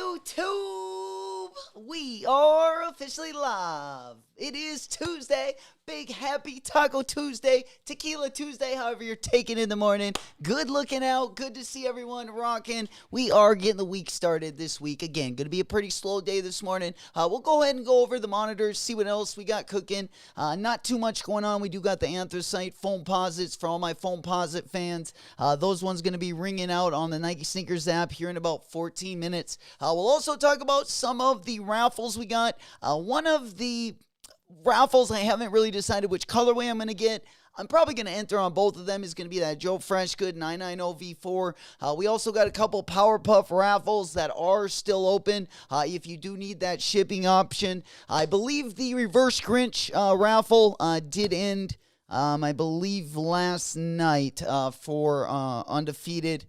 YouTube? We are officially live. It is Tuesday, big happy Taco Tuesday, Tequila Tuesday, however you're taking in the morning. Good looking out, good to see everyone rocking. We are getting the week started this week. Again, going to be a pretty slow day this morning. We'll go ahead and go over the monitors, see what else we got cooking. Not too much going on. We do got the anthracite foam posits for all my foam posit fans. Those ones going to be ringing out on the Nike Sneakers app here in about 14 minutes. We'll also talk about some of the raffles we got. One of the raffles, I haven't really decided which colorway I'm going to get. I'm probably going to enter on both of them. Is going to be that Joe Freshgood 990 V4. We also got a couple Powerpuff raffles that are still open. If you do need that shipping option, I believe the Reverse Grinch raffle did end, I believe, last night for Undefeated.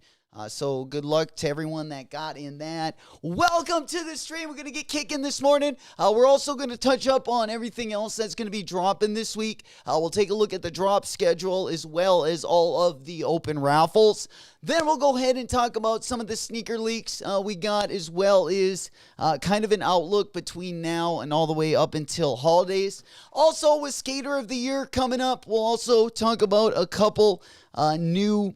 So good luck to everyone that got in that. Welcome to the stream. We're going to get kicking this morning. We're also going to touch up on everything else that's going to be dropping this week. We'll take a look at the drop schedule as well as all of the open raffles. Then we'll go ahead and talk about some of the sneaker leaks we got, as well as kind of an outlook between now and all the way up until holidays. Also, with Skater of the Year coming up, we'll also talk about a couple new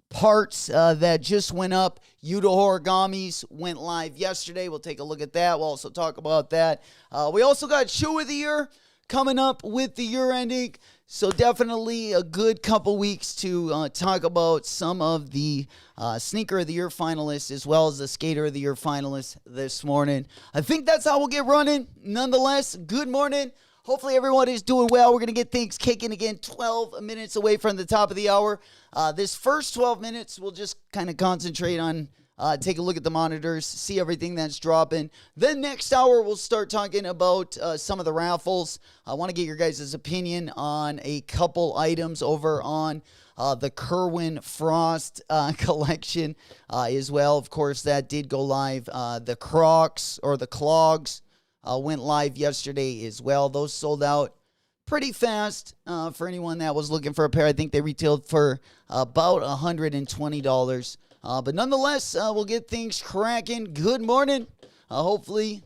parts that just went up. Yuta Origamis went live yesterday. We'll take a look at that. We'll also talk about that. We also got Shoe of the Year coming up with the year ending. So definitely a good couple weeks to talk about some of the Sneaker of the Year finalists as well as the Skater of the Year finalists this morning. I think that's how we'll get running. Nonetheless, good morning. Hopefully everyone is doing well. We're going to get things kicking again 12 minutes away from the top of the hour. This first 12 minutes, we'll just kind of concentrate on, take a look at the monitors, see everything that's dropping. Then next hour, we'll start talking about some of the raffles. I want to get your guys' opinion on a couple items over on the Kerwin Frost collection as well. Of course, that did go live. The Crocs or the Clogs went live yesterday as well. Those sold out pretty fast for anyone that was looking for a pair. I think they retailed for about $120. But nonetheless, we'll get things cracking. Good morning. Hopefully,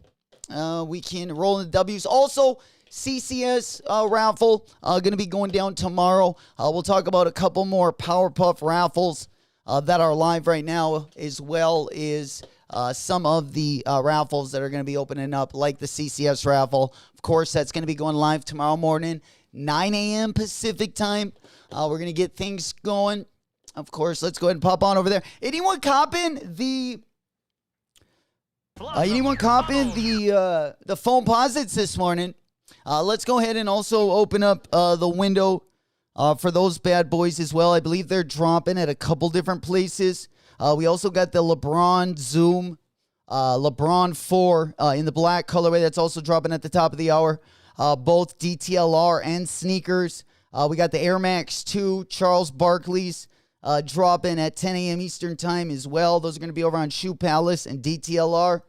we can roll in the W's. Also, CCS raffle going to be going down tomorrow. We'll talk about a couple more Powerpuff raffles that are live right now, as well as some of the raffles that are going to be opening up, like the CCS raffle. Of course, that's going to be going live tomorrow morning, 9 a.m. Pacific time. We're going to get things going. Of course, let's go ahead and pop on over there. Anyone copping the foam posits this morning? Let's go ahead and also open up the window for those bad boys as well. I believe they're dropping at a couple different places. We also got the LeBron Zoom, LeBron 4 in the black colorway. That's also dropping at the top of the hour. Both DTLR and sneakers. We got the Air Max 2 Charles Barkley's dropping at 10 a.m. Eastern time as well. Those are going to be over on Shoe Palace and DTLR.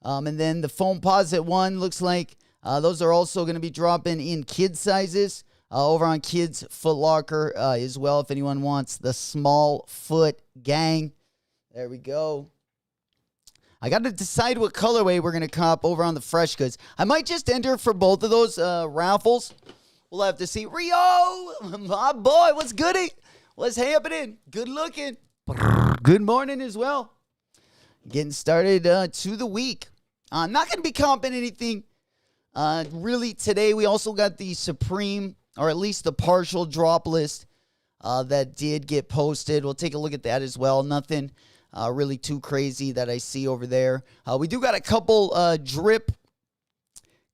And then the foam posit one looks like those are also going to be dropping in kid sizes over on Kids Foot Locker as well, if anyone wants the small foot gang. There we go. I got to decide what colorway we're going to cop over on the Fresh Goods. I might just enter for both of those raffles. We'll have to see. Rio, my boy, what's goody? What's happening? Good looking. Good morning as well. Getting started to the week. I'm not going to be comping anything really today. We also got the Supreme, or at least the partial drop list that did get posted. We'll take a look at that as well. Nothing really too crazy that I see over there. We do got a couple drip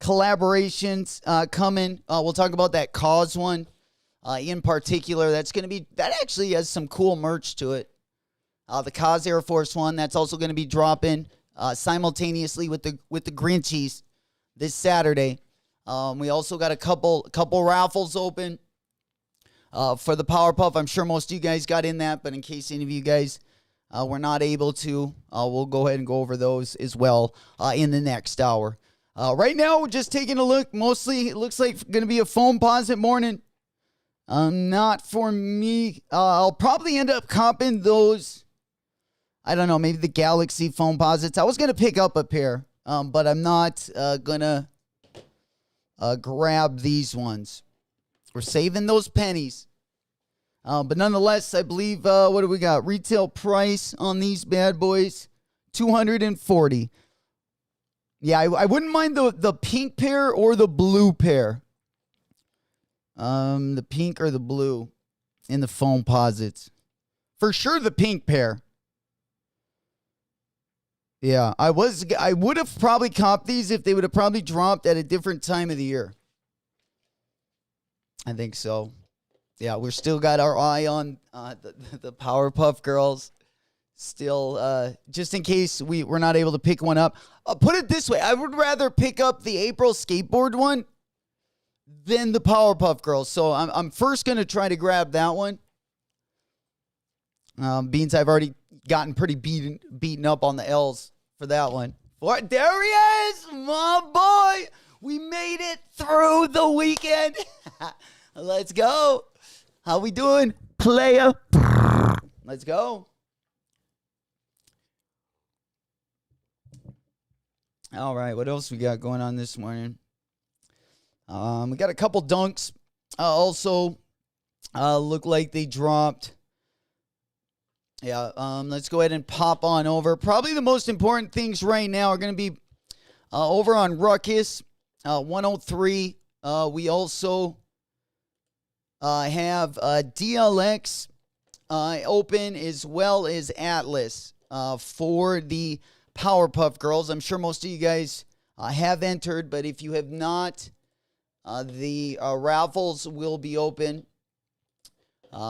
collaborations coming. We'll talk about that Cause one in particular. That actually has some cool merch to it. The Cause Air Force one, that's also going to be dropping simultaneously with the Grinchies this Saturday. We also got a couple raffles open for the Powerpuff. I'm sure most of you guys got in that, but in case any of you guys were not able to, we'll go ahead and go over those as well in the next hour. Right now, we're just taking a look. Mostly, it looks like going to be a foam posit morning. Not for me. I'll probably end up comping those I don't know, maybe the Galaxy foam posits. I was going to pick up a pair, but I'm not going to grab these ones. We're saving those pennies. But nonetheless, I believe, what do we got? Retail price on these bad boys, $240. Yeah, I wouldn't mind the pink pair or the blue pair. The pink or the blue in the foam posits. For sure the pink pair. Yeah, I would have probably copped these if they would have probably dropped at a different time of the year. I think so. Yeah, we're still got our eye on the Powerpuff Girls. Still, just in case we're not able to pick one up. I'll put it this way. I would rather pick up the April skateboard one than the Powerpuff Girls. So I'm first going to try to grab that one. Beans, I've already gotten pretty beaten up on the L's for that one. There he is, my boy. We made it through the weekend. Let's go. How we doing, player? Let's go. All right, what else we got going on this morning? We got a couple dunks. Also, look like they dropped. Yeah, let's go ahead and pop on over. Probably the most important things right now are going to be over on Ruckus, 103. We also have DLX open as well as Atlas for the Powerpuff Girls. I'm sure most of you guys have entered, but if you have not, the raffles will be open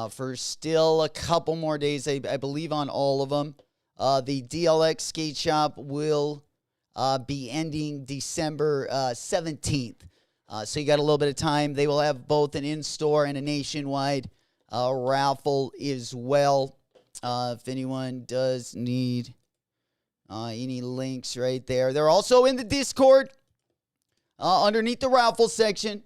for still a couple more days, I believe, on all of them. The DLX skate shop will be ending December 17th. So you got a little bit of time. They will have both an in-store and a nationwide raffle as well. If anyone does need any links right there. They're also in the Discord underneath the raffle section.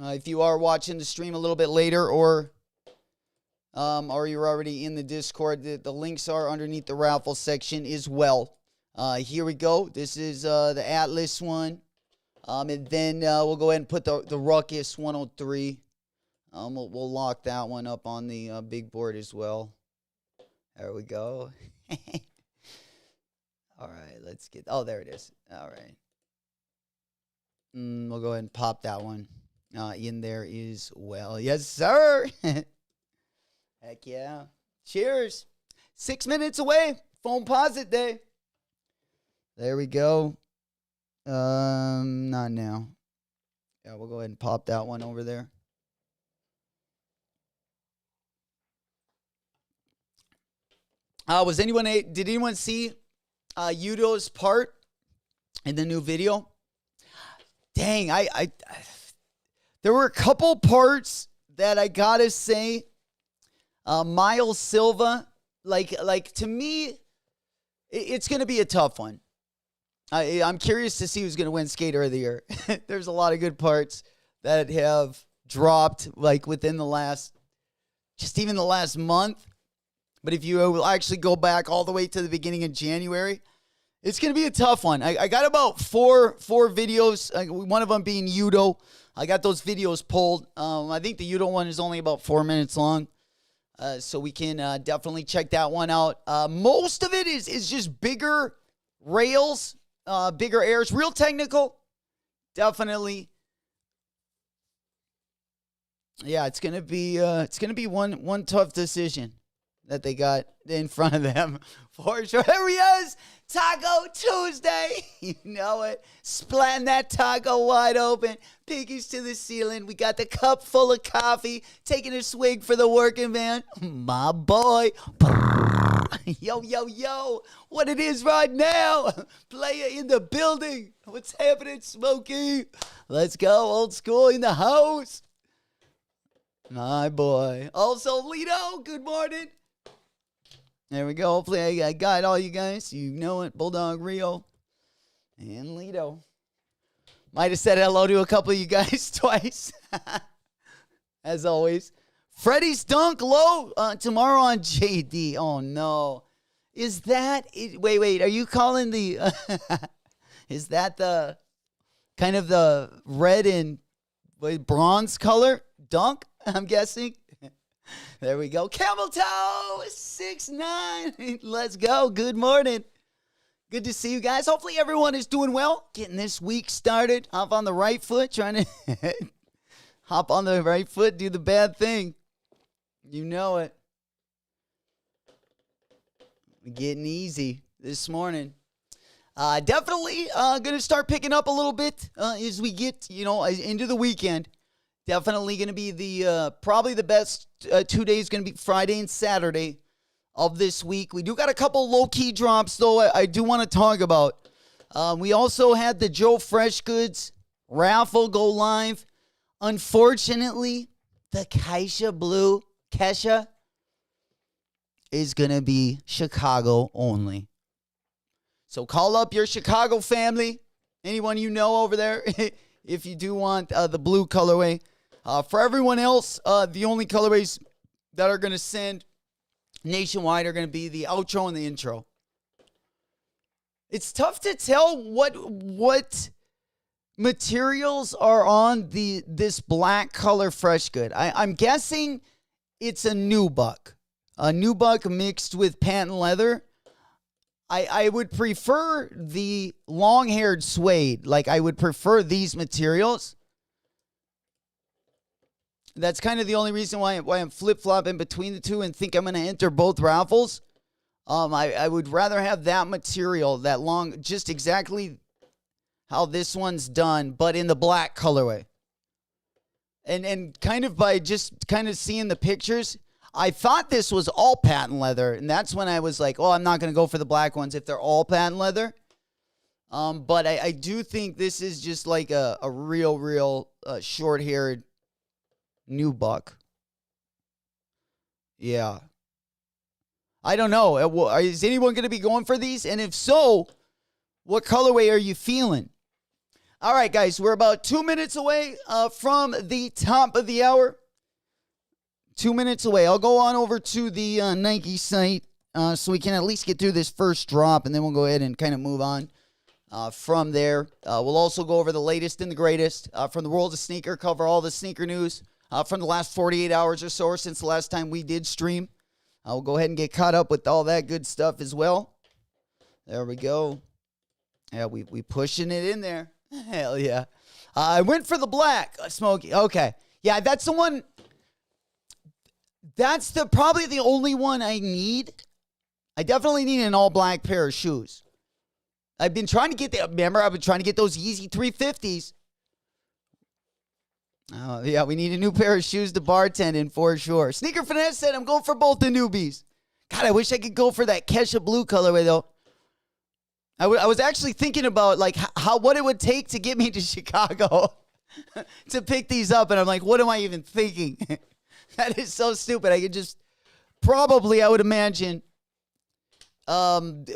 If you are watching the stream a little bit later or you're already in the Discord, the links are underneath the raffle section as well. Here we go. This is the Atlas one. And then we'll go ahead and put the Ruckus 103. We'll lock that one up on the big board as well. There we go. All right, let's get... Oh, there it is. All right. We'll go ahead and pop that one in there as well. Yes, sir. Heck yeah. Cheers. 6 minutes away. Foam Posit Day. There we go. Not now. Yeah, we'll go ahead and pop that one over there. Did anyone see Yudo's part in the new video? Dang, there were a couple parts that I gotta say, Miles Silva, like to me, it's gonna be a tough one. I'm curious to see who's gonna win Skater of the Year. There's a lot of good parts that have dropped like within the last month. But if you will actually go back all the way to the beginning of January, it's going to be a tough one. I got about four videos, one of them being Yudo. I got those videos pulled. I think the Yudo one is only about 4 minutes long. So we can definitely check that one out. Most of it is just bigger rails, bigger airs, real technical. Definitely. Yeah, it's going to be one tough decision that they got in front of them for sure. There he is, Taco Tuesday. You know it. Splatting that taco wide open, piggies to the ceiling. We got the cup full of coffee, taking a swig for the working man. My boy. Yo, yo, yo. What it is right now. Player in the building. What's happening, Smokey? Let's go. Old school in the house. My boy. Also, Lito, good morning. There we go. Hopefully I got all you guys. You know it. Bulldog Rio and Lito. Might have said hello to a couple of you guys twice. As always. Freddy's Dunk Low tomorrow on JD. Oh, no. Is that it? Wait. Are you calling the... is that the kind of the red and bronze color dunk, I'm guessing? There we go. Camel Toe 6'9". Let's go. Good morning. Good to see you guys. Hopefully everyone is doing well. Getting this week started. Hop on the right foot. Trying to hop on the right foot. Do the bad thing. You know it. Getting easy this morning. Definitely going to start picking up a little bit as we get, into the weekend. Definitely going to be the probably the best 2 days going to be Friday and Saturday of this week. We do got a couple low-key drops, though, I do want to talk about. We also had the Joe Fresh Goods raffle go live. Unfortunately, the Kesha is going to be Chicago only. So call up your Chicago family, anyone you know over there, if you do want the blue colorway. For everyone else, the only colorways that are going to send nationwide are going to be the outro and the intro. It's tough to tell what materials are on this black color Fresh Good. I'm guessing it's a nubuck. A nubuck mixed with patent leather. I would prefer the long-haired suede. Like, I would prefer these materials. That's kind of the only reason why I'm flip-flopping between the two and think I'm going to enter both raffles. I would rather have that material, that long, just exactly how this one's done, but in the black colorway. And kind of by just kind of seeing the pictures, I thought this was all patent leather, and that's when I was like, oh, I'm not going to go for the black ones if they're all patent leather. But I do think this is just like a real short-haired nubuck. Yeah. I don't know. Is anyone going to be going for these? And if so, what colorway are you feeling? All right, guys, we're about 2 minutes away from the top of the hour. 2 minutes away. I'll go on over to the Nike site so we can at least get through this first drop, and then we'll go ahead and kind of move on from there. We'll also go over the latest and the greatest from the world of sneaker, cover all the sneaker news from the last 48 hours or so, or since the last time we did stream. We'll go ahead and get caught up with all that good stuff as well. There we go. Yeah, we pushing it in there. Hell yeah. I went for the black, Smokey. Okay. Yeah, that's the one. That's probably the only one I need. I definitely need an all-black pair of shoes. I've been trying to get I've been trying to get those Yeezy 350s. Oh, yeah, we need a new pair of shoes to bartend in for sure. Sneaker Finesse said I'm going for both the newbies. God, I wish I could go for that Kesha blue colorway, though. I was actually thinking about, like, what it would take to get me to Chicago to pick these up, and I'm like, what am I even thinking? That is so stupid. I could just probably, I would imagine,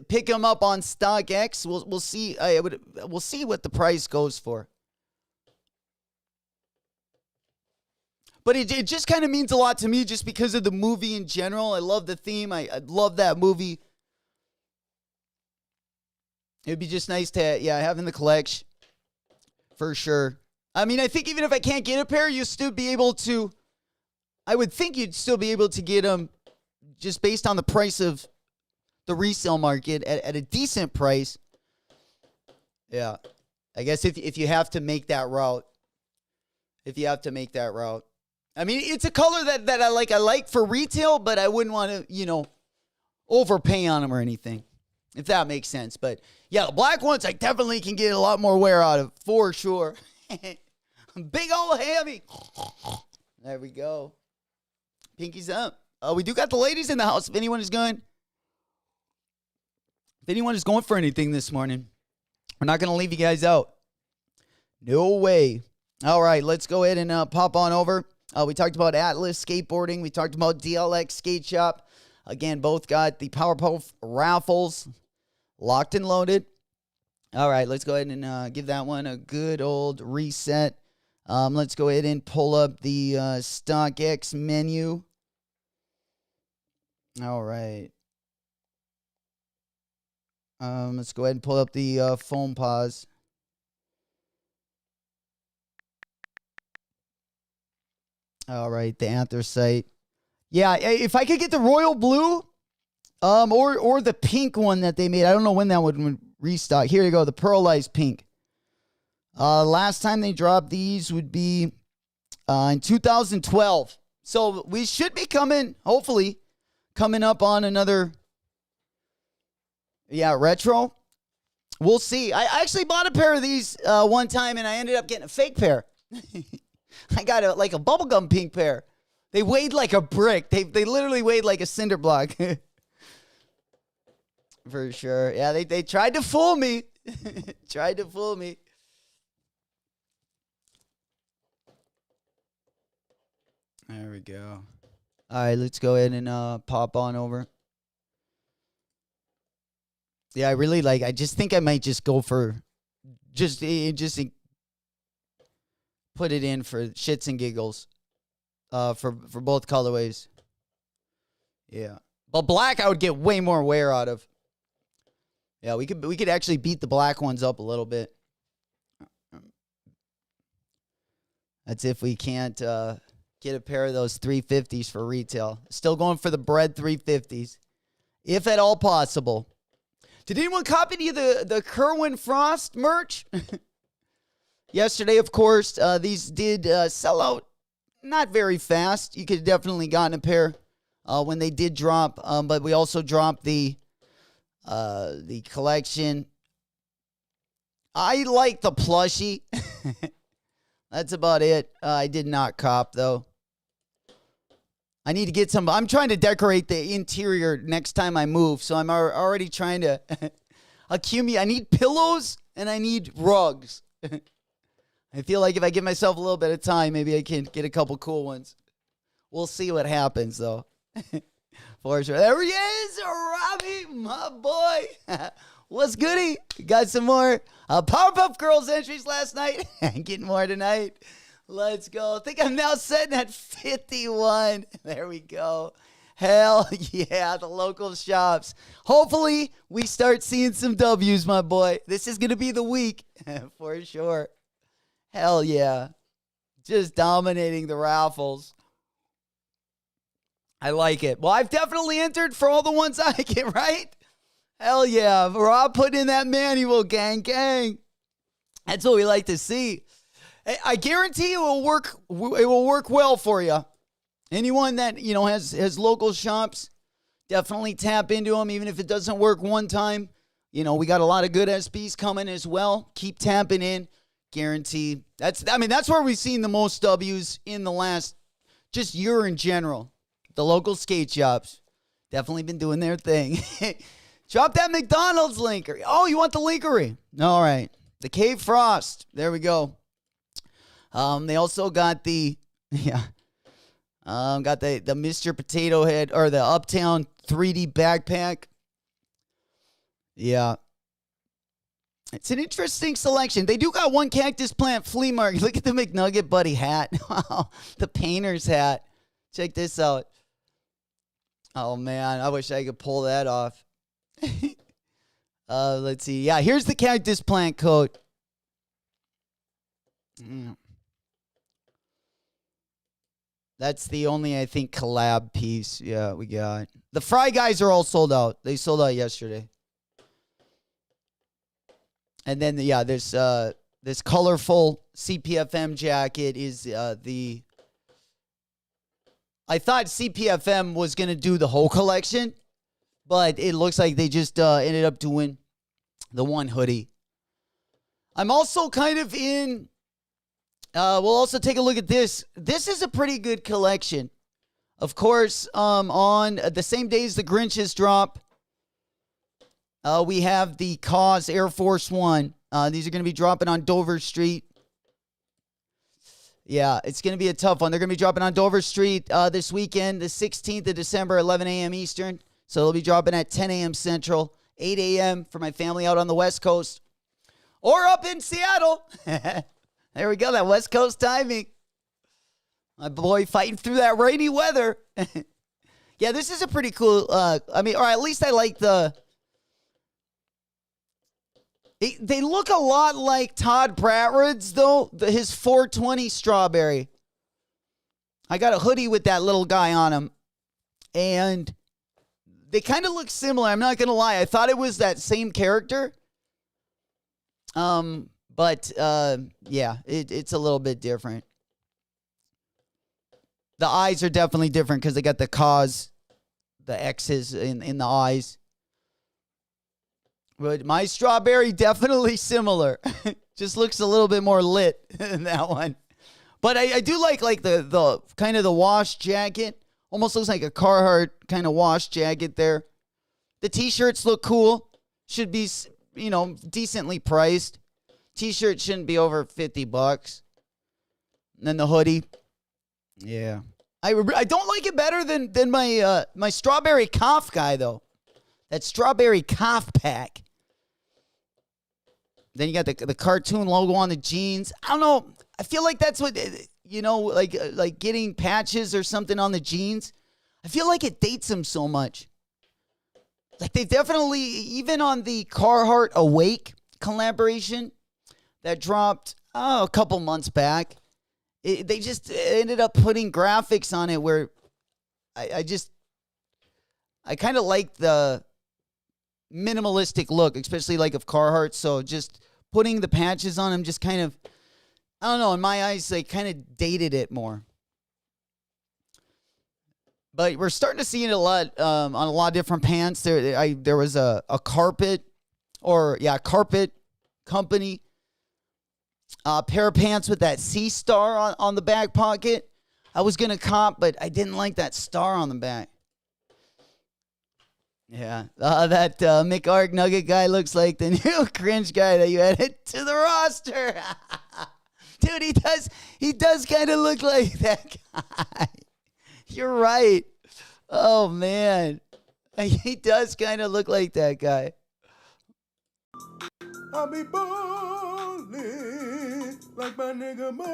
pick them up on StockX. We'll see. We'll see what the price goes for. But it just kind of means a lot to me just because of the movie in general. I love the theme. I love that movie. It'd be just nice to, have in the collection. For sure. I mean, I think even if I can't get a pair, you'll still be able to, I would think you'd still be able to get them just based on the price of the resale market at a decent price. Yeah. I guess if you have to make that route. I mean, it's a color that I like. I like for retail, but I wouldn't want to, overpay on them or anything, if that makes sense. But, yeah, the black ones I definitely can get a lot more wear out of, for sure. Big old hammy. There we go. Pinkies up. We do got the ladies in the house. If anyone is going for anything this morning, we're not going to leave you guys out. No way. All right, let's go ahead and pop on over. We talked about Atlas Skateboarding. We talked about DLX Skate Shop. Again, both got the Powerpuff raffles locked and loaded. All right, let's go ahead and give that one a good old reset. Let's go ahead and pull up the StockX menu. All right. Let's go ahead and pull up the phone pause. All right, the anthracite. Yeah, if I could get the royal blue, or the pink one that they made. I don't know when that would restock. Here you go, the pearlized pink. Last time they dropped these would be in 2012. So we should be hopefully, coming up on another, retro. We'll see. I actually bought a pair of these one time, and I ended up getting a fake pair. I got a bubblegum pink pair. They weighed like a brick. They literally weighed like a cinder block. For sure. Yeah, they tried to fool me. Tried to fool me. There we go. All right, let's go ahead and pop on over. Yeah, I just think I might just go for just put it in for shits and giggles. For both colorways. Yeah. But black I would get way more wear out of. Yeah, we could actually beat the black ones up a little bit. That's if we can't get a pair of those 350s for retail. Still going for the bread 350s. If at all possible. Did anyone copy any of the Kerwin Frost merch? Yesterday, of course, these did sell out not very fast. You could have definitely gotten a pair when they did drop. But we also dropped the collection. I like the plushie. That's about it. I did not cop, though. I need to get some. I'm trying to decorate the interior next time I move, so I'm already trying to accumulate. I need pillows and I need rugs. I feel like if I give myself a little bit of time, maybe I can get a couple cool ones. We'll see what happens, though. For sure. There he is, Robbie, my boy. What's goody? Got some more Powerpuff Girls entries last night. Getting more tonight. Let's go. I think I'm now sitting at 51. There we go. Hell yeah, the local shops. Hopefully, we start seeing some W's, my boy. This is going to be the week for sure. Hell yeah. Just dominating the raffles. I like it. Well, I've definitely entered for all the ones I get, right? Hell yeah. Rob put in that manual, gang. That's what we like to see. I guarantee it will work. It will work well for you. Anyone that, has local shops, definitely tap into them, even if it doesn't work one time. We got a lot of good SBs coming as well. Keep tapping in. Guarantee. That's where we've seen the most W's in the last just year in general. The local skate shops definitely been doing their thing. Drop that McDonald's linker. Oh, you want the linkery? All right. The Cave Frost. There we go. They also got the Mr. Potato Head or the Uptown 3D backpack. Yeah. It's an interesting selection. They do got one cactus plant flea market. Look at the McNugget Buddy hat. Wow. The painter's hat. Check this out. Oh, man. I wish I could pull that off. Let's see. Yeah, here's the cactus plant coat. That's the only, I think, collab piece. Yeah, we got. The Fry Guys are all sold out. They sold out yesterday. And then, there's this colorful CPFM jacket is the... I thought CPFM was going to do the whole collection, but it looks like they just ended up doing the one hoodie. I'm also kind of in... we'll also take a look at this. This is a pretty good collection. Of course, on the same days the Grinches drop, we have the Cause Air Force One. These are going to be dropping on Dover Street. Yeah, it's going to be a tough one. They're going to be dropping on Dover Street this weekend, the 16th of December, 11 a.m. Eastern. So they'll be dropping at 10 a.m. Central, 8 a.m. for my family out on the West Coast. Or up in Seattle. There we go. That West Coast timing. My boy fighting through that rainy weather. Yeah, this is a pretty cool, or at least I like they look a lot like Todd Bratwood's, though, his 420 strawberry. I got a hoodie with that little guy on him, and they kind of look similar. I'm not going to lie. I thought it was that same character. But it's a little bit different. The eyes are definitely different because they got the X's in the eyes. But my strawberry, definitely similar. Just looks a little bit more lit than that one. But I do like the kind of the wash jacket. Almost looks like a Carhartt kind of wash jacket there. The t-shirts look cool. Should be, decently priced. T-shirt shouldn't be over $50. And then the hoodie. Yeah. I don't like it better than my strawberry cough guy, though. That strawberry cough pack. Then you got the cartoon logo on the jeans. I don't know. I feel like that's what, like getting patches or something on the jeans. I feel like it dates them so much. Like they definitely, even on the Carhartt Awake collaboration that dropped a couple months back, they just ended up putting graphics on it where I kind of like the minimalistic look, especially like of Carhartt. So just putting the patches on them just kind of, I don't know, in my eyes, they kind of dated it more. But we're starting to see it a lot on a lot of different pants. There was a carpet company pair of pants with that sea star on the back pocket. I was gonna cop, but I didn't like that star on the back. Yeah, that McArk Nugget guy looks like the new grinch guy that you added to the roster. Dude, he does kind of look like that guy. You're right. Oh, man. He does kind of look like that guy. I be ballin' like my nigga Mo.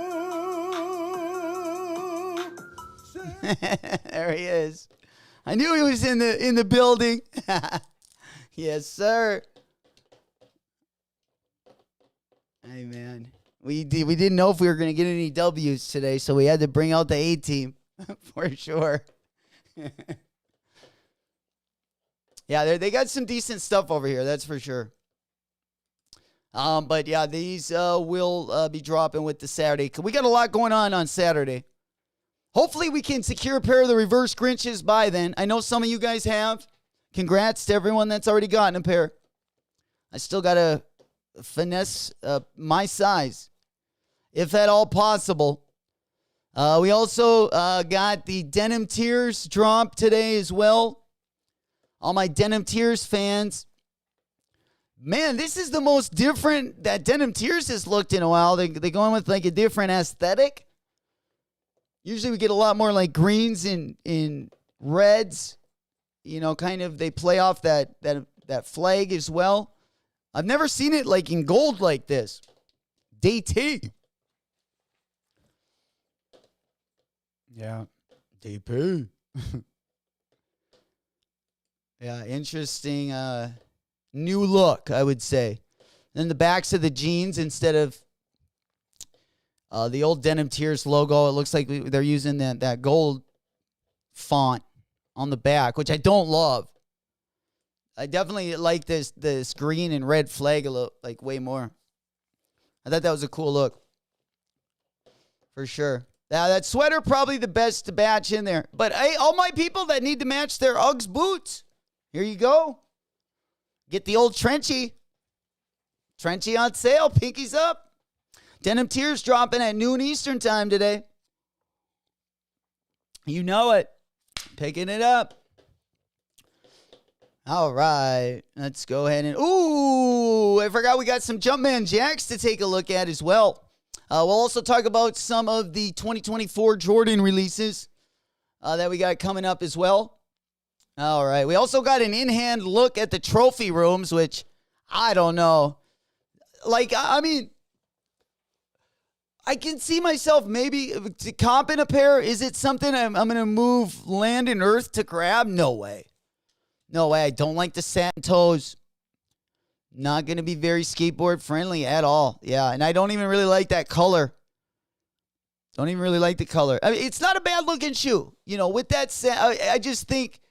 There he is. I knew he was in the building. Yes, sir. Hey, man. We didn't know if we were going to get any W's today, so we had to bring out the A team for sure. Yeah, they got some decent stuff over here, that's for sure. But yeah, these will be dropping with the Saturday. We got a lot going on Saturday. Hopefully we can secure a pair of the reverse Grinches by then. I know some of you guys have. Congrats to everyone that's already gotten a pair. I still got to finesse my size, if at all possible. We also got the Denim Tears drop today as well. All my Denim Tears fans. Man, this is the most different that Denim Tears has looked in a while. They're going with like a different aesthetic. Usually we get a lot more like greens in reds. Kind of they play off that flag as well. I've never seen it like in gold like this. DT. Yeah. DP. Yeah, interesting new look, I would say. Then the backs of the jeans, instead of the old Denim Tears logo, it looks like they're using that gold font on the back, which I don't love. I definitely like this green and red flag a little, like way more. I thought that was a cool look. For sure. Now, that sweater, probably the best batch in there. But hey, all my people that need to match their Uggs boots, here you go. Get the old Trenchy. Trenchy on sale. Pinkies up. Denim Tears dropping at noon Eastern time today. You know it. Picking it up. All right. Let's go ahead and... Ooh, I forgot we got some Jumpman Jacks to take a look at as well. We'll also talk about some of the 2024 Jordan releases that we got coming up as well. All right. We also got an in-hand look at the trophy rooms, which I don't know. Like, I mean, I can see myself maybe to comp in a pair. Is it something I'm going to move land and earth to grab? No way. No way. I don't like the satin toes. Not going to be very skateboard friendly at all. Yeah, and I don't even really like that color. Don't even really like the color. I mean, it's not a bad looking shoe. With that said, I just think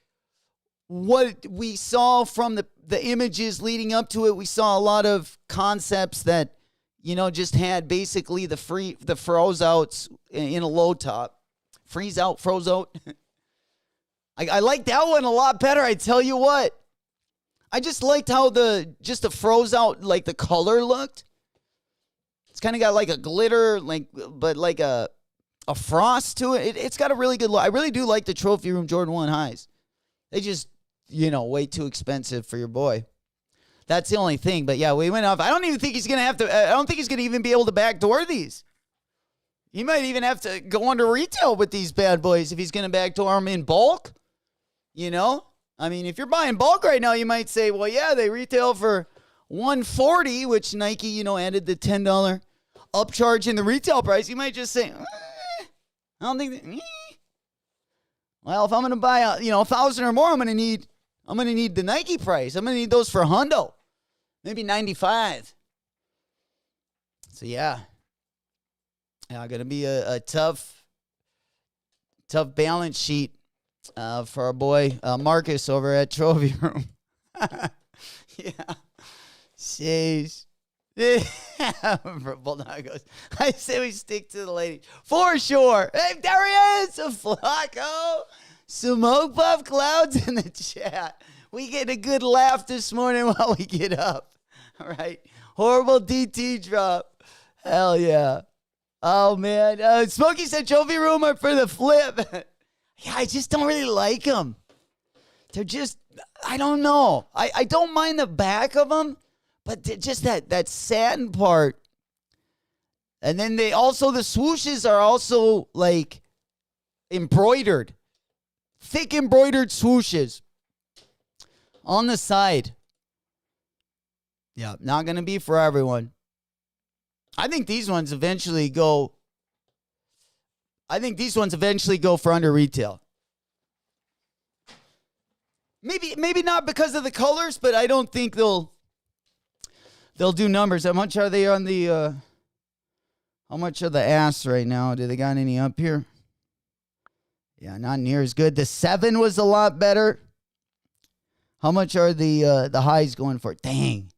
what we saw from the images leading up to it, we saw a lot of concepts that, just had basically the froze outs in a low top. Freeze out, froze out. I like that one a lot better, I tell you what. I just liked how the froze out, like the color looked. It's kind of got like a glitter, but like a frost to it. It's got a really good look. I really do like the Trophy Room Jordan 1 highs. They just, way too expensive for your boy. That's the only thing. But yeah, we went off. I don't even think he's going to have to, I don't think he's going to even be able to backdoor these. He might even have to go under retail with these bad boys if he's going to backdoor them in bulk. I mean, if you're buying bulk right now, you might say, well, yeah, they retail for $140, which Nike, added the $10 upcharge in the retail price. You might just say, I don't think that, well, if I'm going to buy, 1,000 or more, I'm going to need the Nike price. I'm going to need those for $100, maybe $95. So yeah, going to be a tough balance sheet for our boy Marcus over at Trophy Room. Yeah, jeez. Bulldog goes, I say we stick to the lady. For sure. Hey, there he is. A Flacco. Smoke Puff Clouds in the chat. We get a good laugh this morning while we get up. All right. Horrible DT drop. Hell yeah. Oh, man. Smokey said Trophy Room are for the flip. Yeah, I just don't really like them. They're just, I don't know. I don't mind the back of them. But just that satin part. And then the swooshes are also like embroidered. Thick embroidered swooshes on the side. Yeah, not going to be for everyone. I think these ones eventually go for under retail. Maybe not because of the colors, but I don't think they'll do numbers. How much are they on the, how much are the ass right now? Do they got any up here? Yeah, not near as good. The 7 was a lot better. How much are the highs going for? Dang.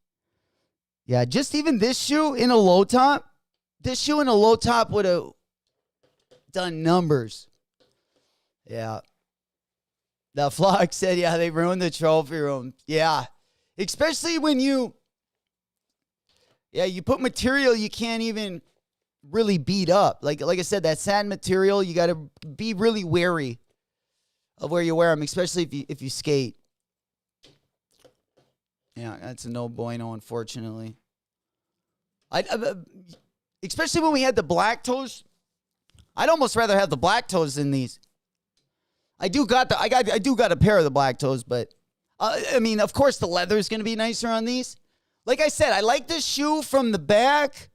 Yeah, just even this shoe in a low top. This shoe in a low top would have done numbers. Yeah. The Flock said, yeah, they ruined the Trophy Room. Yeah. Especially when you put material you can't even really beat up. Like I said, that satin material, you got to be really wary of where you wear them, especially if you skate. Yeah, that's a no bueno, unfortunately. Especially when we had the black toes. I'd almost rather have the black toes than these. I do got a pair of the black toes, but I mean, of course, the leather is going to be nicer on these. Like I said, I like this shoe from the back.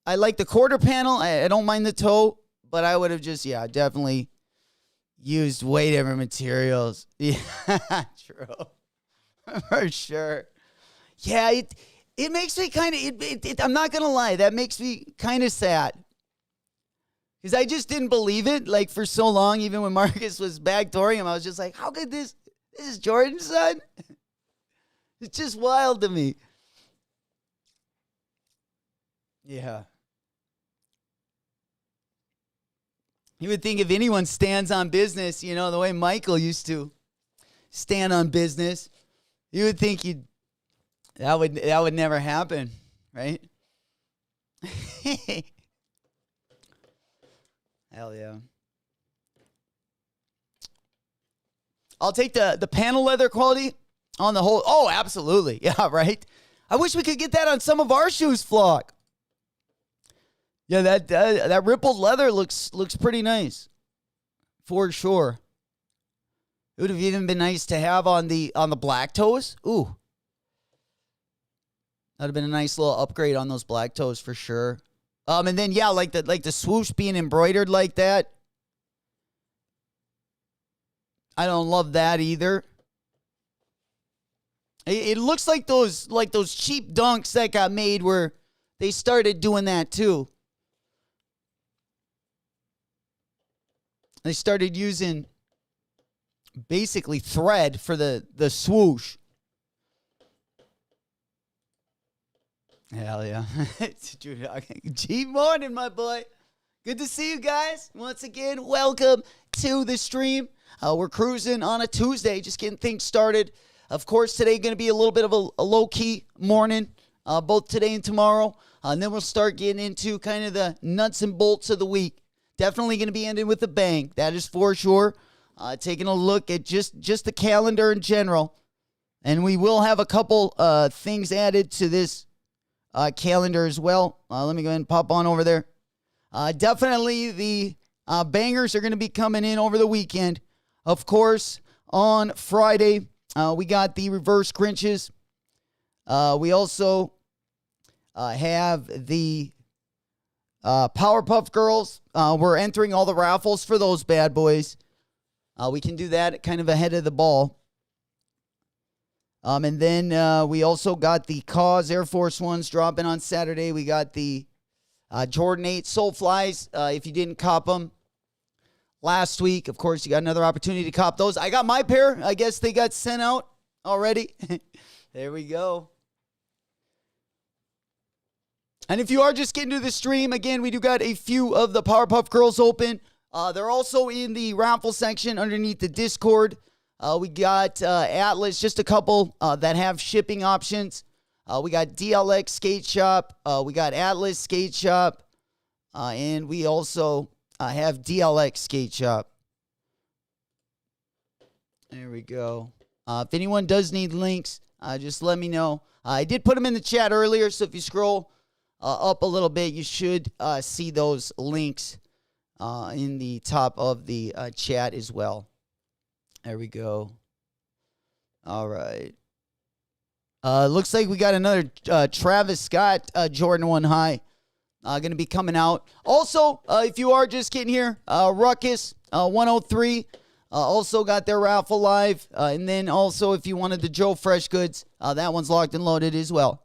I like the quarter panel. I don't mind the toe, but I would have just, definitely used way different materials. Yeah, true. For sure. Yeah, it makes me kind of, I'm not going to lie, that makes me kind of sad. Because I just didn't believe it, like, for so long, even when Marcus was backdooring him, I was just like, how could this is Jordan's son? It's just wild to me. Yeah. You would think if anyone stands on business, the way Michael used to stand on business, you would think that would never happen, right? Hell yeah. I'll take the panel leather quality on the whole. Oh, absolutely. Yeah, right. I wish we could get that on some of our shoes, Flock. Yeah, that rippled leather looks pretty nice, for sure. It would have even been nice to have on the black toes. Ooh, that'd have been a nice little upgrade on those black toes for sure. And then yeah, like the swoosh being embroidered like that. I don't love that either. It looks like those cheap dunks that got made where they started doing that too. They started using basically thread for the swoosh. Hell yeah. G morning, my boy. Good to see you guys. Once again, welcome to the stream. We're cruising on a Tuesday, just getting things started. Of course, today going to be a little bit of a low-key morning, both today and tomorrow. And then we'll start getting into kind of the nuts and bolts of the week. Definitely going to be ending with a bang. That is for sure. Taking a look at just the calendar in general. And we will have a couple things added to this calendar as well. Let me go ahead and pop on over there. Definitely the bangers are going to be coming in over the weekend. Of course, on Friday, we got the reverse Grinches. We also have the Powerpuff Girls. We're entering all the raffles for those bad boys. We can do that kind of ahead of the ball. And then we also got the Cause Air Force Ones dropping on Saturday. We got the Jordan 8 Soulflies. If you didn't cop them last week, of course, you got another opportunity to cop those. I got my pair. I guess they got sent out already. There we go. And if you are just getting to the stream, again, we do got a few of the Powerpuff Girls open. They're also in the raffle section underneath the Discord. We got Atlas, just a couple that have shipping options. We got DLX Skate Shop. We got Atlas Skate Shop. And we also have DLX Skate Shop. There we go. If anyone does need links, just let me know. I did put them in the chat earlier, so if you scroll up a little bit, you should see those links in the top of the chat as well. There we go. All right. Looks like we got another Travis Scott Jordan 1 High going to be coming out. Also, if you are just getting here, Ruckus 103 also got their raffle live. And then also, if you wanted the Joe Fresh Goods, that one's locked and loaded as well.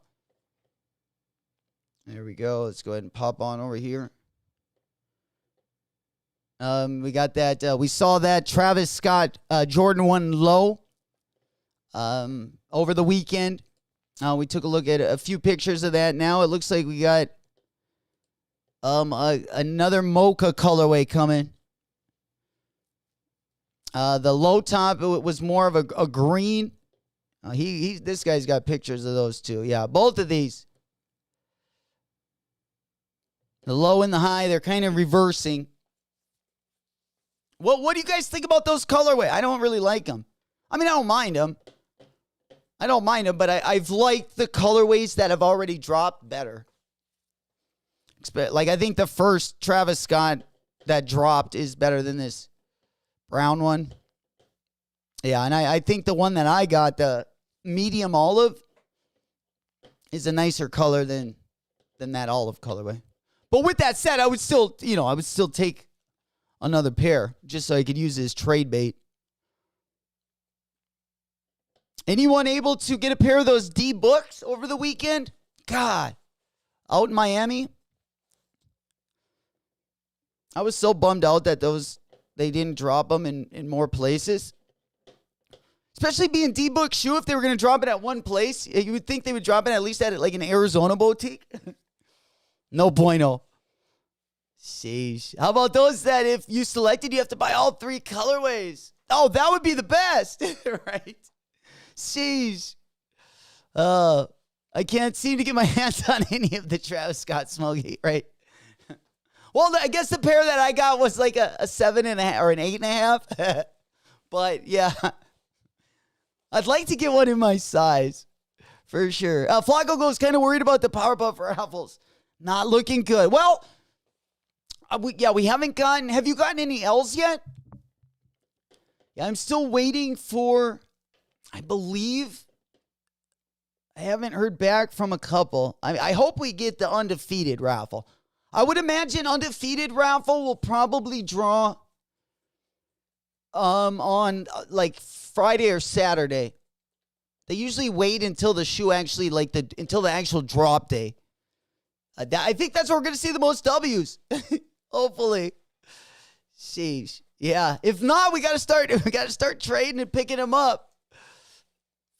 There we go. Let's go ahead and pop on over here. We got that. We saw that Travis Scott Jordan 1 Low over the weekend. We took a look at a few pictures of that. Now it looks like we got another mocha colorway coming. The low top, it was more of a green. This guy's got pictures of those two. Yeah, both of these. The low and the high, they're kind of reversing. What do you guys think about those colorway? I don't really like them. I mean, I don't mind them. But I've liked the colorways that have already dropped better. Like, I think the first Travis Scott that dropped is better than this brown one. Yeah, and I think the one that I got, the medium olive, is a nicer color than that olive colorway. But with that said, I would still take another pair just so I could use it as trade bait. Anyone able to get a pair of those D books over the weekend? God, out in Miami, I was so bummed out that they didn't drop them in more places. Especially being D book shoe, if they were going to drop it at one place, you would think they would drop it at least at like an Arizona boutique. No bueno. Sheesh. How about those that if you selected, you have to buy all three colorways? Oh, that would be the best, right? Sheesh. I can't seem to get my hands on any of the Travis Scott Smokey, right? Well, I guess the pair that I got was like a 7.5 or an 8.5. But yeah, I'd like to get one in my size for sure. Flacco goes kind of worried about the Powerpuff Raffles. Not looking good. Well, we haven't gotten. Have you gotten any L's yet? Yeah, I'm still waiting for. I believe I haven't heard back from a couple. I hope we get the undefeated raffle. I would imagine undefeated raffle will probably draw on like Friday or Saturday. They usually wait until the shoe actually until the actual drop day. I think that's where we're gonna see the most W's. Hopefully. Sheesh. Yeah. If not, we gotta start trading and picking them up.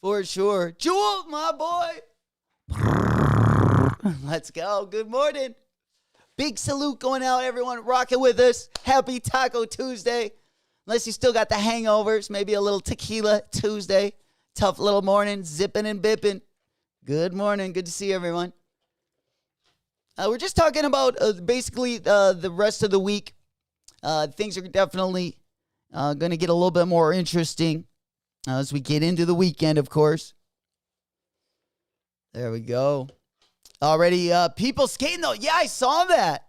For sure. Jewel, my boy. Let's go. Good morning. Big salute going out, everyone rocking with us. Happy Taco Tuesday. Unless you still got the hangovers, maybe a little tequila Tuesday. Tough little morning, zipping and bipping. Good morning. Good to see everyone. We're just talking about basically the rest of the week. Things are definitely going to get a little bit more interesting as we get into the weekend, of course. There we go. Already people skating, though. Yeah, I saw that.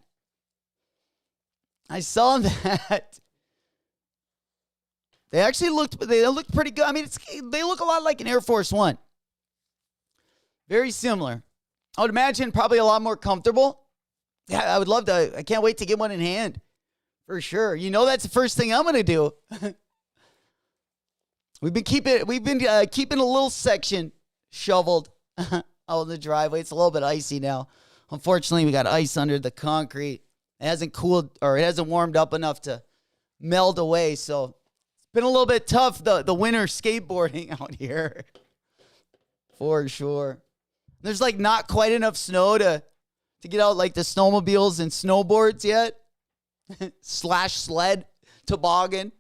They looked pretty good. I mean, they look a lot like an Air Force One. Very similar. I would imagine probably a lot more comfortable. Yeah, I would love to. I can't wait to get one in hand. For sure. You know that's the first thing I'm going to do. We've been keeping a little section shoveled out in the driveway. It's a little bit icy now. Unfortunately, we got ice under the concrete. It hasn't cooled or it hasn't warmed up enough to melt away, so it's been a little bit tough the winter skateboarding out here. For sure. There's like not quite enough snow to get out like the snowmobiles and snowboards yet. Sled toboggan.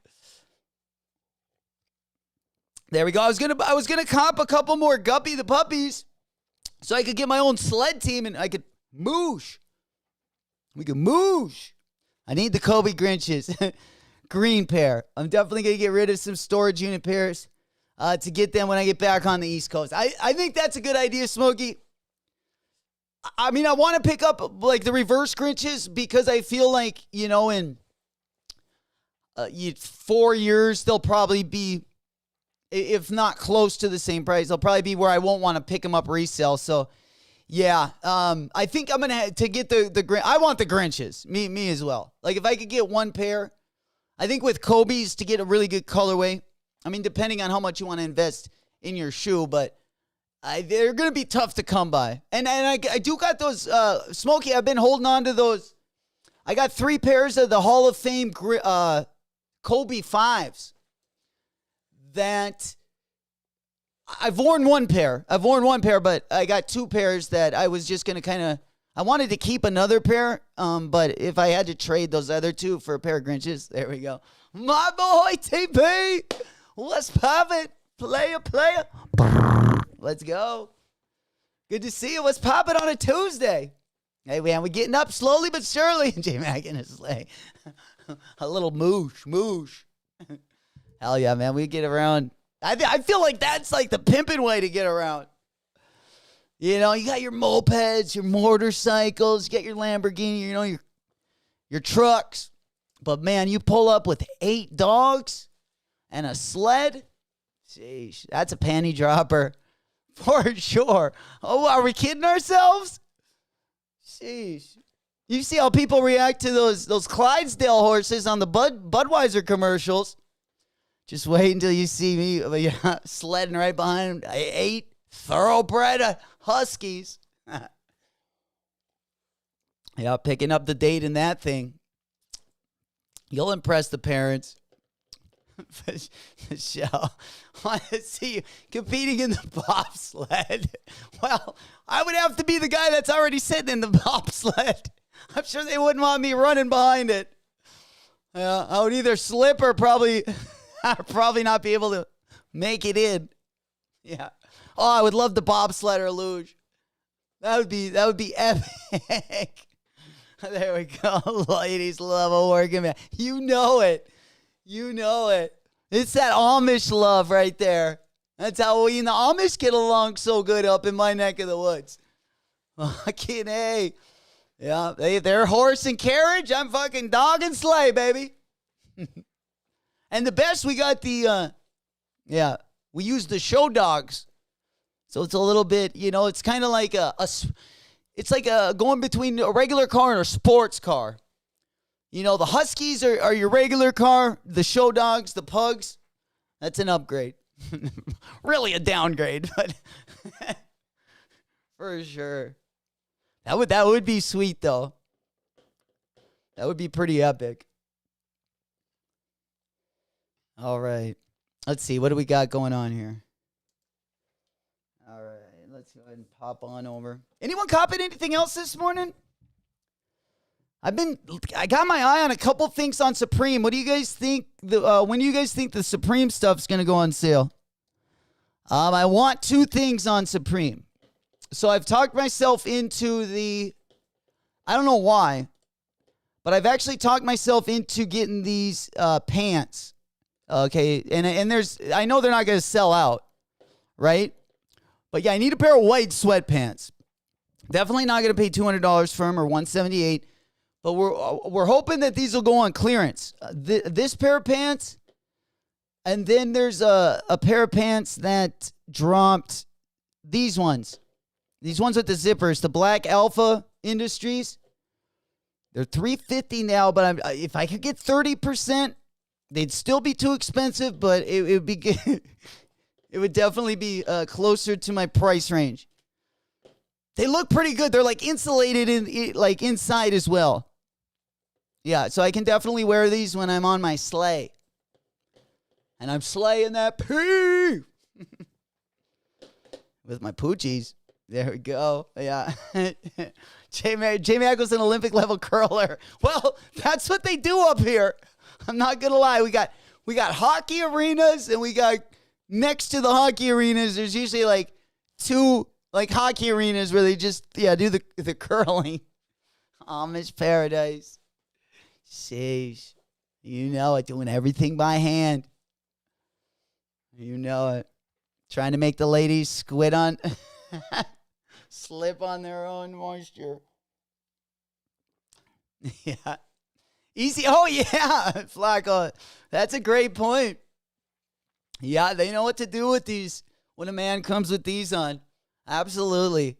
There we go. I was gonna comp a couple more Guppy the puppies so I could get my own sled team and I could moosh. We could moosh. I need the Kobe Grinches. Green pair. I'm definitely gonna get rid of some storage unit pairs to get them when I get back on the East Coast. I think that's a good idea, Smokey. I mean, I want to pick up like the reverse Grinches because I feel like, you know, in 4 years, they'll probably be, if not close to the same price, they'll probably be where I won't want to pick them up resale. So, yeah, I think I'm going to get the Grinch. I want the Grinches, me as well. Like, if I could get one pair, I think with Kobe's to get a really good colorway, I mean, depending on how much you want to invest in your shoe, but they're going to be tough to come by. And I do got those, Smokey, I've been holding on to those. I got 3 pairs of the Hall of Fame Kobe 5s that I've worn one pair, but I got 2 pairs that I was just going to I wanted to keep another pair, but if I had to trade those other 2 for a pair of Grinches, there we go. My boy, TP, let's pop it. Player. Let's go. Good to see you. What's popping on a Tuesday? Hey, man, we're getting up slowly but surely. J-Mac in his sleigh. A little moosh. Hell yeah, man. We get around. I feel like that's like the pimping way to get around. You know, you got your mopeds, your motorcycles, you got your Lamborghini, you know, your trucks. But, man, you pull up with 8 dogs and a sled. Sheesh, that's a panty dropper. For sure. Oh, are we kidding ourselves? Sheesh. You see how people react to those Clydesdale horses on the Budweiser commercials. Just wait until you see me sledding right behind 8 thoroughbred huskies. Yeah, picking up the date in that thing. You'll impress the parents. Michelle, I want to see you competing in the bobsled. Well, I would have to be the guy that's already sitting in the bobsled. I'm sure they wouldn't want me running behind it. I would either slip or probably not be able to make it in. Yeah. Oh, I would love the bobsled or luge. That would be epic. There we go. Ladies love a working man. You know it. It's that Amish love right there. That's how we and the Amish get along so good up in my neck of the woods. Fucking A. Yeah, they're horse and carriage. I'm fucking dog and sleigh, baby. And the best, we got the, we use the show dogs. So it's a little bit, you know, it's kind of like It's like going between a regular car and a sports car. You know, the Huskies are your regular car. The show dogs, the pugs, that's an upgrade. Really a downgrade, but for sure. That would be sweet, though. That would be pretty epic. All right. Let's see. What do we got going on here? All right. Let's go ahead and pop on over. Anyone copied anything else this morning? I got my eye on a couple things on Supreme. What do you guys think? When do you guys think the Supreme stuff's going to go on sale? I want two things on Supreme. So I've talked myself into I don't know why, but I've actually talked myself into getting these pants. Okay, and I know they're not going to sell out, right? But yeah, I need a pair of white sweatpants. Definitely not going to pay $200 for them or $178. But we're hoping that these will go on clearance. This pair of pants, and then there's a pair of pants that dropped. These ones with the zippers, the Black Alpha Industries. They're $350 now, but if I could get 30%, they'd still be too expensive. But it would be good. It would definitely be closer to my price range. They look pretty good. They're like insulated inside as well. Yeah, so I can definitely wear these when I'm on my sleigh. And I'm slaying that pee. With my poochies. There we go. Yeah. J-Mac was an Olympic level curler. Well, that's what they do up here. I'm not going to lie. We got hockey arenas, and we got next to the hockey arenas, there's usually like two like hockey arenas where they just do the curling. Amish paradise. Sheesh. You know it, doing everything by hand. You know it. Trying to make the ladies slip on their own moisture. Yeah. Easy. Oh, yeah. Flacco. That's a great point. Yeah, they know what to do with these when a man comes with these on. Absolutely.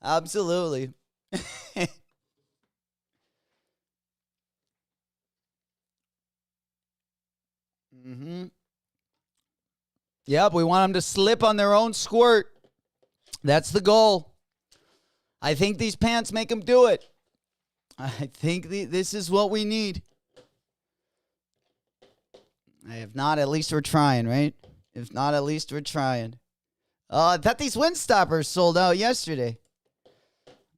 Absolutely. Mm-hmm. Yep, we want them to slip on their own squirt. That's the goal. I think these pants make them do it. I think this is what we need. If not, at least we're trying, right? If not, at least we're trying. I thought these wind stoppers sold out yesterday.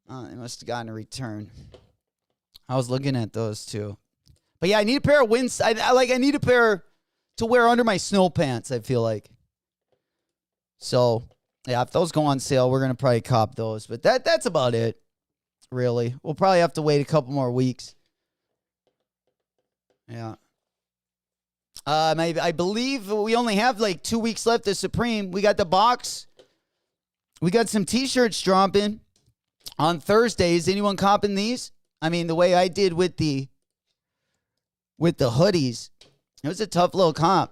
They must have gotten a return. I was looking at those too. But yeah, I need a pair of I need a pair to wear under my snow pants, I feel like. So, yeah, if those go on sale, we're going to probably cop those. But that's about it, really. We'll probably have to wait a couple more weeks. Yeah. I believe we only have like 2 weeks left of Supreme. We got the box. We got some T-shirts dropping on Thursday. Is anyone copping these? I mean, the way I did with the hoodies, it was a tough little comp.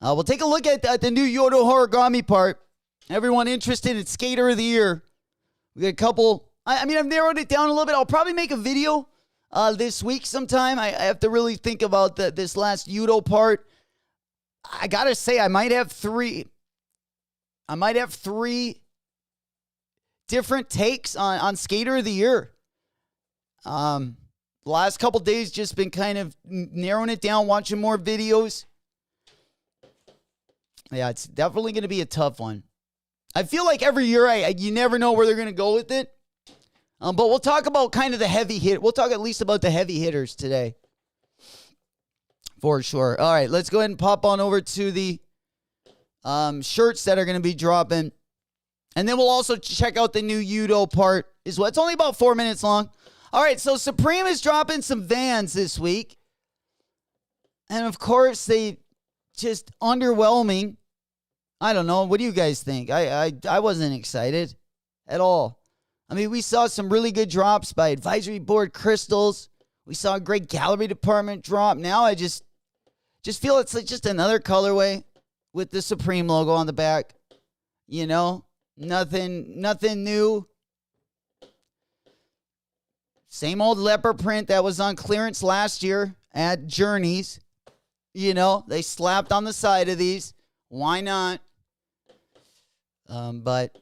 We'll take a look at the new Yodo Origami part. Everyone interested in Skater of the Year. We got a couple. I've narrowed it down a little bit. I'll probably make a video this week sometime. I have to really think about this last Yudo part. I got to say, I might have three different takes on Skater of the Year. The last couple days just been kind of narrowing it down, watching more videos. Yeah, it's definitely going to be a tough one. I feel like every year you never know where they're going to go with it. But we'll talk about kind of the heavy hit. We'll talk at least about the heavy hitters today. For sure. All right, let's go ahead and pop on over to the shirts that are going to be dropping. And then we'll also check out the new Yudo part as well. It's only about 4 minutes long. All right, so Supreme is dropping some Vans this week. And, of course, they just underwhelming. I don't know. What do you guys think? I wasn't excited at all. I mean, we saw some really good drops by Advisory Board Crystals. We saw a great gallery department drop. Now I just feel it's like just another colorway with the Supreme logo on the back. You know, nothing new. Same old leopard print that was on clearance last year at Journeys. You know, they slapped on the side of these. Why not? But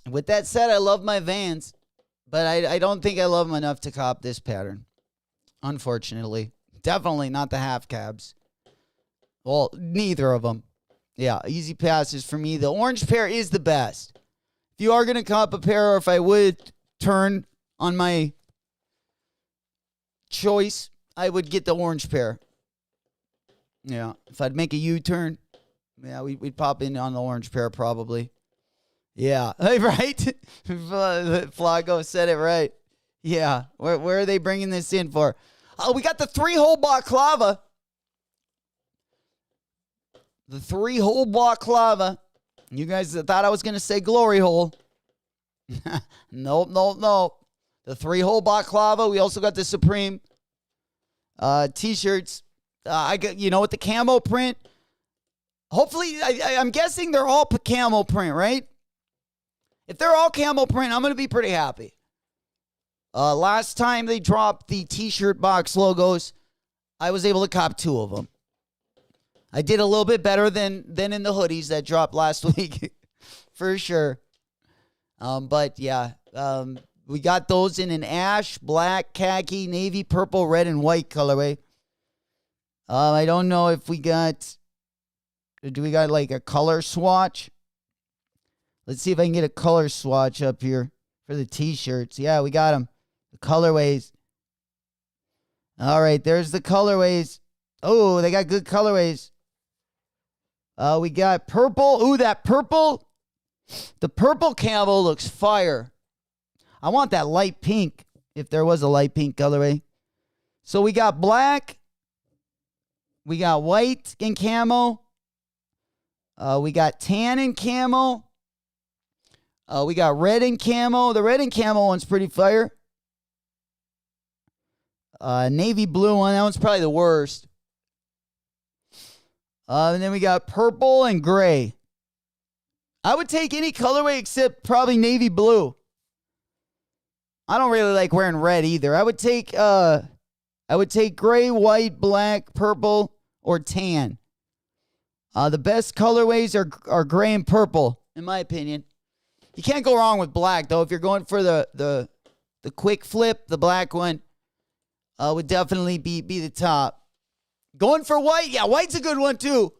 with that said, I love my Vans. But I don't think I love them enough to cop this pattern. Unfortunately. Definitely not the half cabs. Well, neither of them. Yeah, easy passes for me. The orange pair is the best. If you are going to cop a pair, or if I would turn on my choice, I would get the orange pair. Yeah, if I'd make a U-turn, yeah, we'd pop in on the orange pair probably. Yeah, right? Flaco said it right. Yeah, where are they bringing this in for? Oh, we got the 3-hole balaclava. The 3-hole balaclava. You guys thought I was going to say glory hole. Nope. The 3-hole balaclava. We also got the Supreme T-shirts. I got, with the camo print. Hopefully, I'm guessing they're all camo print, right? If they're all camo print, I'm going to be pretty happy. Last time they dropped the T-shirt box logos, I was able to cop 2 of them. I did a little bit better than in the hoodies that dropped last week, for sure. But yeah, we got those in an ash, black, khaki, navy, purple, red, and white colorway. I don't know if we got. Do we got like a color swatch? Let's see if I can get a color swatch up here for the T-shirts. Yeah, we got them. The colorways. All right, there's the colorways. Oh, they got good colorways. We got purple. Ooh, that purple. The purple camo looks fire. I want that light pink, if there was a light pink colorway. So we got black. We got white in camo. We got tan in camo. We got red in camo. The red in camo one's pretty fire. Navy blue one. That one's probably the worst. And then we got purple and gray. I would take any colorway except probably navy blue. I don't really like wearing red either. I would take gray, white, black, purple, or tan. The best colorways are gray and purple, in my opinion. You can't go wrong with black, though. If you're going for the quick flip, the black one would definitely be the top. Going for white, yeah, white's a good one too.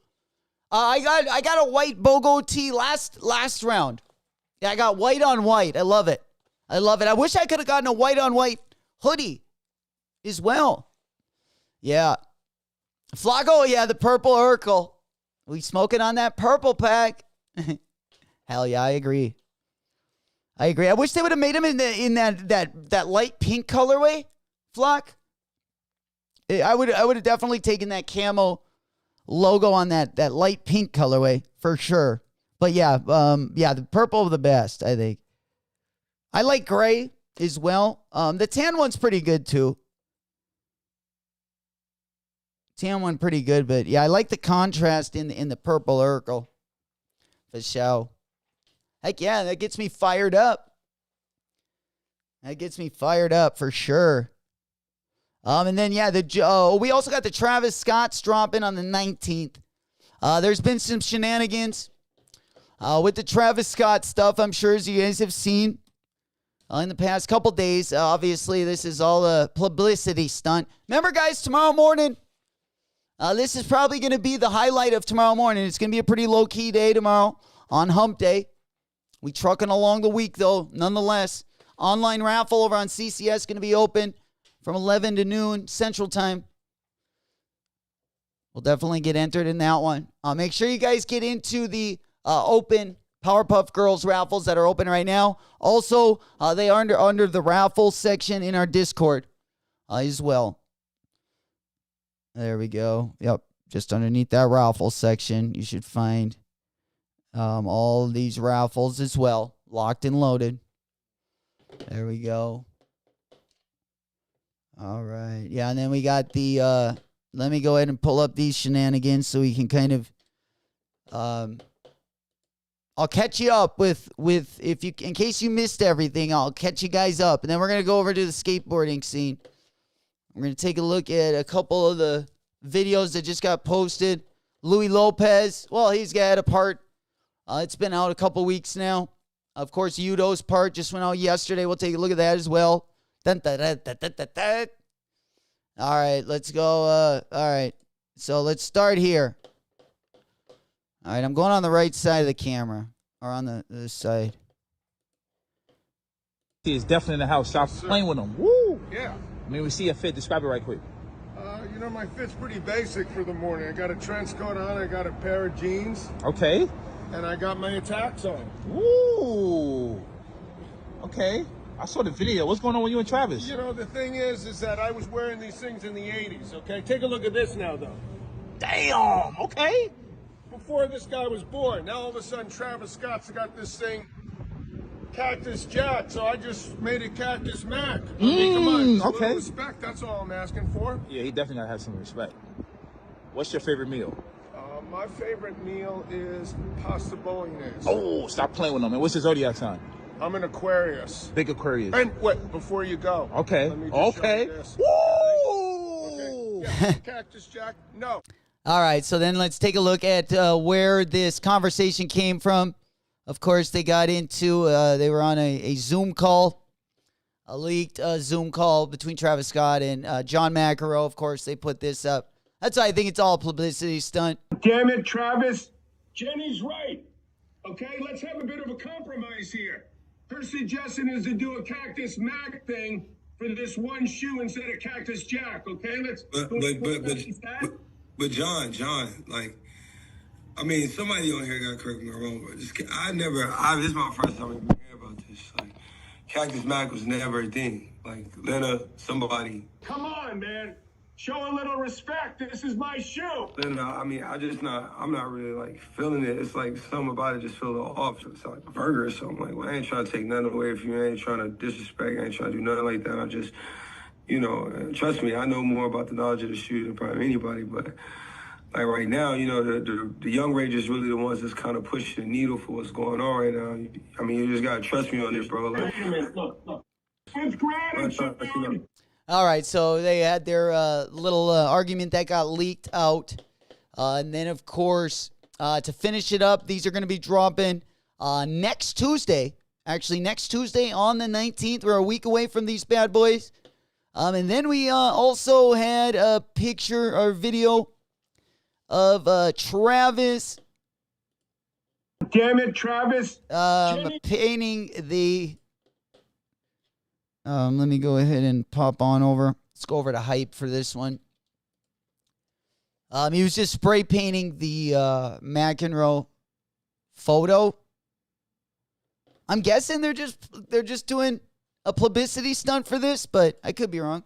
I got a white BOGO tee last round. Yeah, I got white on white. I love it. I wish I could have gotten a white on white hoodie as well. Yeah. Flaco, yeah, the purple Urkel. We smoking on that purple pack. Hell yeah, I agree. I wish they would have made him in that light pink colorway, Flock. I would have definitely taken that camo logo on that light pink colorway for sure. But yeah, the purple the best, I think. I like gray as well. The tan one's pretty good too. Tan one pretty good, but yeah, I like the contrast in the purple Urkel. For sure. Heck yeah, that gets me fired up. For sure. And then, yeah, we also got the Travis Scott's dropping on the 19th. There's been some shenanigans with the Travis Scott stuff, I'm sure, as you guys have seen in the past couple days. Obviously, this is all a publicity stunt. Remember, guys, tomorrow morning, this is probably going to be the highlight of tomorrow morning. It's going to be a pretty low-key day tomorrow on Hump Day. We trucking along the week, though, nonetheless. Online raffle over on CCS going to be open from 11 to noon Central Time. We'll definitely get entered in that one. Make sure you guys get into the open Powerpuff Girls raffles that are open right now. Also, they are under the raffle section in our Discord as well. There we go. Yep, just underneath that raffle section, you should find all these raffles as well, locked and loaded. There we go. All right. Yeah, and then we got the, let me go ahead and pull up these shenanigans so we can kind of, I'll catch you up with if you in case you missed everything. I'll catch you guys up, and then we're gonna go over to the skateboarding scene. We're gonna take a look at a couple of the videos that just got posted. Louis Lopez, well, he's got a part. It's been out a couple weeks now. Of course, Udo's part just went out yesterday. We'll take a look at that as well. Dun, dun, dun, dun, dun, dun, dun. All right, let's go. All right, so let's start here. All right, I'm going on the right side of the camera, or on the side. He is definitely in the house. Stop playing with him. Woo! Yeah. I mean, we see a fit. Describe it right quick. You know, my fit's pretty basic for the morning. I got a trench coat on, I got a pair of jeans, Okay. and I got my attacks on. Woo! Okay. I saw the video. What's going on with you and Travis? You know, the thing is that I was wearing these things in the 80s, okay? Take a look at this now, though. Damn! Okay. Before this guy was born, now all of a sudden Travis Scott's got this thing, Cactus Jack, so I just made it Cactus Mac. I mean, come on, just a okay. little respect, that's all I'm asking for. Yeah, he definitely gotta have some respect. What's your favorite meal? My favorite meal is pasta bolognese. Oh, stop playing with him, man. What's his zodiac sign? I'm an Aquarius. Big Aquarius. And wait, before you go. Okay. Let me just show Okay. you this. Woo! Okay. Yeah, Cactus Jack. No. All right, so then let's take a look at where this conversation came from. Of course, they got into, they were on a Zoom call, a leaked Zoom call between Travis Scott and John McEnroe. Of course, they put this up. That's why I think it's all a publicity stunt. Damn it, Travis. Jenny's right. Okay, let's have a bit of a compromise here. Her suggestion is to do a Cactus Mac thing for this one shoe instead of Cactus Jack. Okay, let's. But John, like, I mean, somebody on here got correct me wrong, but this is my first time even hearing about this. Like, Cactus Mac was never a thing. Like, somebody. Come on, man. Show a little respect. This is my shoe. I mean, I'm not really, like, feeling it. It's like something about it just feel a little off. It's like a burger or something. Like, well, I ain't trying to take nothing away from you. I ain't trying to disrespect. I ain't trying to do nothing like that. I just, you know, trust me, I know more about the knowledge of the shoe than probably anybody, but like right now, you know, the young Rangers really the ones that's kind of pushing the needle for what's going on right now. I mean, you just gotta trust me on this, bro. Like, Wait a minute. Look. With gratitude. All right, so they had their little argument that got leaked out. And then, of course, to finish it up, these are going to be dropping next Tuesday. Actually, next Tuesday on the 19th. We're a week away from these bad boys. And then we also had a picture or video of Travis. Damn it, Travis. Painting the... let me go ahead and pop on over. Let's go over to hype for this one. He was just spray painting the McEnroe photo. I'm guessing they're just doing a publicity stunt for this, but I could be wrong.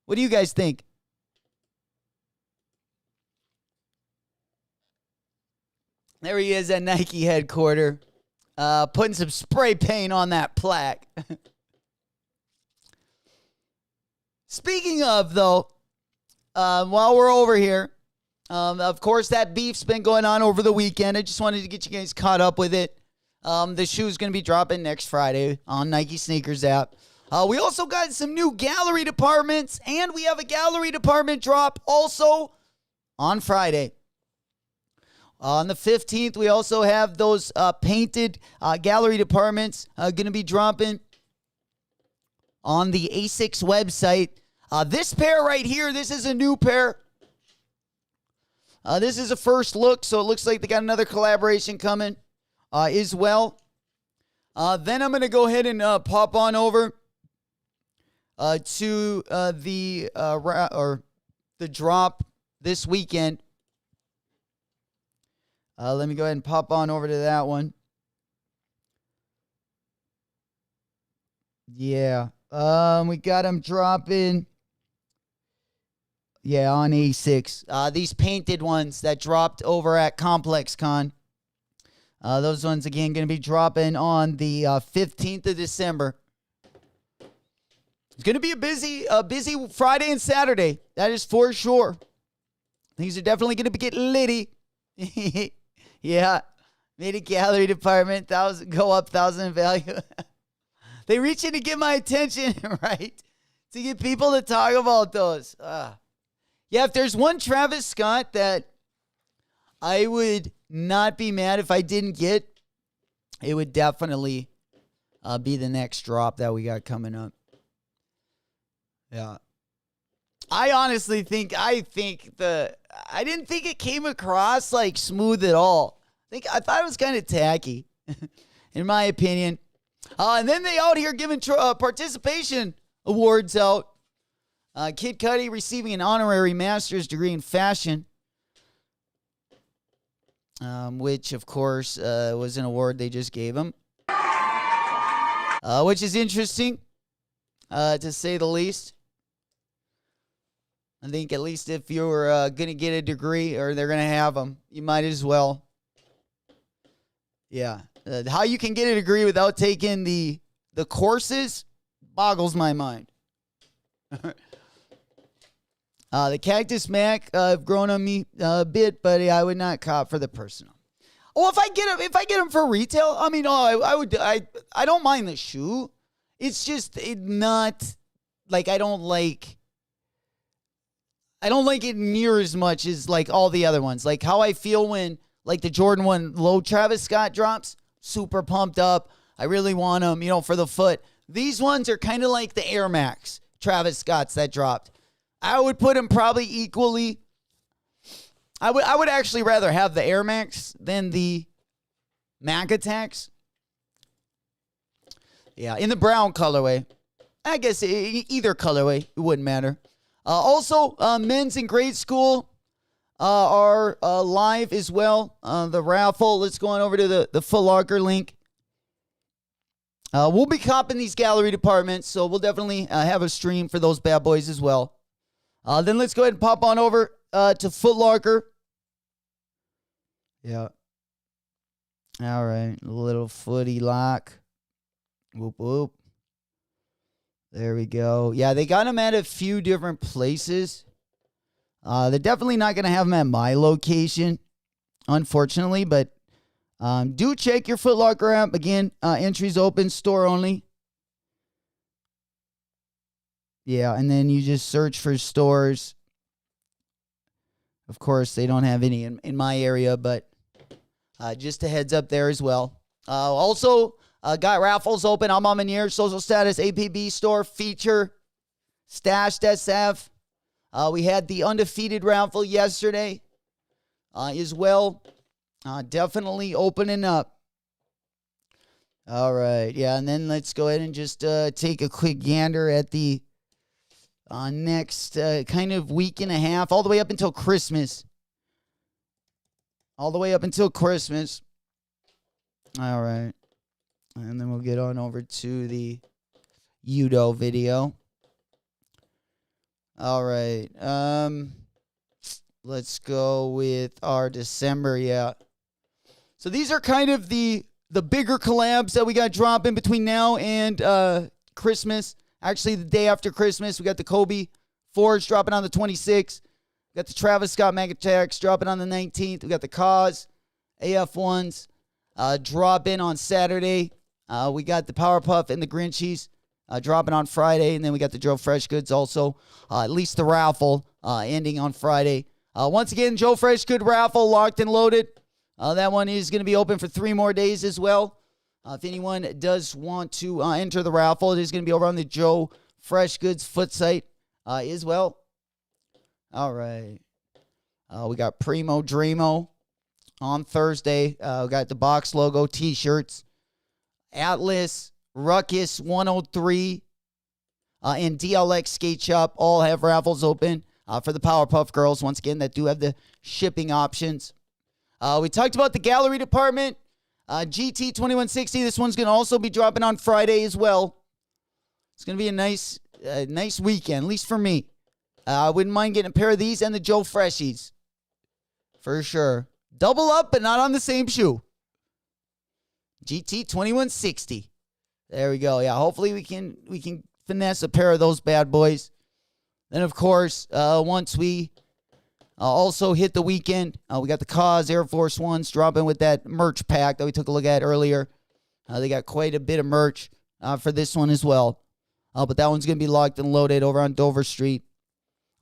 What do you guys think? There he is at Nike headquarters, putting some spray paint on that plaque. Speaking of, though, while we're over here, of course, that beef's been going on over the weekend. I just wanted to get you guys caught up with it. The shoe's going to be dropping next Friday on Nike Sneakers app. We also got some new gallery departments, and we have a gallery department drop also on Friday. On the 15th, we also have those painted gallery departments going to be dropping on the ASICS website. This pair right here, this is a new pair. This is a first look, so it looks like they got another collaboration coming as well. Then I'm going to go ahead and pop on over to the drop this weekend. Let me go ahead and pop on over to that one. Yeah. We got them dropping. Yeah, on A6. These painted ones that dropped over at Complex Con. Those ones, again, going to be dropping on the 15th of December. It's going to be a busy Friday and Saturday. That is for sure. Things are definitely going to get litty. Yeah. Made a gallery department, go up 1,000 in value. They reach in to get my attention, right? To get people to talk about those. Yeah, if there's one Travis Scott that I would not be mad if I didn't get, it would definitely be the next drop that we got coming up. Yeah. I honestly think I didn't think it came across like smooth at all. I thought it was kind of tacky, in my opinion. And then they out here giving participation awards out. Kid Cudi receiving an honorary master's degree in fashion, which of course was an award they just gave him, which is interesting, to say the least. I think at least if you're going to get a degree or they're going to have them, you might as well. Yeah. How you can get a degree without taking the courses boggles my mind. The Cactus Mac have grown on me a bit, but I would not cop for the personal. Oh, if I get them for retail, I mean, I don't mind the shoe. It's just not like I don't like it near as much as like all the other ones. Like how I feel when like the Jordan 1 low Travis Scott drops, super pumped up. I really want them, for the foot. These ones are kind of like the Air Max Travis Scotts that dropped. I would put them probably equally. I would actually rather have the Air Max than the Mac Attacks. Yeah, in the brown colorway. I guess either colorway, it wouldn't matter. Also, men's in grade school are live as well. The raffle. Let's go on over to the Foot Locker link. We'll be copping these gallery departments, so we'll definitely have a stream for those bad boys as well. Then let's go ahead and pop on over to Foot Locker. Yeah. All right. A little footy lock. Whoop, whoop. There we go. Yeah, they got them at a few different places. They're definitely not going to have them at my location, unfortunately, but do check your Foot Locker app. Again, entries open, store only. Yeah, and then you just search for stores. Of course, they don't have any in my area, but just a heads up there as well. Also, got raffles open. I'm on Manier, Social Status, APB store, feature, Stashed SF. We had the undefeated raffle yesterday as well. Definitely opening up. All right. Yeah, and then let's go ahead and just take a quick gander at the next kind of week and a half, all the way up until Christmas. All the way up until Christmas. All right. And then we'll get on over to the Udo video. All right. Let's go with our December, yeah. So these are kind of the bigger collabs that we got dropping between now and Christmas. Actually, the day after Christmas, we got the Kobe Forge dropping on the 26th. We got the Travis Scott Mega Attacks dropping on the 19th. We got the Cause AF1s dropping on Saturday. We got the Powerpuff and the Grinchies dropping on Friday. And then we got the Joe Fresh Goods also. At least the raffle ending on Friday. Once again, Joe Fresh Good raffle locked and loaded. That one is going to be open for 3 more days as well. If anyone does want to enter the raffle, it is going to be over on the Joe Fresh Goods foot site as well. All right. We got Primo Dreamo on Thursday. We got the box logo t-shirts. Atlas, Ruckus 103, and DLX Skate Shop all have raffles open for the Powerpuff Girls, once again, that do have the shipping options. We talked about the gallery department. GT 2160, this one's going to also be dropping on Friday as well. It's going to be a nice weekend, at least for me. I wouldn't mind getting a pair of these and the Joe Freshies. For sure. Double up, but not on the same shoe. GT 2160. There we go. Yeah, hopefully we can finesse a pair of those bad boys. Then, of course, once we Also hit the weekend. We got the Cause Air Force Ones dropping with that merch pack that we took a look at earlier. They got quite a bit of merch for this one as well. But that one's going to be locked and loaded over on Dover Street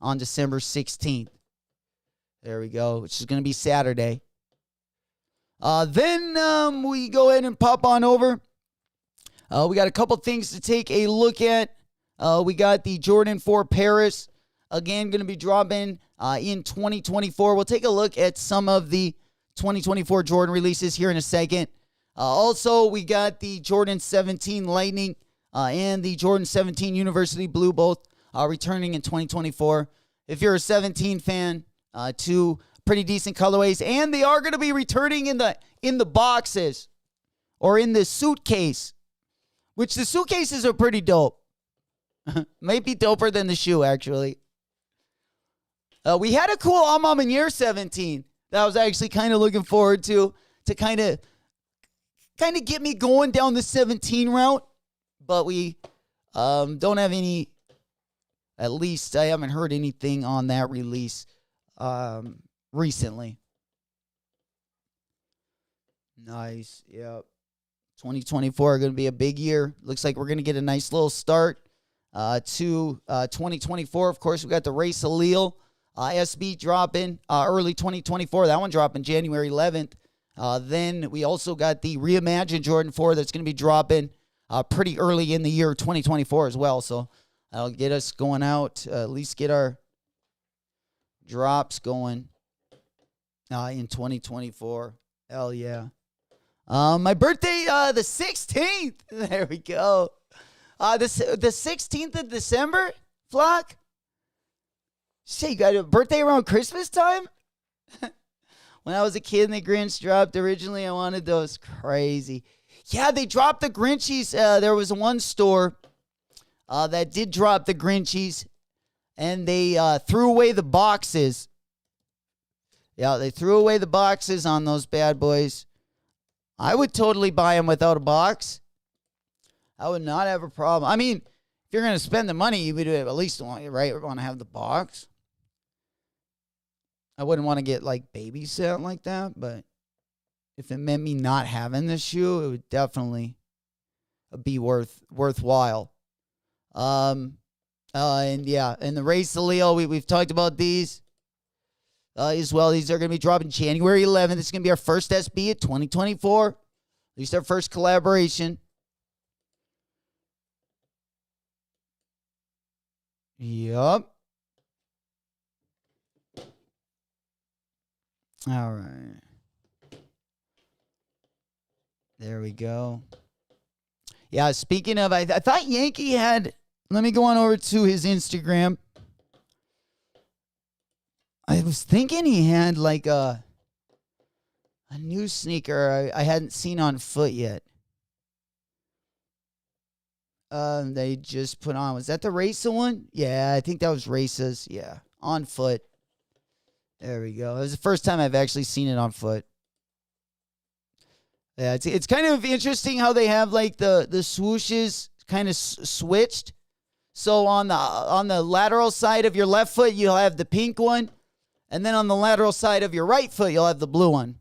on December 16th. There we go, which is going to be Saturday. Then we go ahead and pop on over. We got a couple things to take a look at. We got the Jordan 4 Paris. Again, going to be dropping in 2024. We'll take a look at some of the 2024 Jordan releases here in a second. Also, we got the Jordan 17 Lightning and the Jordan 17 University Blue, both returning in 2024. If you're a 17 fan, two pretty decent colorways, and they are going to be returning in the boxes or in the suitcase, which the suitcases are pretty dope. Might be doper than the shoe, actually. We had a cool Amam and Year 17 that I was actually kind of looking forward to kind of get me going down the 17 route, but we don't have any. At least I haven't heard anything on that release recently. Nice, yep. 2024 going to be a big year. Looks like we're going to get a nice little start to 2024. Of course, we got the Race Allele SB dropping early 2024. That one dropping January 11th. Then we also got the Reimagined Jordan 4 that's going to be dropping pretty early in the year 2024 as well. So that'll get us going out, at least get our drops going in 2024. Hell yeah. My birthday, the 16th. There we go. The 16th of December, Flock. Shit, you got a birthday around Christmas time? When I was a kid and the Grinch dropped originally, I wanted those. Crazy. Yeah, they dropped the Grinchies. There was one store that did drop the Grinchies, and they threw away the boxes. Yeah, they threw away the boxes on those bad boys. I would totally buy them without a box. I would not have a problem. I mean, if you're going to spend the money, you would at least want to have the box. I wouldn't want to get like babysat like that, but if it meant me not having the shoe, it would definitely be worthwhile. And yeah, and the Race Allele, we've talked about these as well. These are going to be dropping January 11th. This is going to be our first SB at 2024. At least our first collaboration. Yup. All right. There we go. Yeah, speaking of, I thought Yankee had, let me go on over to his Instagram. I was thinking he had like a new sneaker I hadn't seen on foot yet. They just put on. Was that the Racer one? Yeah, I think that was Racer's. Yeah, on foot. There we go. It was the first time I've actually seen it on foot. Yeah, it's kind of interesting how they have like the swooshes kind of switched. So on the lateral side of your left foot, you'll have the pink one, and then on the lateral side of your right foot, you'll have the blue one,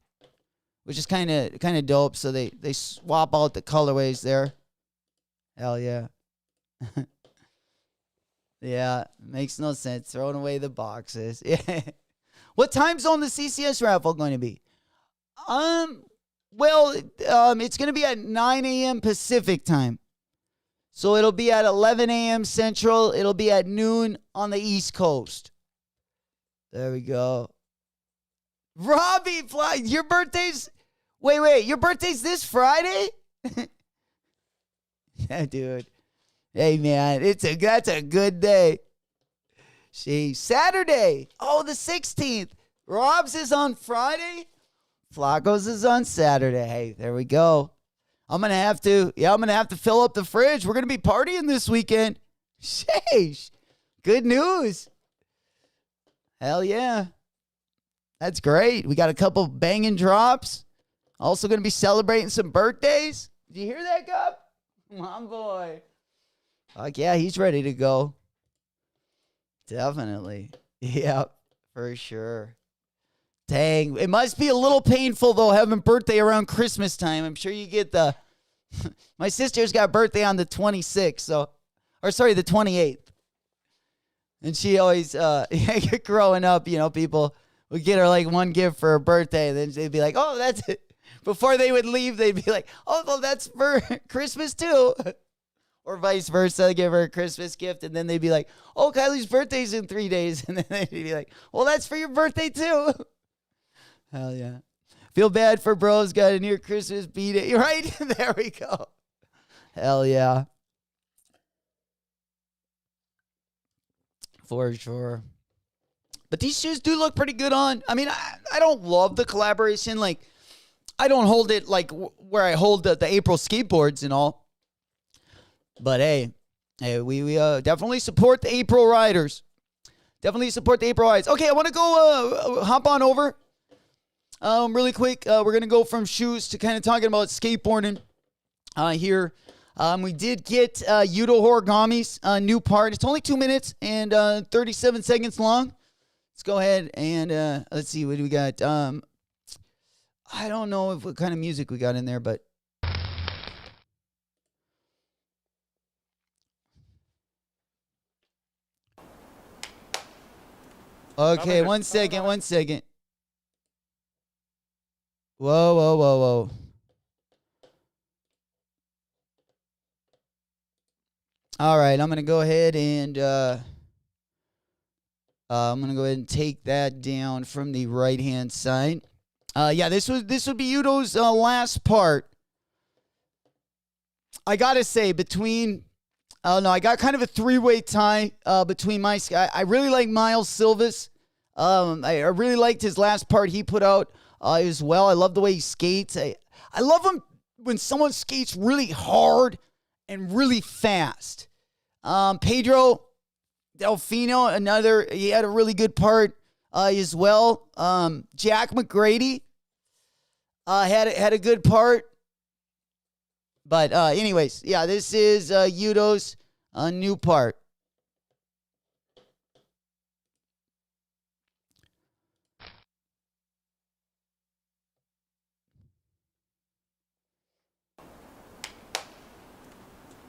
which is kind of dope. So they swap out the colorways there. Hell yeah. Yeah, makes no sense. Throwing away the boxes. Yeah. What time zone the CCS raffle going to be? Well, it's going to be at 9 a.m. Pacific time. So it'll be at 11 a.m. Central. It'll be at noon on the East Coast. There we go. Robbie, your birthday's... Wait. Your birthday's this Friday? Yeah, dude. Hey, man, that's a good day. See, Saturday. Oh, the 16th. Rob's is on Friday. Flacco's is on Saturday. Hey, there we go. I'm gonna have to fill up the fridge. We're gonna be partying this weekend. Sheesh. Good news. Hell yeah. That's great. We got a couple banging drops. Also gonna be celebrating some birthdays. Did you hear that, Gup? Come on, boy. Fuck yeah, he's ready to go. Definitely. Yeah. For sure. Dang. It must be a little painful, though, having birthday around Christmas time. I'm sure you get the... My sister's got birthday on the 26th, so... Or, sorry, the 28th. And she always... growing up, you know, people would get her, like, one gift for her birthday, and then they'd be like, oh, that's it. Before they would leave, they'd be like, oh, well, that's for Christmas, too. Or vice versa, give her a Christmas gift, and then they'd be like, oh, Kylie's birthday's in 3 days. And then they'd be like, well, that's for your birthday, too. Hell yeah. Feel bad for bros, got a near Christmas beat it. Right? There we go. Hell yeah. For sure. But these shoes do look pretty good on. I mean, I don't love the collaboration. Like, I don't hold it like where I hold the April skateboards and all. But hey, we definitely support the April riders. Definitely support the April riders. Okay, I want to go hop on over really quick. We're going to go from shoes to kind of talking about skateboarding here. We did get Yudo Origami's new part. It's only 2 minutes and 37 seconds long. Let's go ahead and let's see. What do we got? I don't know what kind of music we got in there, but... Okay, one second. Whoa. All right, I'm going to go ahead and take that down from the right-hand side. Yeah, this would be Yudo's last part. I got to say, I got kind of a three-way tie between my... I really like Miles Silvas. I really liked his last part he put out as well. I love the way he skates. I love him when someone skates really hard and really fast. Pedro Delfino, he had a really good part as well. Jack McGrady had a good part. But anyways, yeah, this is Yudo's new part.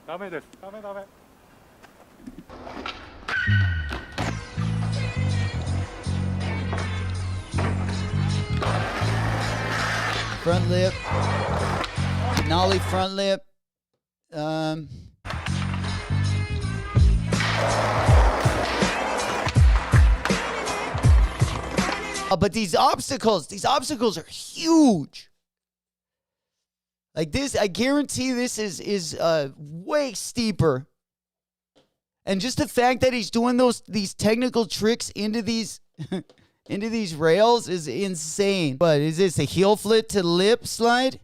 Dame. Front lip. Nollie front lip. But these obstacles are huge. Like this, I guarantee this is way steeper. And just the fact that he's doing these technical tricks into these into these rails is insane. But is this a heel flip to lip slide?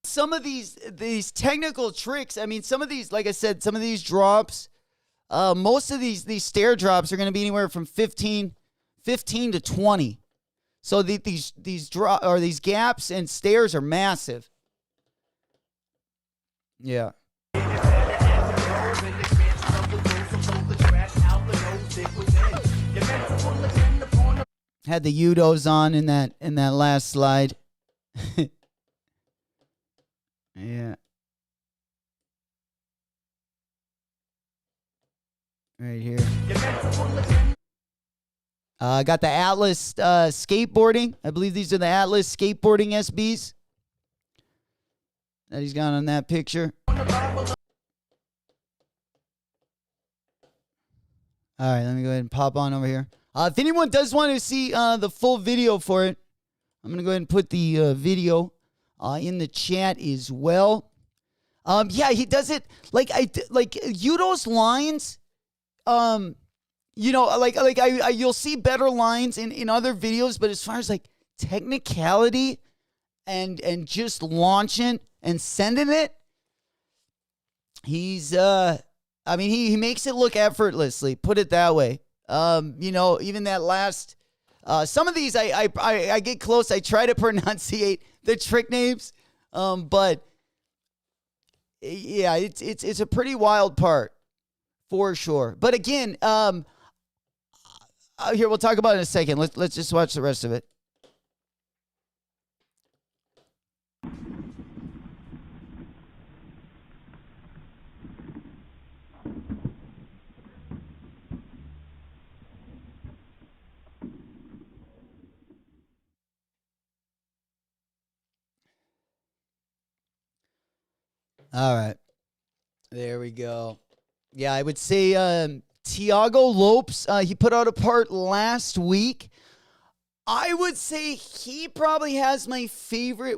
Some of these technical tricks, I mean, some of these, like I said, some of these drops, most of these stair drops are going to be anywhere from 15 to 20. So these gaps and stairs are massive. Yeah. Had the Yudos on in that last slide. Yeah. Right here. I got the Atlas skateboarding. I believe these are the Atlas skateboarding SBs that he's got on that picture. All right, let me go ahead and pop on over here. If anyone does want to see the full video for it, I'm going to go ahead and put the video in the chat as well. Yeah, he does it like Yudo's lines. You'll see better lines in other videos, but as far as like technicality and just launching and sending it, he's he makes it look effortlessly. Put it that way. Even that last. Some of these I get close. I try to pronunciate the trick names, but yeah, it's a pretty wild part for sure. But again, here we'll talk about it in a second. Let's just watch the rest of it. All right. There we go. Yeah, I would say Tiago Lopes, he put out a part last week. I would say he probably has my favorite.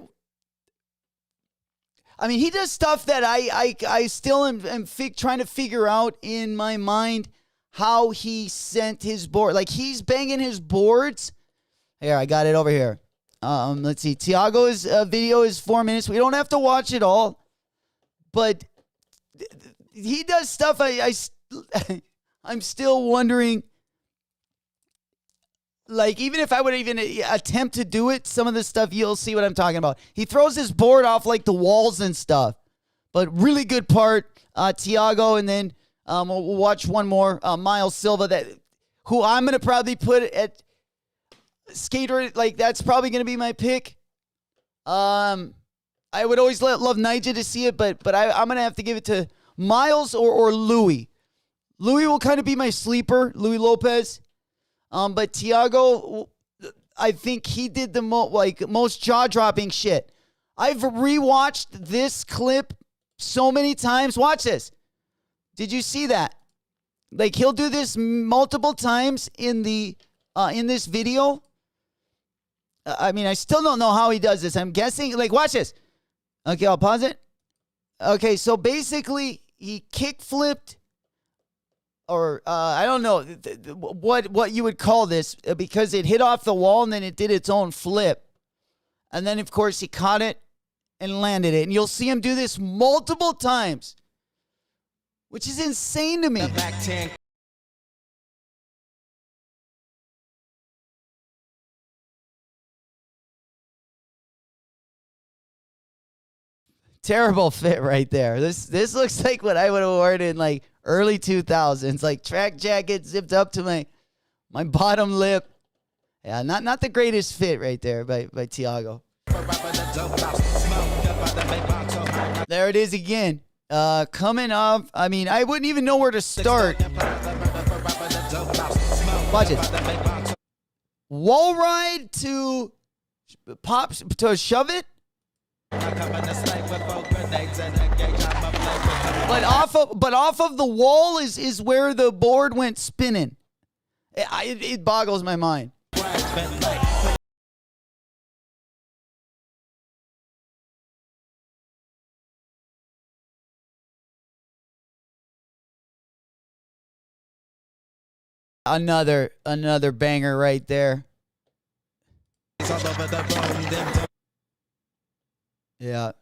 I mean, he does stuff that I still am trying to figure out in my mind how he sent his board. Like, he's banging his boards. Here, I got it over here. Let's see. Tiago's video is 4 minutes. We don't have to watch it all. But he does stuff I'm still wondering, like, even if I would even attempt to do it, some of the stuff, you'll see what I'm talking about. He throws his board off like the walls and stuff. But really good part, Tiago, and then we'll watch one more, Miles Silva, who I'm going to probably put at skater, like, that's probably going to be my pick. I would always love Nyjah to see it, but I'm going to have to give it to Miles or Louis. Louis will kind of be my sleeper, Louis Lopez. But Tiago, I think he did the most jaw-dropping shit. I've rewatched this clip so many times. Watch this. Did you see that? Like, he'll do this multiple times in this video. I mean, I still don't know how he does this. I'm guessing, like, watch this. Okay, I'll pause it. Okay, so basically, he kick flipped, or I don't know what you would call this, because it hit off the wall and then it did its own flip. And then, of course, he caught it and landed it. And you'll see him do this multiple times, which is insane to me. Terrible fit right there. This looks like what I would have worn in like early 2000s, like track jacket zipped up to my bottom lip. Yeah, not the greatest fit right there by Tiago. There it is again. Coming up. I mean, I wouldn't even know where to start. Watch it. Wall ride to shove it. But off of the wall is where the board went spinning. It boggles my mind. Another banger right there. Yeah.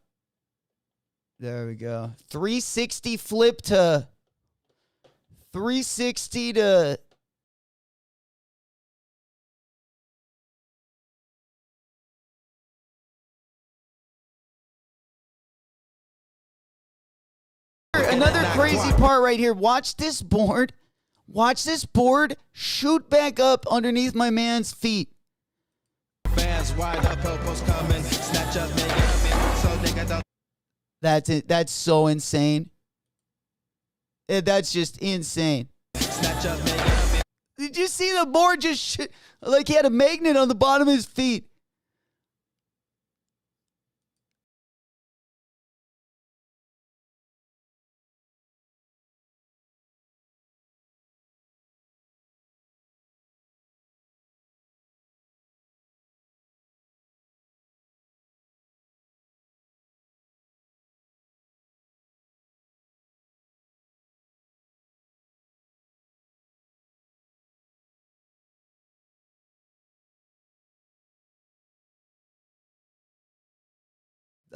There we go. 360 flip to 360 to another crazy part right here. Watch this board. Watch this board shoot back up underneath my man's feet. Fans wide up, coming, snatch up, so nigga don't. That's it. That's so insane. That's just insane. Snatch up, did you see the board just like he had a magnet on the bottom of his feet?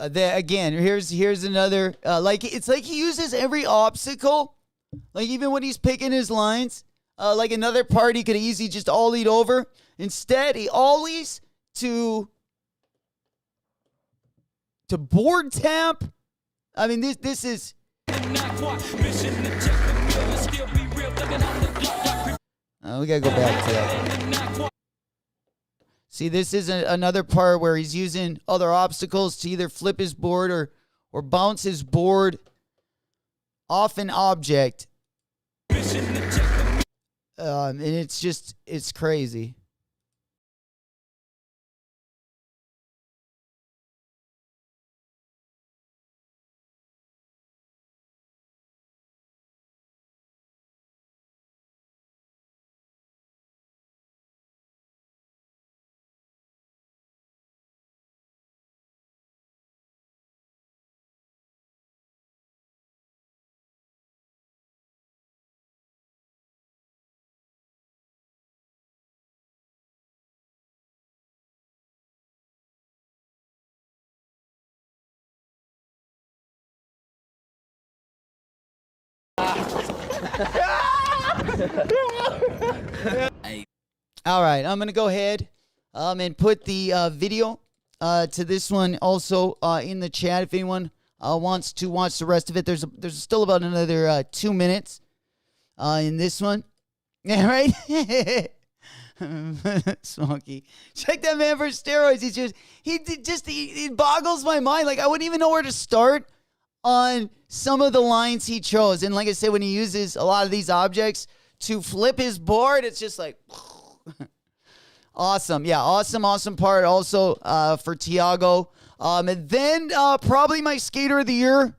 Again, here's another, like, it's like he uses every obstacle, like even when he's picking his lines, like another part he could easily just ollied over. Instead, he ollies to board tap. I mean, this is. We gotta go back to that. See, this is another part where he's using other obstacles to either flip his board or bounce his board off an object. And it's crazy. All right, I'm gonna go ahead and put the video to this one also in the chat if anyone wants to watch the rest of it. There's still about another 2 minutes in this one. Yeah, right. Smokey, check that man for steroids. He boggles my mind. Like I wouldn't even know where to start on some of the lines he chose. And like I said, when he uses a lot of these objects to flip his board, it's just like awesome. Yeah, awesome part also for Tiago. And then probably my skater of the year.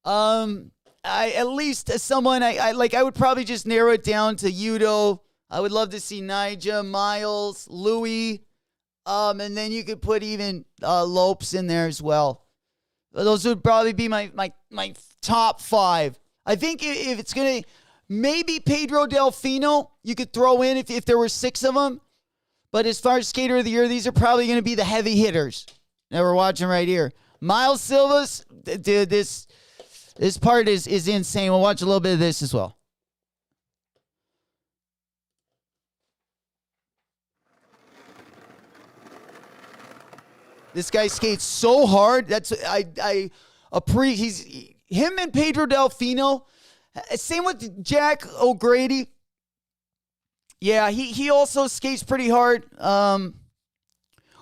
I would probably just narrow it down to Yudo. I would love to see Nija, Miles, Louis, and then you could put even Lopes in there as well. Those would probably be my top 5. I think if it's going to, maybe Pedro Delfino, you could throw in if there were 6 of them. But as far as skater of the year, these are probably going to be the heavy hitters that we're watching right here. Miles Silvas, dude, this part is insane. We'll watch a little bit of this as well. This guy skates so hard. That's him and Pedro Delfino. Same with Jack O'Grady. Yeah, he also skates pretty hard. We'll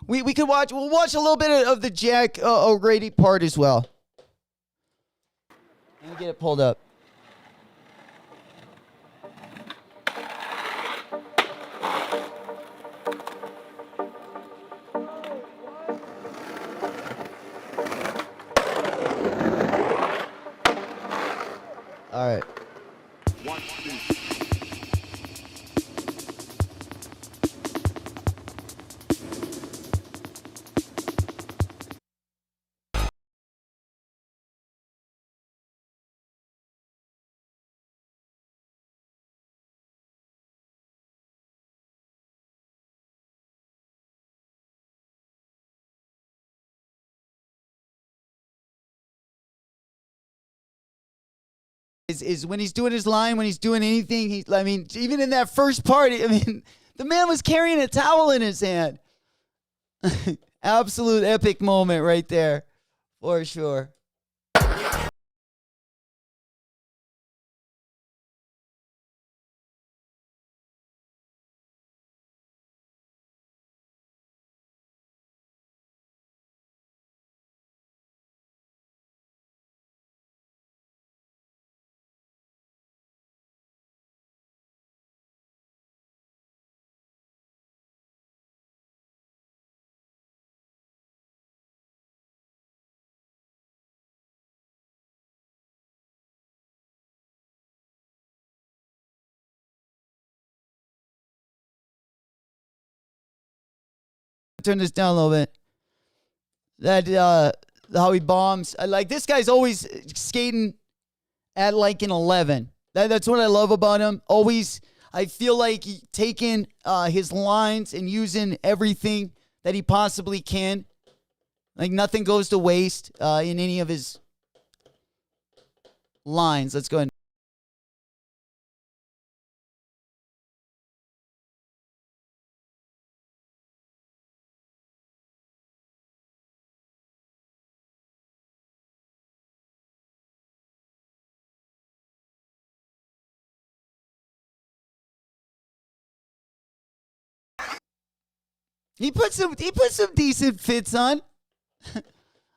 watch a little bit of the Jack O'Grady part as well. Let me get it pulled up. All right. Is when he's doing his line, when he's doing anything, even in that first part, the man was carrying a towel in his hand. Absolute epic moment right there, for sure. Turn this down a little bit. That how he bombs. This guy's always skating at like an 11. That's what I love about him. Always, I feel like taking his lines and using everything that he possibly can. Like nothing goes to waste in any of his lines. Let's go ahead. He put some decent fits on.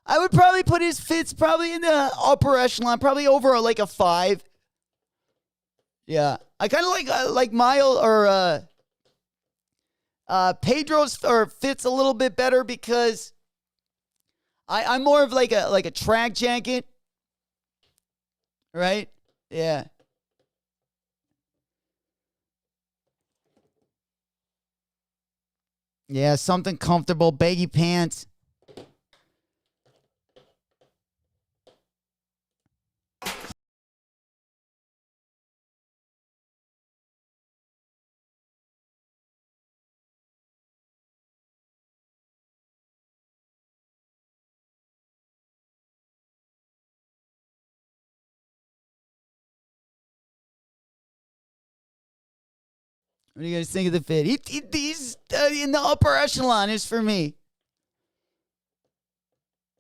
I would probably put his fits probably in the upper echelon, probably over like a 5. Yeah, I kind of like Miles or Pedro's or fits a little bit better because I'm more of like a track jacket, right? Yeah. Yeah, something comfortable, baggy pants. What do you guys think of the fit? He's in the upper echelon is for me.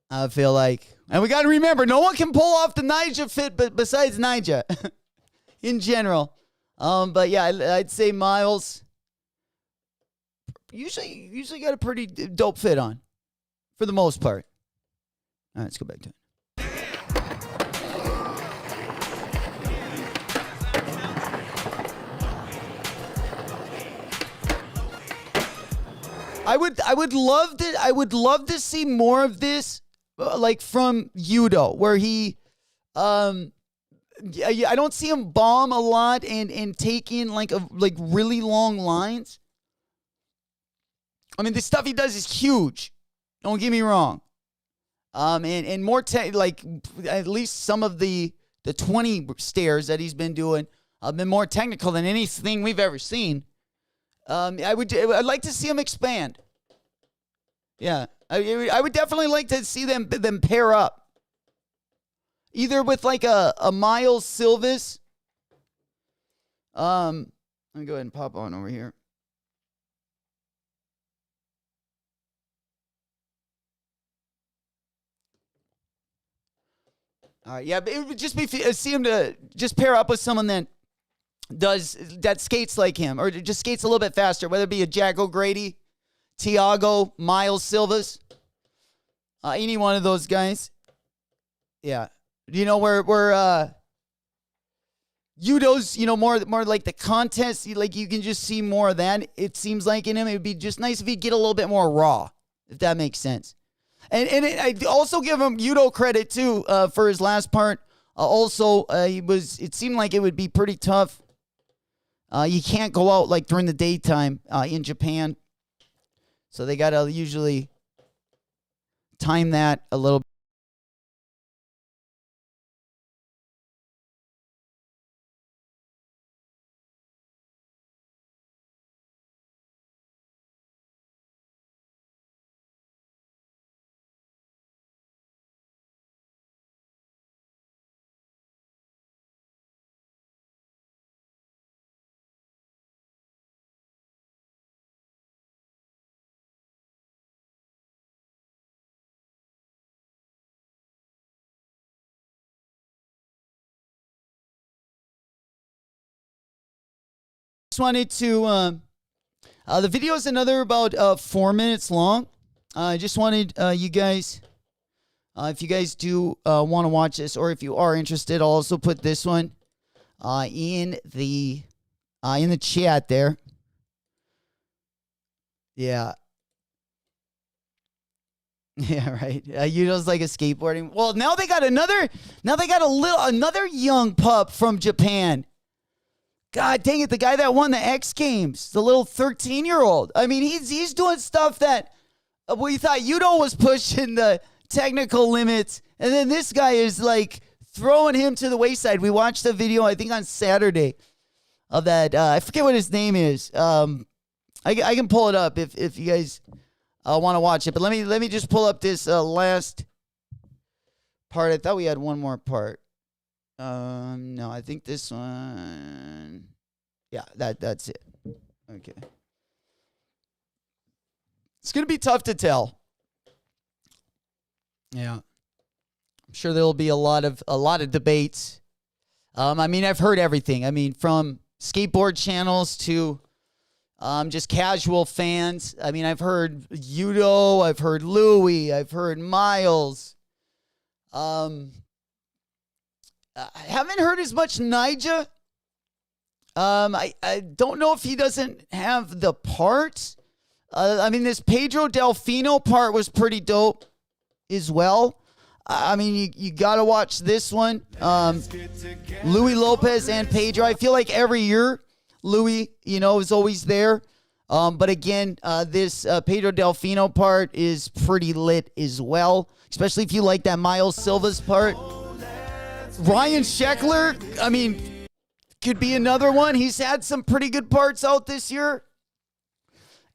I feel like. And we got to remember, no one can pull off the Nyjah fit but besides Nyjah in general. But yeah, I'd say Miles usually got a pretty dope fit on for the most part. All right, let's go back to it. I would love to see more of this, like from Yudo, where he, I don't see him bomb a lot and take in like really long lines. I mean, the stuff he does is huge. Don't get me wrong. And more like at least some of the 20 stairs that he's been doing have been more technical than anything we've ever seen. I'd like to see them expand. Yeah, I would definitely like to see them pair up, either with like a Miles Silvis. Let me go ahead and pop on over here. All right, yeah, but it would just be see him to just pair up with someone that skates like him, or just skates a little bit faster, whether it be a Jack O'Grady, Tiago, Miles Silvas, any one of those guys. Yeah, you know where Yudo's, more like the contest, like you can just see more of that. It seems like in him, it would be just nice if he'd get a little bit more raw, if that makes sense. And I also give him Yudo credit too for his last part. It seemed like it would be pretty tough. You can't go out like during the daytime in Japan. So they got to usually time that a little bit. Just wanted to, the video is another about 4 minutes long. I just wanted you guys, if you guys do want to watch this, or if you are interested, I'll also put this one in the chat there. Yeah. Yeah, right. Yudo's like a skateboarding. Well, now they got another young pup from Japan. God dang it, the guy that won the X Games, the little 13-year-old. I mean, he's doing stuff that we thought Yudo was pushing the technical limits, and then this guy is like throwing him to the wayside. We watched a video, I think on Saturday, of that. I forget what his name is. I can pull it up if you guys want to watch it. But let me just pull up this last part. I thought we had one more part. No, I think this one. Yeah, that's it. Okay. It's gonna be tough to tell. Yeah. I'm sure there'll be a lot of debates. I mean, I've heard everything. I mean, from skateboard channels to just casual fans. I mean, I've heard Yudo, I've heard Louie, I've heard Miles. I haven't heard as much Nija. I don't know if he doesn't have the parts. I mean, this Pedro Delfino part was pretty dope as well. I mean, you got to watch this one. Louis Lopez and Pedro. I feel like every year, Louis, is always there. But again, this Pedro Delfino part is pretty lit as well, especially if you like that Miles Silva's part. Ryan Sheckler, I mean, could be another one. He's had some pretty good parts out this year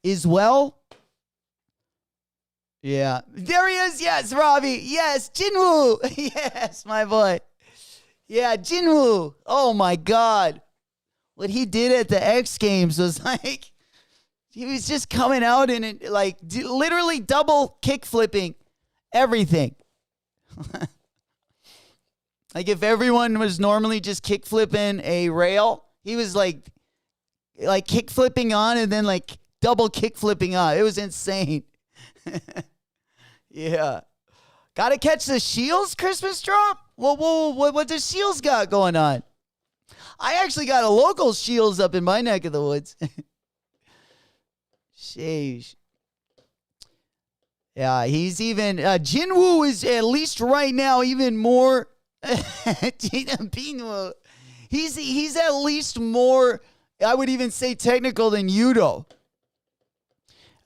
as well. Yeah. There he is. Yes, Robbie. Yes, Jinwoo. Yes, my boy. Yeah, Jinwoo. Oh, my God. What he did at the X Games was like, he was just coming out and it, like literally double kick flipping everything. Like if everyone was normally just kick flipping a rail, he was like kick flipping on and then like double kick flipping on. It was insane. Yeah. Gotta catch the Shields Christmas drop? Whoa, what does Shields got going on? I actually got a local Shields up in my neck of the woods. Sheesh. Yeah, he's even, Jinwoo is at least right now even more, he's at least more, I would even say technical than Yudo.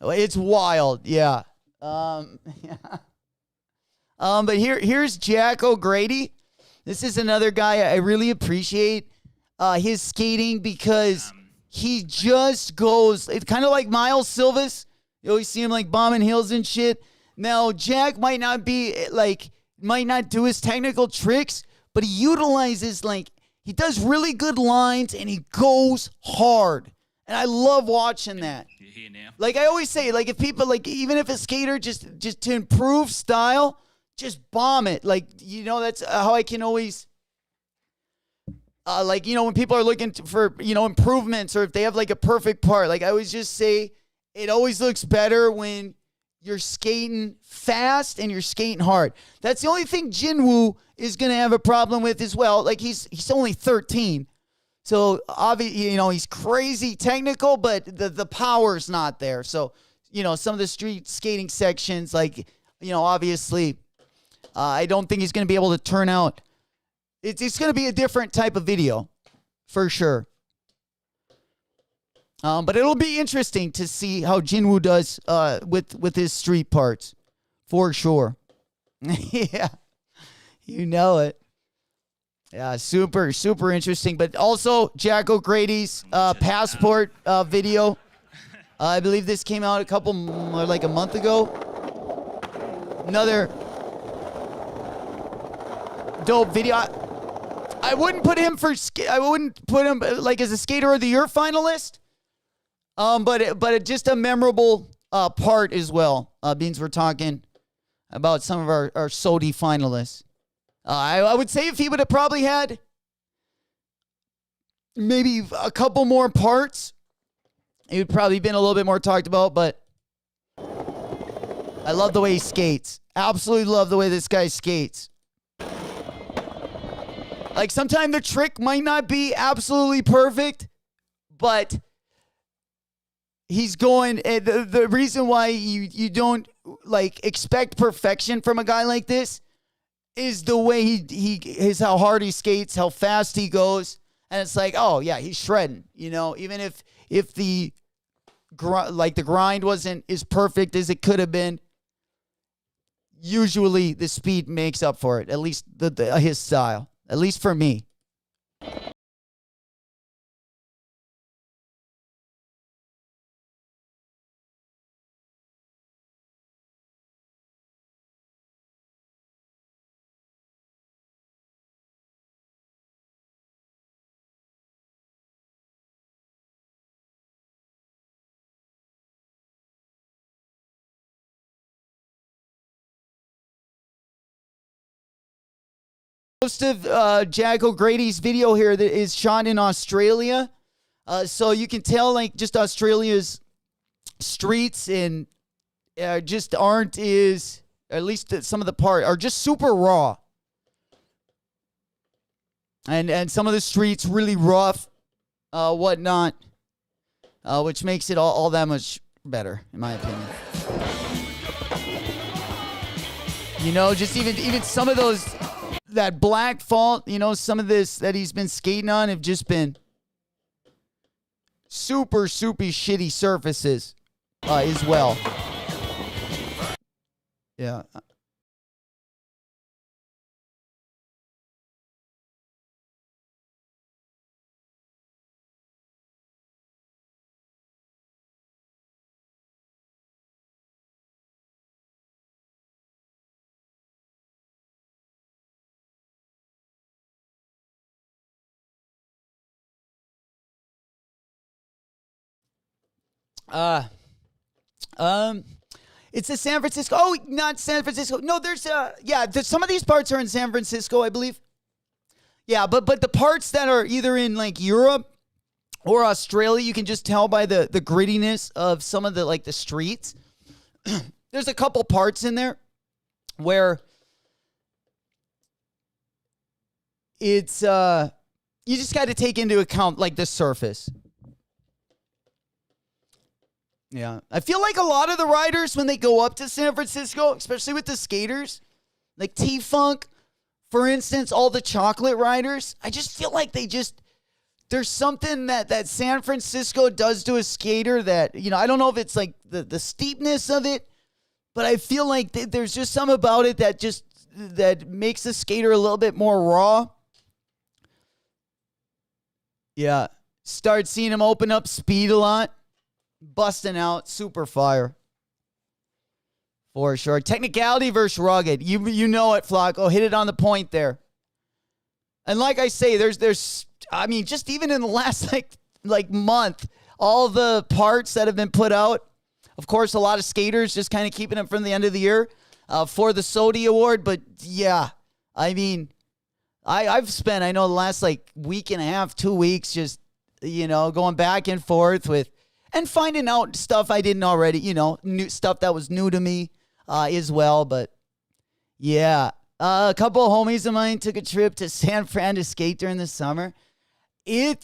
It's wild, yeah. Yeah. But here's Jack O'Grady. This is another guy I really appreciate his skating because he just goes. It's kind of like Miles Silvas. You always see him like bombing hills and shit. Now Jack might not do his technical tricks, but he utilizes he does really good lines and he goes hard. And I love watching that. Like I always say, like if people even if a skater just to improve style, just bomb it. That's how I can always when people are looking for improvements or if they have like a perfect part. Like I always just say it always looks better when you're skating fast and you're skating hard. That's the only thing Jinwoo is going to have a problem with as well. Like he's only 13. So obviously, he's crazy technical, but the power's not there. So, some of the street skating sections, obviously, I don't think he's going to be able to turn out. It's going to be a different type of video, for sure. But it'll be interesting to see how Jinwoo does with his street parts, for sure. Yeah, you know it. Yeah, super, super interesting. But also, Jack O'Grady's passport video. I believe this came out a month ago. Another dope video. I wouldn't put him as a Skater of the Year finalist. But just a memorable part as well. Means we're talking about some of our SOTY finalists. I would say if he would have probably had maybe a couple more parts, it would probably been a little bit more talked about, but I love the way he skates. Absolutely love the way this guy skates. Like sometimes the trick might not be absolutely perfect, but he's going, the reason why you don't expect perfection from a guy like this is the way is how hard he skates, how fast he goes, and it's like, oh yeah, he's shredding. Even if the grind wasn't as perfect as it could have been, usually the speed makes up for it. At least his style, at least for me. Most of Jack O'Grady's video here that is shot in Australia. So you can tell like just Australia's streets and just aren't is, at least some of the part are just super raw. And some of the streets really rough, whatnot, which makes it all that much better, in my opinion. You know, just even some of those, that black fault, you know, some of this that he's been skating on have just been super shitty surfaces as well. Yeah. It's the San Francisco. Oh, not San Francisco. No, there's some of these parts are in San Francisco, I believe. Yeah, but the parts that are either in like Europe or Australia, you can just tell by the grittiness of some of the like the streets. There's a couple parts in there where it's you just got to take into account like the surface. Yeah. I feel like a lot of the riders, when they go up to San Francisco, especially with the skaters, like T-Funk, for instance, all the chocolate riders, I just feel like there's something that San Francisco does to a skater that, you know, I don't know if it's like the steepness of it, but I feel like there's just something about it that makes the skater a little bit more raw. Yeah. Start seeing him open up speed a lot. Busting out, super fire. For sure. Technicality versus rugged. You know it, Flock. Oh, hit it on the point there. And like I say, there's I mean, just even in the last like month, all the parts that have been put out. Of course, a lot of skaters just kind of keeping them from the end of the year for the SOTY award. But yeah, I mean, I've spent, I know, the last like week and a half, 2 weeks, just, you know, going back and forth with, and finding out stuff I didn't already, you know, new stuff that was new to me as well. But yeah, a couple of homies of mine took a trip to San Fran to skate during the summer. It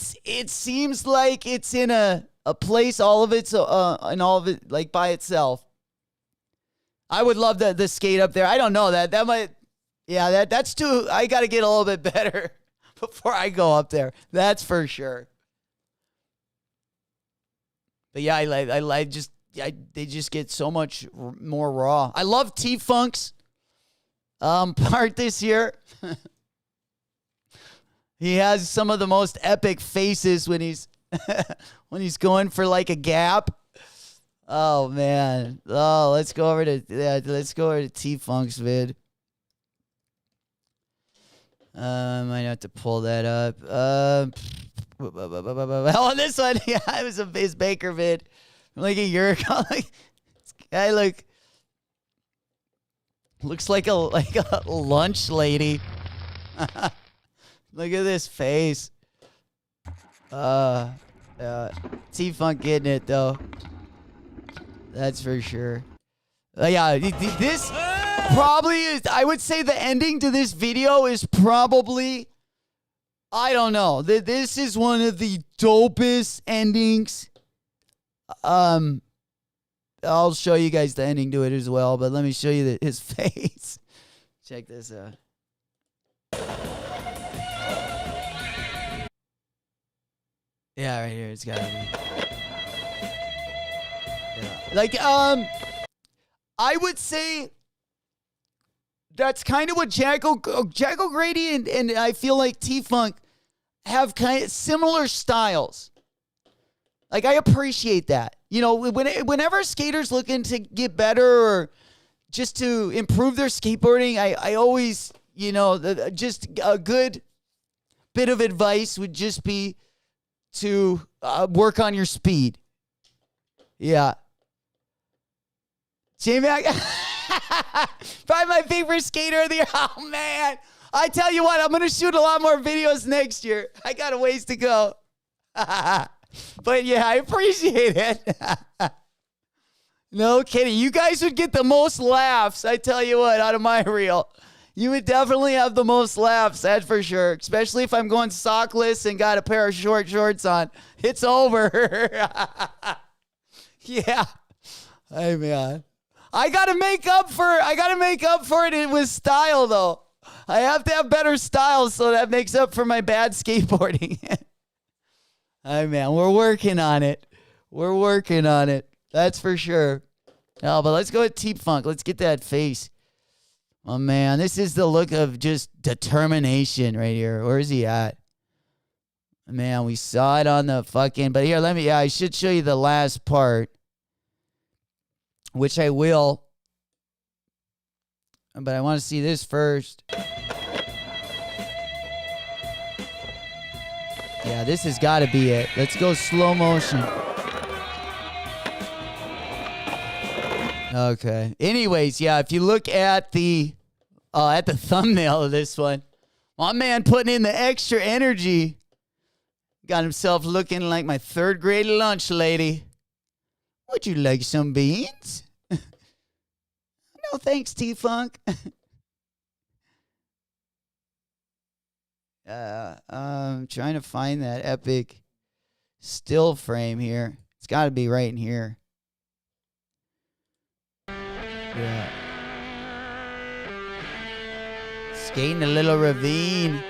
seems like it's in a place, all of it's and all of it like by itself. I would love the skate up there. I don't know that might, yeah, that's too. I got to get a little bit better before I go up there. That's for sure. But yeah, they just get so much more raw. I love T-Funk's part this year. He has some of the most epic faces when he's going for like a gap. Oh man. Oh, let's go over to T-Funk's vid. I might have to pull that up. Oh, this one, yeah, it was a Biz Baker vid from like a year ago. Like, this guy looks like a lunch lady. Look at this face. T-Funk getting it though. That's for sure. Yeah, this probably is. I would say the ending to this video is probably, I don't know. This is one of the dopest endings. I'll show you guys the ending to it as well, but let me show you his face. Check this out. Yeah, right here. It's gotta be. Yeah. Like, I would say that's kind of what Jack O'Grady and I feel like T-Funk have kind of similar styles. Like, I appreciate that. You know, whenever skaters looking to get better or just to improve their skateboarding, I always, you know, just a good bit of advice would just be to work on your speed. Yeah. J-Mac, probably my favorite skater of the year. Oh, man. I tell you what, I'm going to shoot a lot more videos next year. I got a ways to go. But yeah, I appreciate it. No kidding. You guys would get the most laughs, I tell you what, out of my reel. You would definitely have the most laughs, that's for sure. Especially if I'm going sockless and got a pair of short shorts on. It's over. Yeah. Hey, man. I gotta make up for it with style, though. I have to have better style, so that makes up for my bad skateboarding. Hey, man, we're working on it. We're working on it. That's for sure. No, but let's go with T-Funk. Let's get that face. Oh, man, this is the look of just determination right here. Where is he at? Man, we saw it on the fucking... But here, I should show you the last part, which I will. But I want to see this first. Yeah, this has got to be it. Let's go slow motion. Okay. Anyways, yeah, if you look at the thumbnail of this one, my man putting in the extra energy got himself looking like my third grade lunch lady. Would you like some beans? No, thanks, T-Funk. I'm trying to find that epic still frame here. It's got to be right in here. Yeah. Skating a little ravine.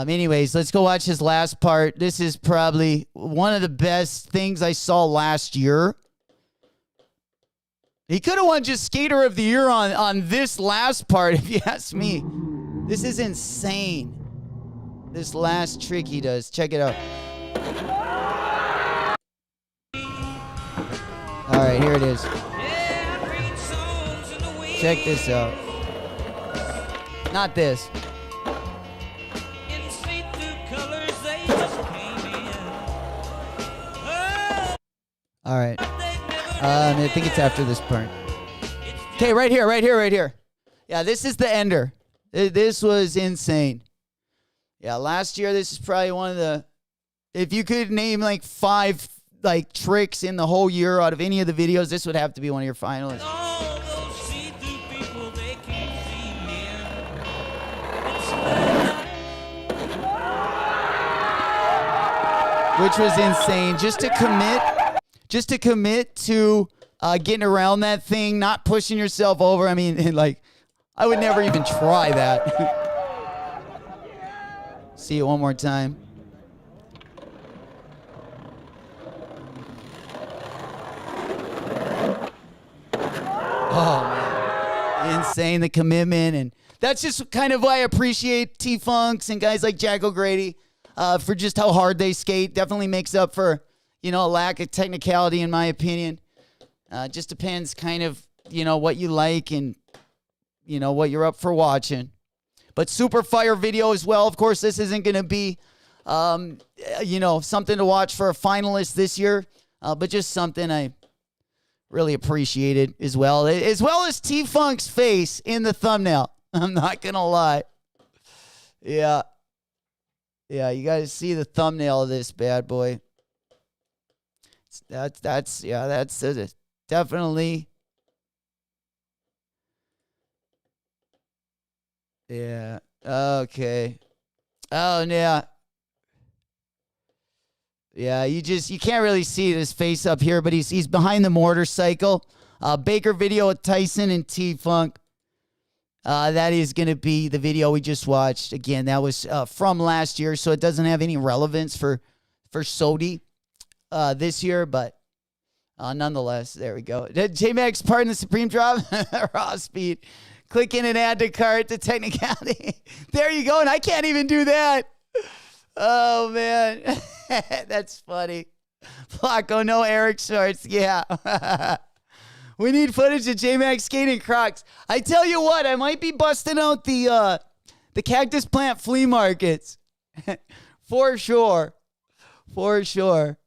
Anyways, let's go watch his last part. This is probably one of the best things I saw last year. He could have won just Skater of the Year on this last part, if you ask me. This is insane. This last trick he does. Check it out. All right, here it is. Check this out. Not this. All right. I think it's after this part. Okay, right here. Yeah, this is the ender. This was insane. Yeah, last year, this is probably one of the... If you could name like 5 like tricks in the whole year out of any of the videos, this would have to be one of your finalists. Which was insane. Just to commit to getting around that thing, not pushing yourself over. I mean, like, I would never even try that. See it one more time. Oh, man. Insane, the commitment. And that's just kind of why I appreciate T-Funks and guys like Jack O'Grady for just how hard they skate. Definitely makes up for, a lack of technicality, in my opinion. Just depends kind of, what you like and, what you're up for watching. But super fire video as well. Of course, this isn't going to be, something to watch for a finalist this year. But just something I really appreciated as well. As well as T-Funk's face in the thumbnail. I'm not going to lie. Yeah. Yeah, you guys see the thumbnail of this bad boy. That's definitely. Yeah. Okay. Oh, yeah. Yeah, you can't really see his face up here, but he's behind the motorcycle. Baker video with Tyson and T-Funk. That is going to be the video we just watched. Again, that was from last year, so it doesn't have any relevance for Sodi this year, but nonetheless, there we go. J-Max, pardon the Supreme Drop. Raw speed. Click in and add to cart the technicality. There you go, and I can't even do that. Oh, man. That's funny. Flacco, no Eric shorts. Yeah. We need footage of J-Max skating Crocs. I tell you what, I might be busting out the cactus plant flea markets. For sure. For sure.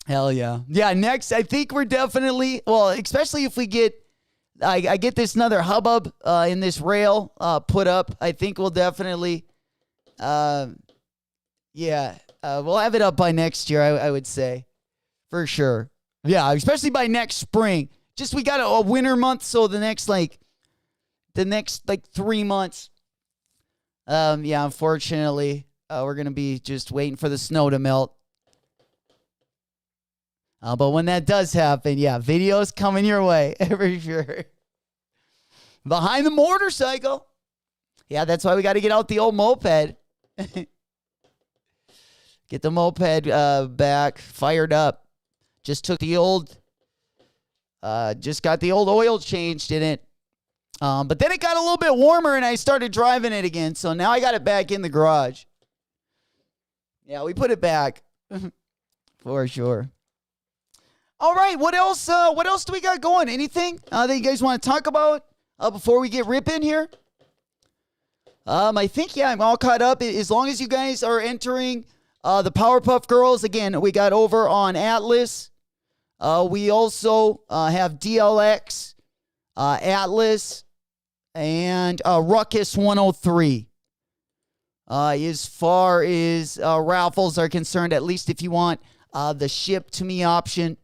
Hell yeah. Yeah, next, I think we're definitely, well, especially if we get I get this another hubbub in this rail put up, I think we'll definitely, we'll have it up by next year, I would say, for sure. Yeah, especially by next spring. Just we got a winter month, so the next 3 months. Unfortunately, we're gonna be just waiting for the snow to melt. But when that does happen, videos coming your way, for sure. Behind the motorcycle. Yeah, that's why we got to get out the old moped. Get the moped back, fired up. Just got the old oil changed in it. But then it got a little bit warmer and I started driving it again. So now I got it back in the garage. Yeah, we put it back. For sure. All right, what else do we got going? Anything that you guys want to talk about before we get ripping here? I think, I'm all caught up. As long as you guys are entering the Powerpuff Girls, again, we got over on Atlas. We also have DLX, Atlas, and Ruckus 103. As far as raffles are concerned, at least if you want the ship to me option.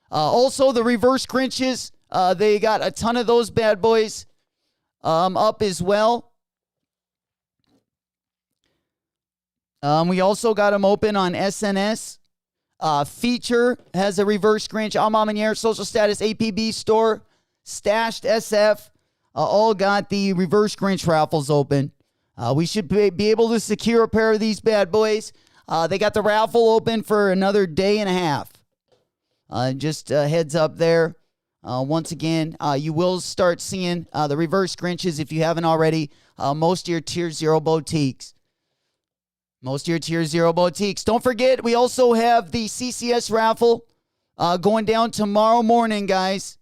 Also, the reverse Grinches, they got a ton of those bad boys up as well. We also got them open on SNS. Feature has a reverse Grinch. Mom and Air, Social Status, APB Store, Stashed SF, all got the reverse Grinch raffles open. We should be able to secure a pair of these bad boys. They got the raffle open for another day and a half. Just a heads up there. Once again, you will start seeing the reverse Grinches if you haven't already. Most of your Tier 0 boutiques. Don't forget, we also have the CCS raffle going down tomorrow morning, guys.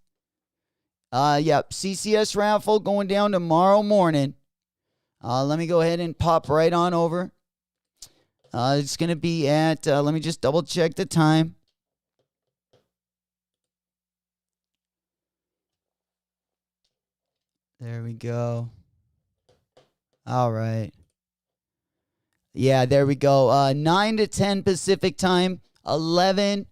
CCS raffle going down tomorrow morning. Let me go ahead and pop right on over. It's going to be at, let me just double check the time. There we go. All right. Yeah, there we go. 9 to 10 Pacific time, 11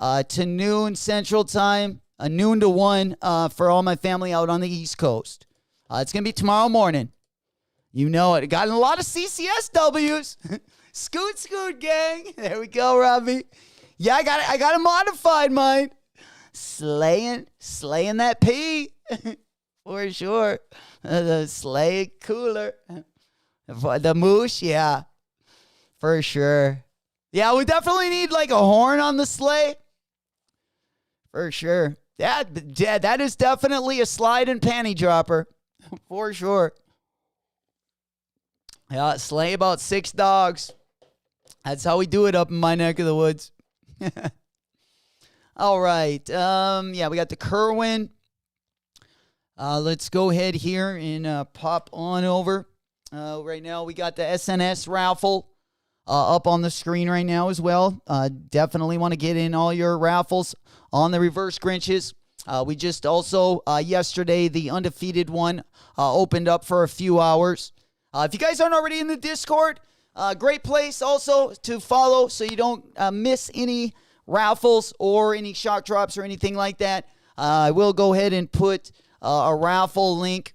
to noon Central time, noon to 1 for all my family out on the East Coast. It's going to be tomorrow morning. You know it. Got a lot of CCS W's. Scoot, gang. There we go, Robbie. Yeah, I got a modified mine. Slaying that P. For sure. The sleigh cooler. The moose, yeah. For sure. Yeah, we definitely need like a horn on the sleigh. For sure. That is definitely a slide and panty dropper. For sure. Yeah, sleigh about 6 dogs. That's how we do it up in my neck of the woods. All right. We got the Kerwin. Let's go ahead here and pop on over. Right now, we got the SNS raffle up on the screen right now as well. Definitely want to get in all your raffles on the reverse Grinches. We just also, yesterday, the undefeated one opened up for a few hours. If you guys aren't already in the Discord, great place also to follow so you don't miss any raffles or any shock drops or anything like that. I will go ahead and put a raffle link,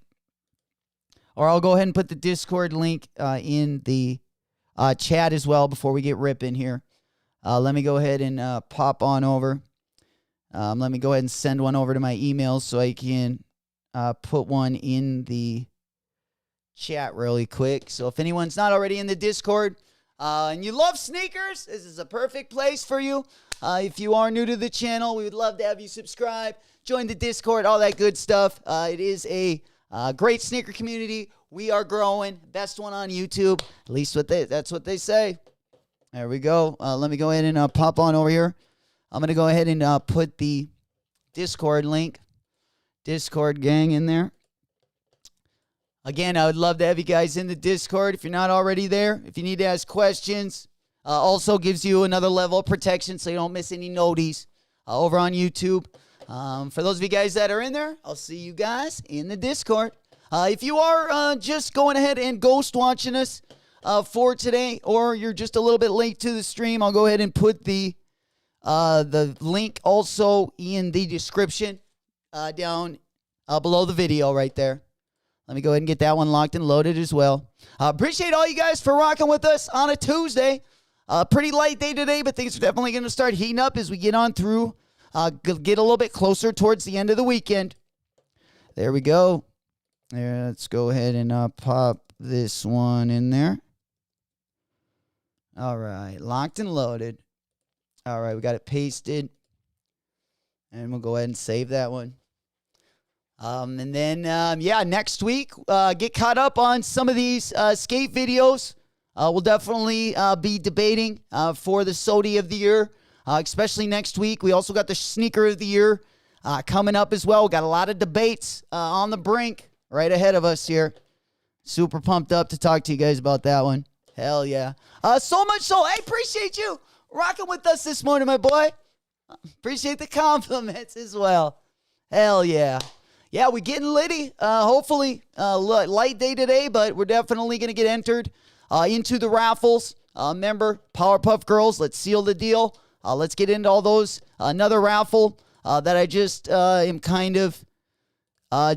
or I'll go ahead and put the Discord link in the chat as well before we get ripping here. Let me go ahead and pop on over. Let me go ahead and send one over to my email so I can put one in the chat really quick. So if anyone's not already in the Discord and you love sneakers, this is a perfect place for you. If you are new to the channel, we would love to have you subscribe, join the Discord, all that good stuff. It is a great sneaker community. We are growing. Best one on YouTube. At least that's what they say. There we go. Let me go ahead and pop on over here. I'm going to go ahead and put the Discord link, Discord gang in there. Again, I would love to have you guys in the Discord if you're not already there. If you need to ask questions, also gives you another level of protection so you don't miss any noties over on YouTube. For those of you guys that are in there, I'll see you guys in the Discord. If you are just going ahead and ghost watching us for today, or you're just a little bit late to the stream, I'll go ahead and put the link also in the description down below the video right there. Let me go ahead and get that one locked and loaded as well. Appreciate all you guys for rocking with us on a Tuesday. Pretty light day today, but things are definitely going to start heating up as we get on through, get a little bit closer towards the end of the weekend. There we go. There, let's go ahead and pop this one in there. All right, locked and loaded. All right, we got it pasted. And we'll go ahead and save that one. And then, next week, get caught up on some of these skate videos. We'll definitely be debating for the SOTY of the year, especially next week. We also got the sneaker of the year coming up as well. Got a lot of debates on the brink right ahead of us here. Super pumped up to talk to you guys about that one. Hell yeah. So much so, I appreciate you rocking with us this morning, my boy. Appreciate the compliments as well. Hell yeah. Yeah, we're getting litty. Hopefully, light day today, but we're definitely going to get entered into the raffles. Remember, Powerpuff Girls, let's seal the deal. Let's get into all those. Another raffle that I just am kind of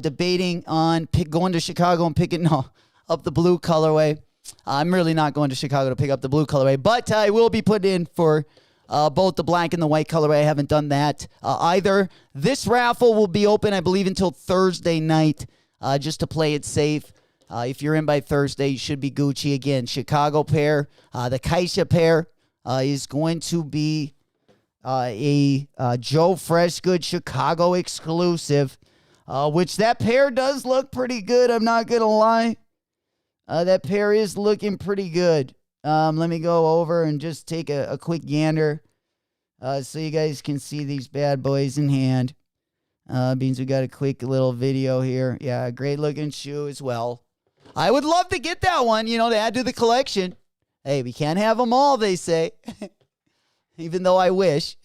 debating on going to Chicago and picking up the blue colorway. I'm really not going to Chicago to pick up the blue colorway, but I will be put in for both the black and the white colorway. I haven't done that either. This raffle will be open, I believe, until Thursday night, just to play it safe. If you're in by Thursday, you should be Gucci. Again, Chicago pair. The Kaisha pair is going to be a Joe Freshgood Chicago exclusive, which that pair does look pretty good. I'm not going to lie. That pair is looking pretty good. Let me go over and just take a quick gander so you guys can see these bad boys in hand. Beans, we got a quick little video here. Yeah, great looking shoe as well. I would love to get that one, to add to the collection. Hey, we can't have them all, they say. Even though I wish.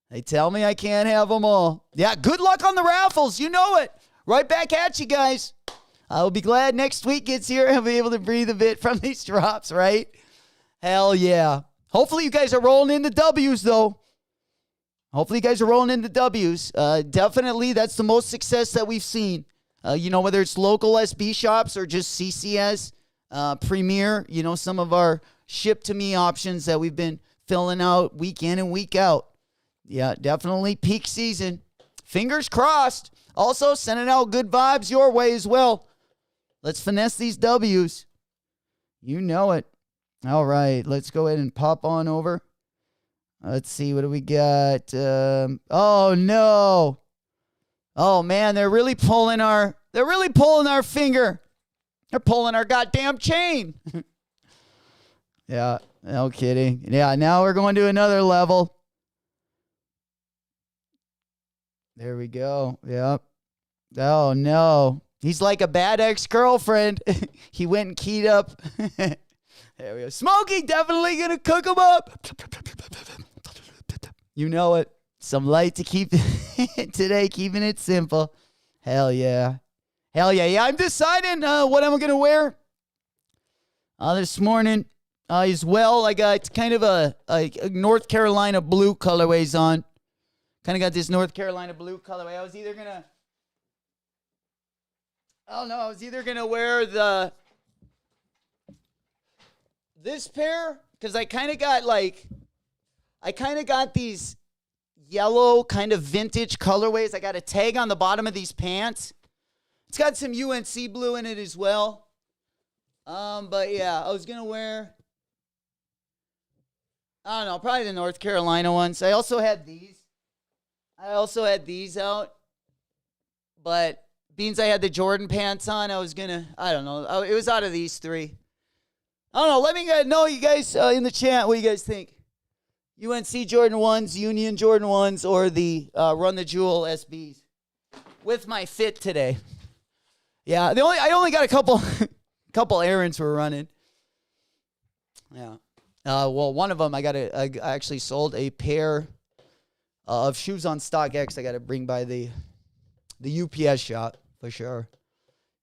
They tell me I can't have them all. Yeah, good luck on the raffles. You know it. Right back at you guys. I'll be glad next week gets here and I'll be able to breathe a bit from these drops, right? Hell yeah. Hopefully you guys are rolling in the W's, though. Hopefully you guys are rolling in the W's. Definitely, that's the most success that we've seen. Whether it's local SB shops or just CCS, Premier, some of our ship-to-me options that we've been filling out week in and week out. Yeah, definitely peak season. Fingers crossed. Also, sending out good vibes your way as well. Let's finesse these W's. You know it. All right, let's go ahead and pop on over. Let's see, what do we got? Oh, no. Oh, man, they're really pulling our finger. They're pulling our goddamn chain. Yeah, no kidding. Yeah, now we're going to another level. There we go. Yep. Oh, no. He's like a bad ex-girlfriend. He went and keyed up. There we go. Smokey definitely going to cook him up. You know it. Some light to keep today, keeping it simple. Hell yeah. Hell yeah. Yeah, I'm deciding what I'm going to wear this morning as well. I got kind of a North Carolina blue colorways on. Kind of got this North Carolina blue colorway. I was either going to wear this pair, because I kind of got these yellow kind of vintage colorways. I got a tag on the bottom of these pants. It's got some UNC blue in it as well. But yeah, I was going to wear, I don't know, probably the North Carolina ones. I also had these out. But Beans, I had the Jordan pants on. I don't know. It was out of these three. I don't know. Let me know, you guys, in the chat, what you guys think. UNC Jordan 1s, Union Jordan 1s, or the Run the Jewel SBs. With my fit today. Yeah, I only got a couple errands we're running. Yeah. Well, one of them I actually sold a pair of shoes on StockX. I got to bring by the UPS shop for sure.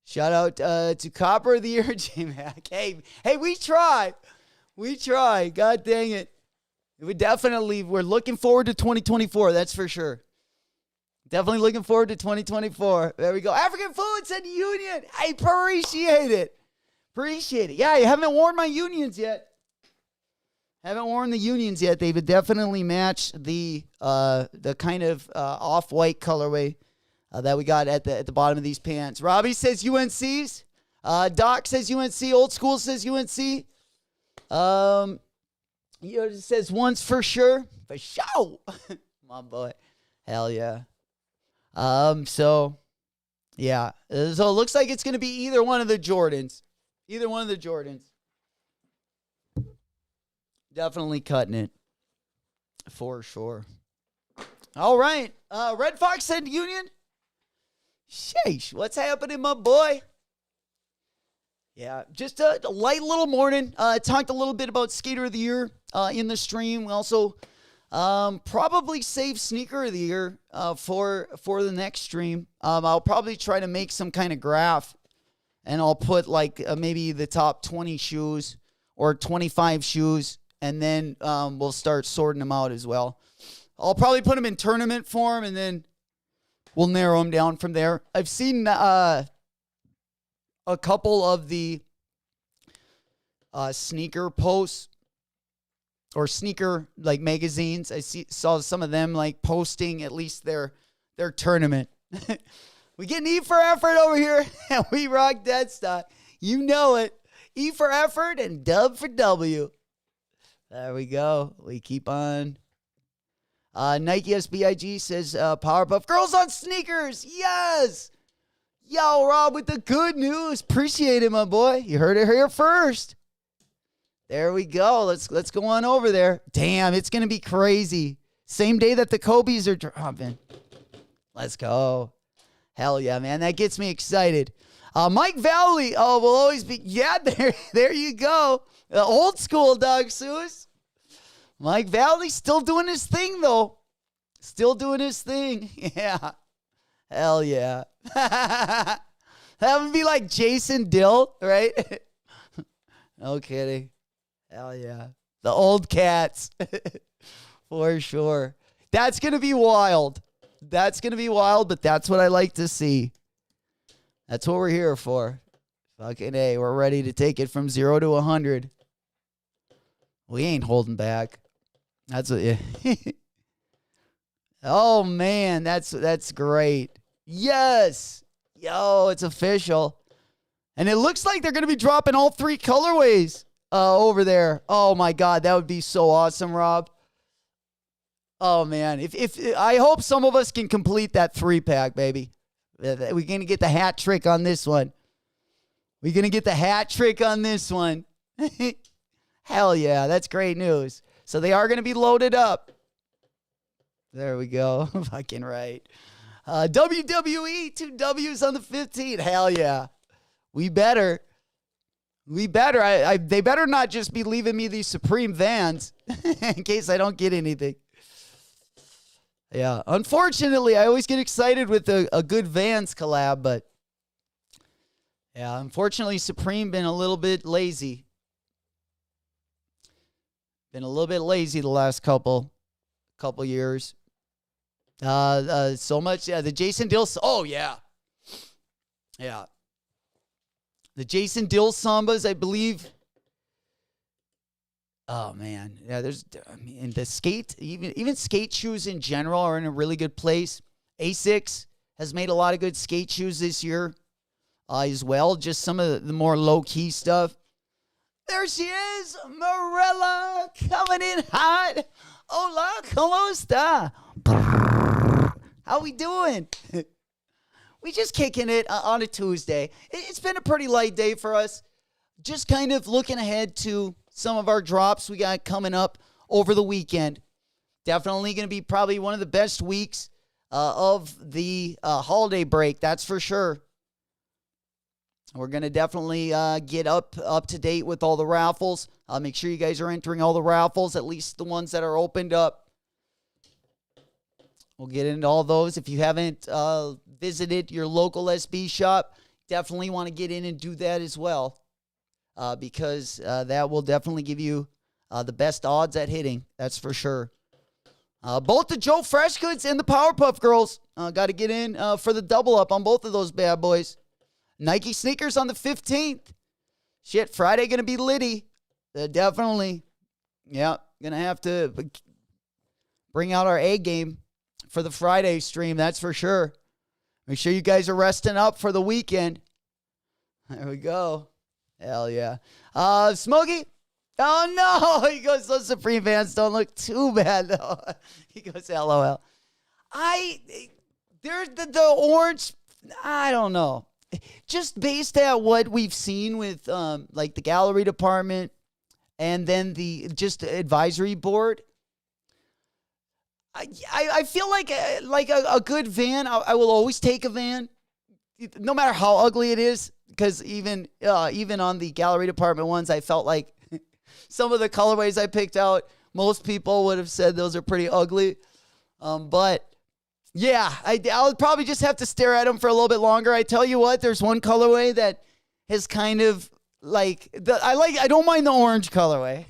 Shout out to Copper of the Year, J-Mac. Hey, we try. We try. God dang it. We're looking forward to 2024. That's for sure. Definitely looking forward to 2024. There we go. African Foods and Union. I appreciate it. Appreciate it. Yeah, I haven't worn my unions yet. Haven't worn the unions yet. They would definitely match the kind of off-white colorway that we got at the bottom of these pants. Robbie says UNC's. Doc says UNC. Old School says UNC. It says once for sure. For sure. My boy. Hell yeah. So it looks like it's going to be either one of the Jordans. Either one of the Jordans. Definitely cutting it. For sure. All right. Red Fox and Union. Sheesh. What's happening, my boy? Yeah, just a light little morning. Talked a little bit about Skater of the Year in the stream. We also probably save Sneaker of the Year for the next stream. I'll probably try to make some kind of graph, and I'll put like maybe the top 20 shoes or 25 shoes, and then we'll start sorting them out as well. I'll probably put them in tournament form, and then we'll narrow them down from there. I've seen a couple of the sneaker posts or sneaker like magazines. Saw some of them like posting at least their tournament. We get an E for effort over here, and we rock that stock. You know it. E for effort and dub for W. There we go. We keep on. Nike SBIG says Powerpuff Girls on sneakers. Yes. Yo, Rob with the good news. Appreciate it, my boy. You heard it here first. There we go. Let's go on over there. Damn, it's going to be crazy. Same day that the Kobe's are dropping. Let's go. Hell yeah, man. That gets me excited. Mike Valley. Oh, will always be. Yeah, there you go. Old school, Doug Seuss. Mike Valley still doing his thing, though. Still doing his thing. Yeah. Hell yeah. That would be like Jason Dill, right? No kidding. Hell yeah. The old cats. For sure. That's going to be wild. That's going to be wild, but that's what I like to see. That's what we're here for. Fucking A. We're ready to take it from 0 to 100. We ain't holding back. That's what. Yeah. Oh, man. That's great. Yes. Yo, it's official. And it looks like they're going to be dropping all 3 colorways over there. Oh, my God. That would be so awesome, Rob. Oh, man. If I hope some of us can complete that 3-pack, baby. We're going to get the hat trick on this one. We're going to get the hat trick on this one. Hell yeah. That's great news. So they are going to be loaded up. There we go. Fucking right. WWE, 2 W's on the 15th. Hell yeah. We better. They better not just be leaving me these Supreme Vans in case I don't get anything. Yeah. Unfortunately, I always get excited with a good Vans collab, but yeah, unfortunately, Supreme been a little bit lazy. Been a little bit lazy the last couple years. So much. Yeah, the Jason Dill. Oh, yeah. Yeah. The Jason Dill Sambas, I believe. Oh, man. Yeah, the skate, even skate shoes in general are in a really good place. Asics has made a lot of good skate shoes this year as well. Just some of the more low-key stuff. There she is, Morella, coming in hot. Hola, ¿cómo está? How we doing? We just kicking it on a Tuesday. It's been a pretty light day for us. Just kind of looking ahead to some of our drops we got coming up over the weekend. Definitely going to be probably one of the best weeks of the holiday break. That's for sure. We're going to definitely get up to date with all the raffles. Make sure you guys are entering all the raffles, at least the ones that are opened up. We'll get into all those. If you haven't visited your local SB shop, definitely want to get in and do that as well, because that will definitely give you the best odds at hitting. That's for sure. Both the Joe Freshgoods and the Powerpuff Girls got to get in for the double up on both of those bad boys. Nike sneakers on the 15th. Shit, Friday going to be litty. Definitely. Yeah, going to have to bring out our A game for the Friday stream, that's for sure. Make sure you guys are resting up for the weekend. There we go. Hell yeah. Smokey? Oh, no. He goes, those Supreme fans don't look too bad, though. He goes, LOL. There's the orange, I don't know. Just based at what we've seen with, like, the gallery department and then the advisory board, I feel like a good van. I will always take a van, no matter how ugly it is. Because even on the gallery department ones, I felt like some of the colorways I picked out, most people would have said those are pretty ugly. But yeah, I'll probably just have to stare at them for a little bit longer. I tell you what, there's one colorway that is kind of like I don't mind the orange colorway.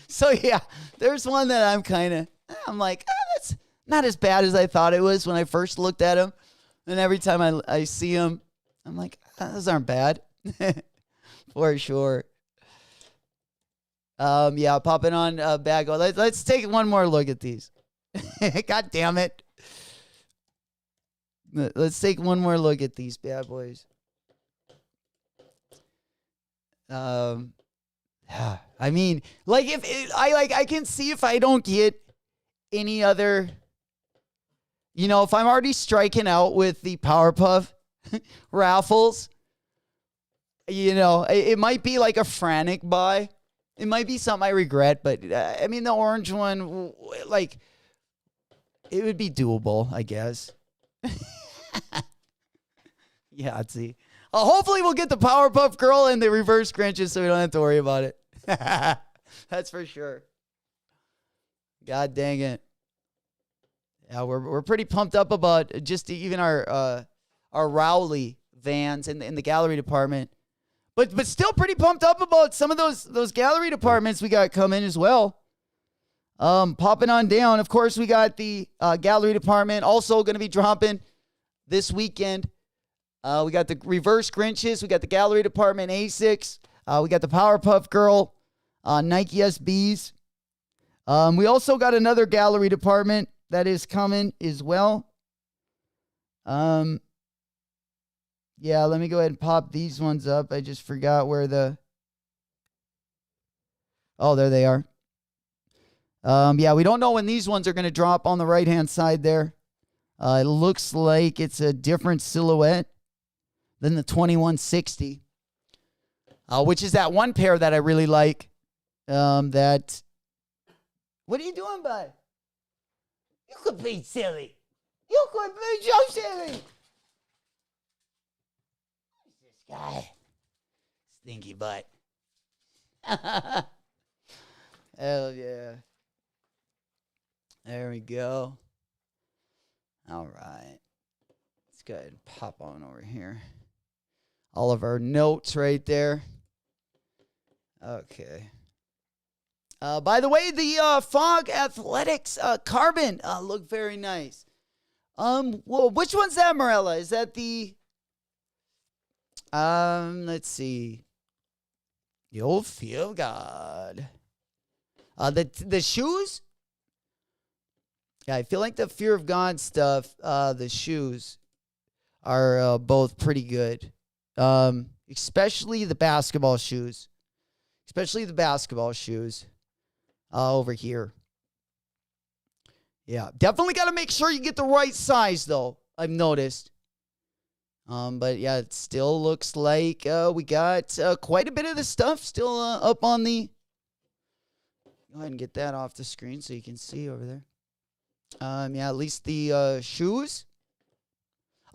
So yeah, there's one that I'm like, that's not as bad as I thought it was when I first looked at them. And every time I see them, I'm like, those aren't bad. For sure. Yeah, popping on bag. Let's take one more look at these. God damn it. Let's take one more look at these bad boys. I mean, like I can see if I don't get any other, if I'm already striking out with the Powerpuff raffles, it might be like a frantic buy. It might be something I regret, but I mean, the orange one, like, it would be doable, I guess. Yeah, let's see. Hopefully we'll get the Powerpuff Girl and the reverse Grinches so we don't have to worry about it. That's for sure. God dang it. Yeah, we're pretty pumped up about just even our Rowley vans in the gallery department. But still pretty pumped up about some of those gallery departments we got coming as well. Popping on down. Of course, we got the gallery department also going to be dropping this weekend. We got the reverse Grinches. We got the gallery department Asics. We got the Powerpuff Girl Nike SBs. We also got another gallery department that is coming as well. Yeah, let me go ahead and pop these ones up. I just forgot where oh, there they are. Yeah, we don't know when these ones are going to drop on the right-hand side there. It looks like it's a different silhouette than the 2160, which is that one pair that I really like. What are you doing, bud? You could be silly. You could be so silly. Who's this guy? Stinky butt. Hell yeah. There we go. All right. Let's go ahead and pop on over here. All of our notes right there. Okay. By the way, the Fog Athletics Carbon look very nice. Well, which one's that, Morella? Is that the let's see. The old Fear of God. The shoes? Yeah, I feel like the Fear of God stuff, the shoes are both pretty good. Especially the basketball shoes. Over here. Yeah, definitely got to make sure you get the right size, though, I've noticed. But yeah, it still looks like we got quite a bit of the stuff still up on the... Go ahead and get that off the screen so you can see over there. Yeah, at least the shoes.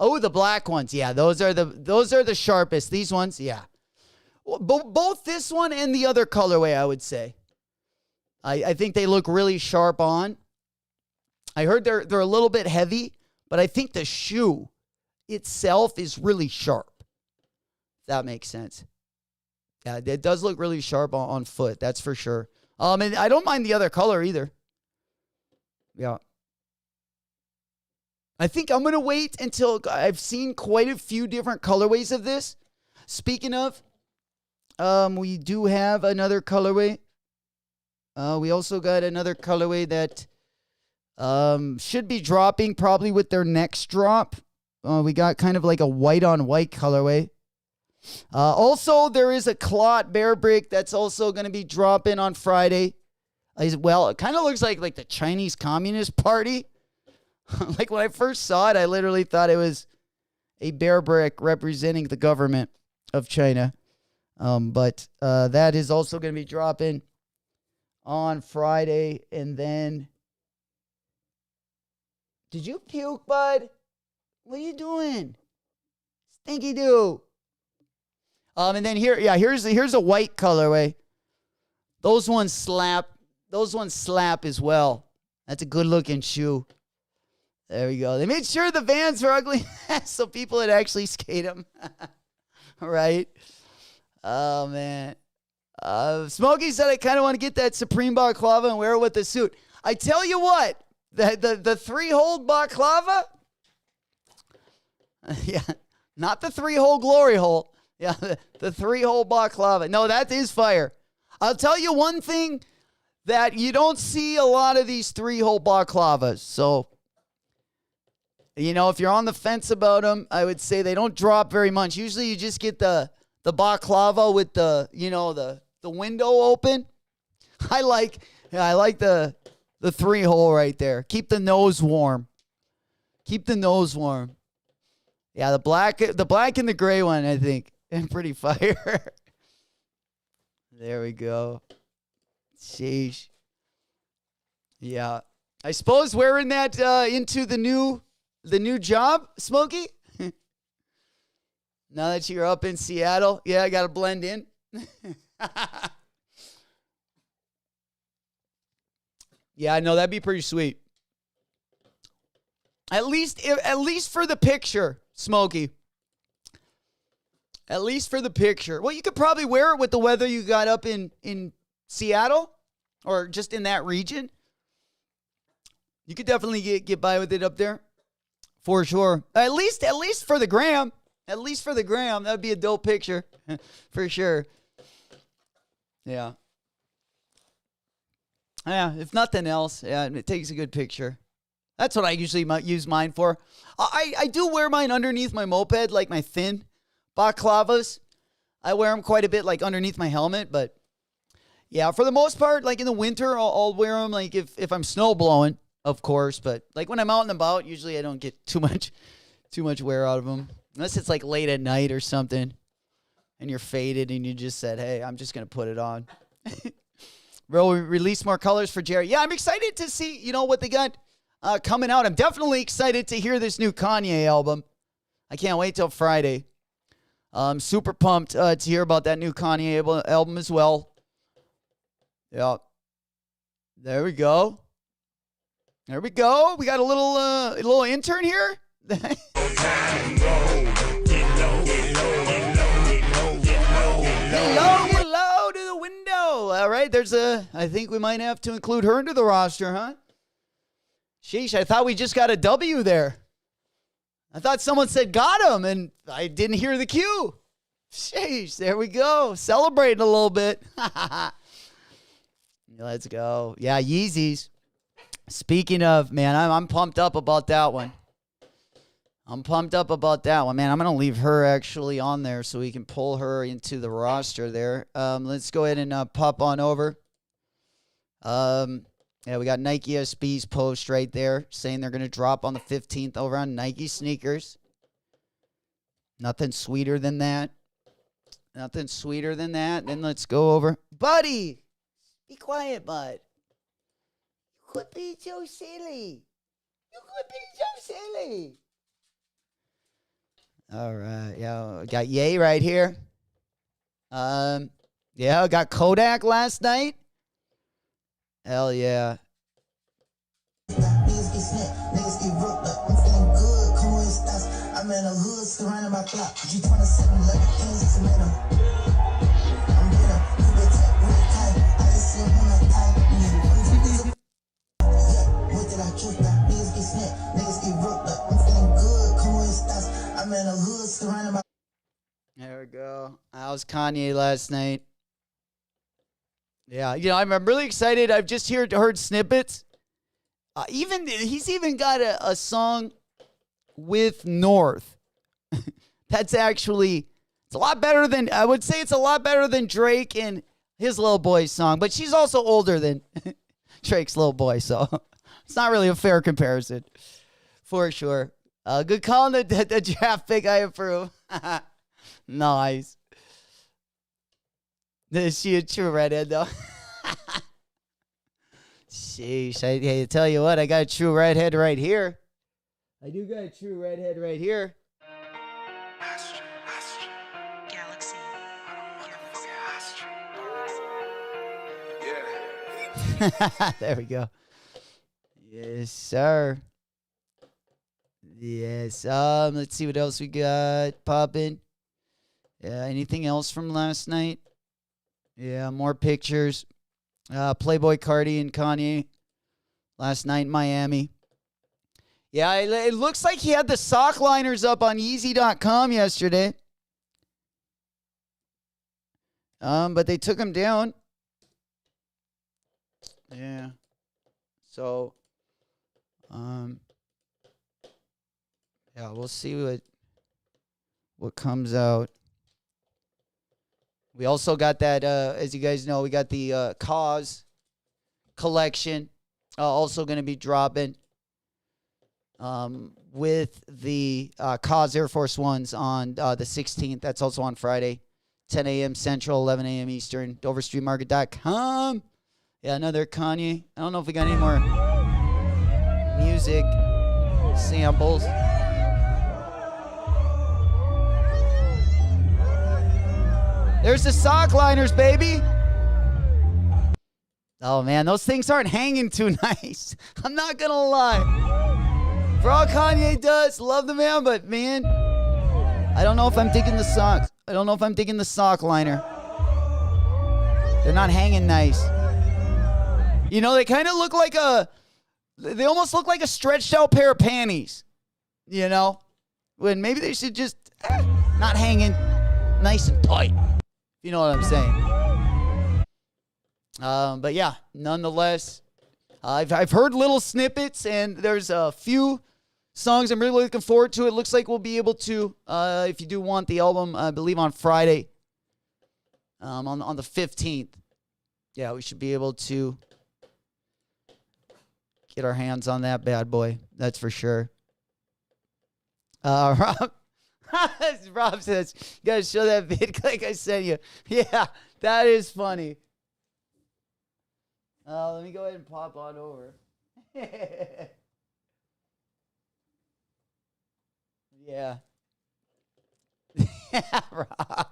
Oh, the black ones. Yeah, those are the sharpest. These ones, yeah. Both this one and the other colorway, I would say. I think they look really sharp on. I heard they're a little bit heavy, but I think the shoe itself is really sharp. If that makes sense. Yeah, it does look really sharp on foot. That's for sure. And I don't mind the other color either. Yeah. I think I'm going to wait until I've seen quite a few different colorways of this. Speaking of, we do have another colorway. We also got another colorway that should be dropping probably with their next drop. We got kind of like a white on white colorway. Also, there is a clot bear brick that's also going to be dropping on Friday. Well, it kind of looks like the Chinese Communist Party. Like when I first saw it, I literally thought it was a bear brick representing the government of China. But that is also going to be dropping on Friday. And then, did you puke, bud? What are you doing? Stinky doo. And then here's a white colorway. Those ones slap. Those ones slap as well. That's a good looking shoe. There we go. They made sure the Vans were ugly so people would actually skate them. Right? Oh, man. Smokey said I kind of want to get that Supreme balaclava and wear it with the suit. I tell you what, the 3-hole balaclava, yeah, not the 3-hole glory hole. Yeah, the 3-hole balaclava. No, that is fire. I'll tell you one thing that you don't see a lot of these 3-hole balaclavas. So, if you're on the fence about them, I would say they don't drop very much. Usually you just get the balaclava with the window open. I like the 3-hole right there. Keep the nose warm. Keep the nose warm. Yeah, the black and the gray one, I think. And pretty fire. There we go. Sheesh. Yeah. I suppose wearing that into the new job, Smokey? Now that you're up in Seattle. Yeah, I got to blend in. Yeah, I know that'd be pretty sweet. At least for the picture, Smokey. At least for the picture. Well, you could probably wear it with the weather you got up in Seattle or just in that region. You could definitely get by with it up there. For sure. At least for the gram. At least for the gram. That would be a dope picture. For sure. Yeah. Yeah, if nothing else, yeah, it takes a good picture. That's what I usually use mine for. I do wear mine underneath my moped, like my thin balaclavas. I wear them quite a bit, like underneath my helmet, but yeah, for the most part, like in the winter, I'll wear them like if I'm snow blowing, of course, but like when I'm out and about, usually I don't get too much wear out of them, unless it's like late at night or something, and you're faded and you just said, hey, I'm just going to put it on. Bro, we released more colors for Jerry. Yeah, I'm excited to see, what they got coming out. I'm definitely excited to hear this new Kanye album. I can't wait till Friday. I'm super pumped to hear about that new Kanye album as well. Yeah. There we go. There we go. We got a little intern here. Hello to the window. All right, I think we might have to include her into the roster, huh? Sheesh, I thought we just got a W there. I thought someone said got him, and I didn't hear the cue. Sheesh, there we go. Celebrating a little bit. Let's go. Yeah, Yeezys. Speaking of, man, I'm pumped up about that one. Man, I'm going to leave her actually on there so we can pull her into the roster there. Let's go ahead and pop on over. Yeah, we got Nike SB's post right there saying they're going to drop on the 15th over on Nike sneakers. Nothing sweeter than that. Then let's go over. Buddy! Be quiet, bud. You could be so silly. All right. Yeah, we got Ye right here. Yeah, I got Kodak last night. Hell yeah. There we go. That was Kanye last night. Yeah, I'm really excited. I've just heard snippets. He's even got a song with North. That's actually, it's a lot better than, I would say it's a lot better than Drake and his Little Boy song. But she's also older than Drake's Little Boy, so it's not really a fair comparison, for sure. Good call on the draft pick. I approve. Nice. Is she a true redhead, though? Sheesh. I tell you what, I got a true redhead right here. I do got a true redhead right here. Galaxy. There we go. Yes, sir. Yes. Let's see what else we got popping. Anything else from last night? Yeah, more pictures. Playboy Cardi and Kanye last night in Miami. Yeah, it looks like he had the sock liners up on Yeezy.com yesterday. But they took him down. Yeah. So, yeah, we'll see what comes out. We also got that, as you guys know, we got the Cause collection also going to be dropping with the Cause Air Force Ones on the 16th. That's also on Friday, 10 a.m. Central, 11 a.m. Eastern, DoverStreetMarket.com. Yeah, another Kanye. I don't know if we got any more music samples. There's the sock liners, baby. Oh, man, those things aren't hanging too nice. I'm not going to lie. For all Kanye does, love the man, but, man, I don't know if I'm digging the socks. I don't know if I'm digging the sock liner. They're not hanging nice. They kind of look like they almost look like a stretched out pair of panties. When maybe they should just not hanging nice and tight. You know what I'm saying? But yeah, nonetheless, I've heard little snippets, and there's a few songs I'm really looking forward to. It looks like we'll be able to, if you do want the album, I believe on Friday, on the 15th. Yeah, we should be able to get our hands on that bad boy. That's for sure. Rob says, you gotta show that vid like I sent you. Yeah, that is funny. Let me go ahead and pop on over. Yeah. Rob.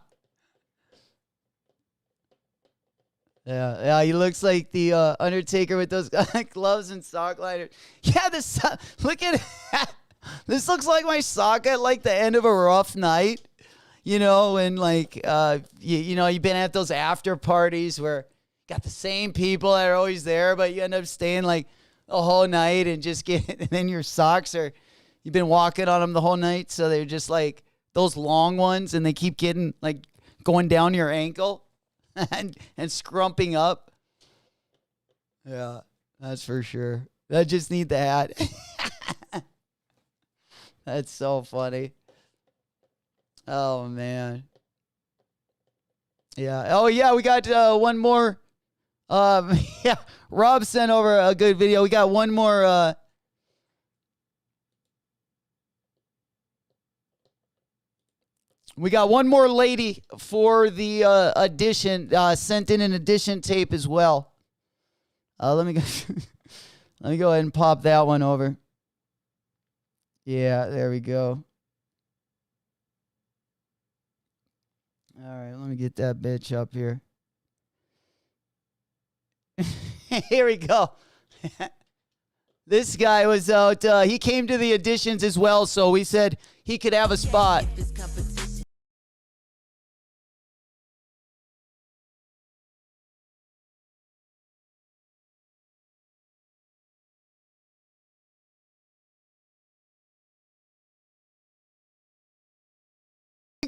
Yeah, he looks like the Undertaker with those gloves and sock liners. Yeah, look at that. This looks like my sock at like the end of a rough night, and like, you've been at those after parties where got the same people that are always there, but you end up staying like the whole night and and then your socks you've been walking on them the whole night. So they're just like those long ones and they keep getting like going down your ankle and scrumping up. Yeah, that's for sure. I just need the hat. That's so funny. Oh, man. Yeah. Oh, yeah, we got one more. Yeah, Rob sent over a good video. We got one more. We got one more lady for the audition. Sent in an audition tape as well. Let me go. Let me go ahead and pop that one over. Yeah, there we go. All right, let me get that bitch up here. Here we go. This guy was out. He came to the auditions as well, so we said he could have a spot.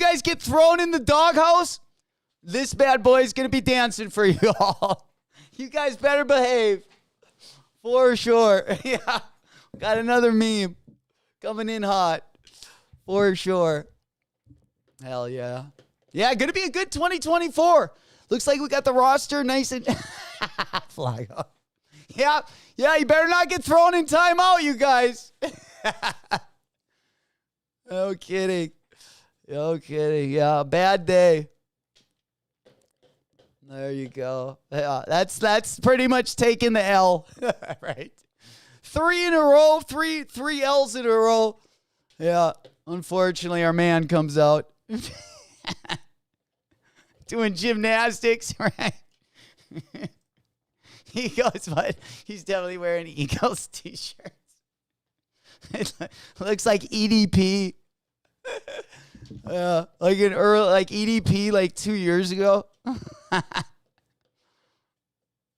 guys get thrown in the doghouse, this bad boy is going to be dancing for you all. You guys better behave. For sure. Yeah. Got another meme coming in hot. For sure. Hell yeah. Yeah, going to be a good 2024. Looks like we got the roster nice and flag up. Yeah, you better not get thrown in timeout, you guys. No kidding. No kidding. Yeah, bad day. There you go. Yeah, that's pretty much taking the L. Right. 3 in a row, three L's in a row. Yeah, unfortunately, our man comes out. Doing gymnastics, right? He goes, but he's definitely wearing Eagles t-shirts. It looks like EDP. Like an early, like EDP, like 2 years ago.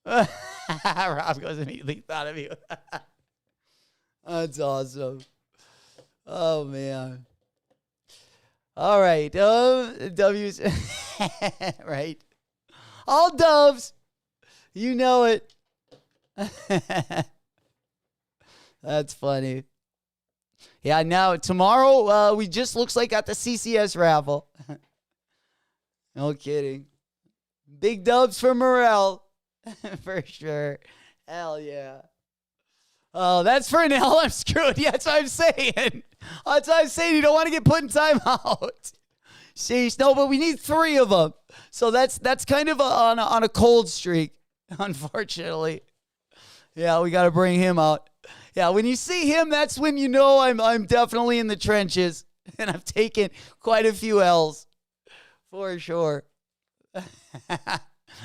Rob goes immediately thought of you. That's awesome. Oh man. All right. W's. Right. All doves. You know it. That's funny. Yeah, now tomorrow we just looks like got the CCS raffle. No kidding. Big dubs for Morel. For sure. Hell yeah. Oh, that's for an L. I'm screwed. Yeah, that's what I'm saying. That's what I'm saying. You don't want to get put in timeout. Sheesh. No, but we need 3 of them. So that's kind of on a cold streak, unfortunately. Yeah, we got to bring him out. Yeah, when you see him, that's when you know I'm definitely in the trenches, and I've taken quite a few L's, for sure.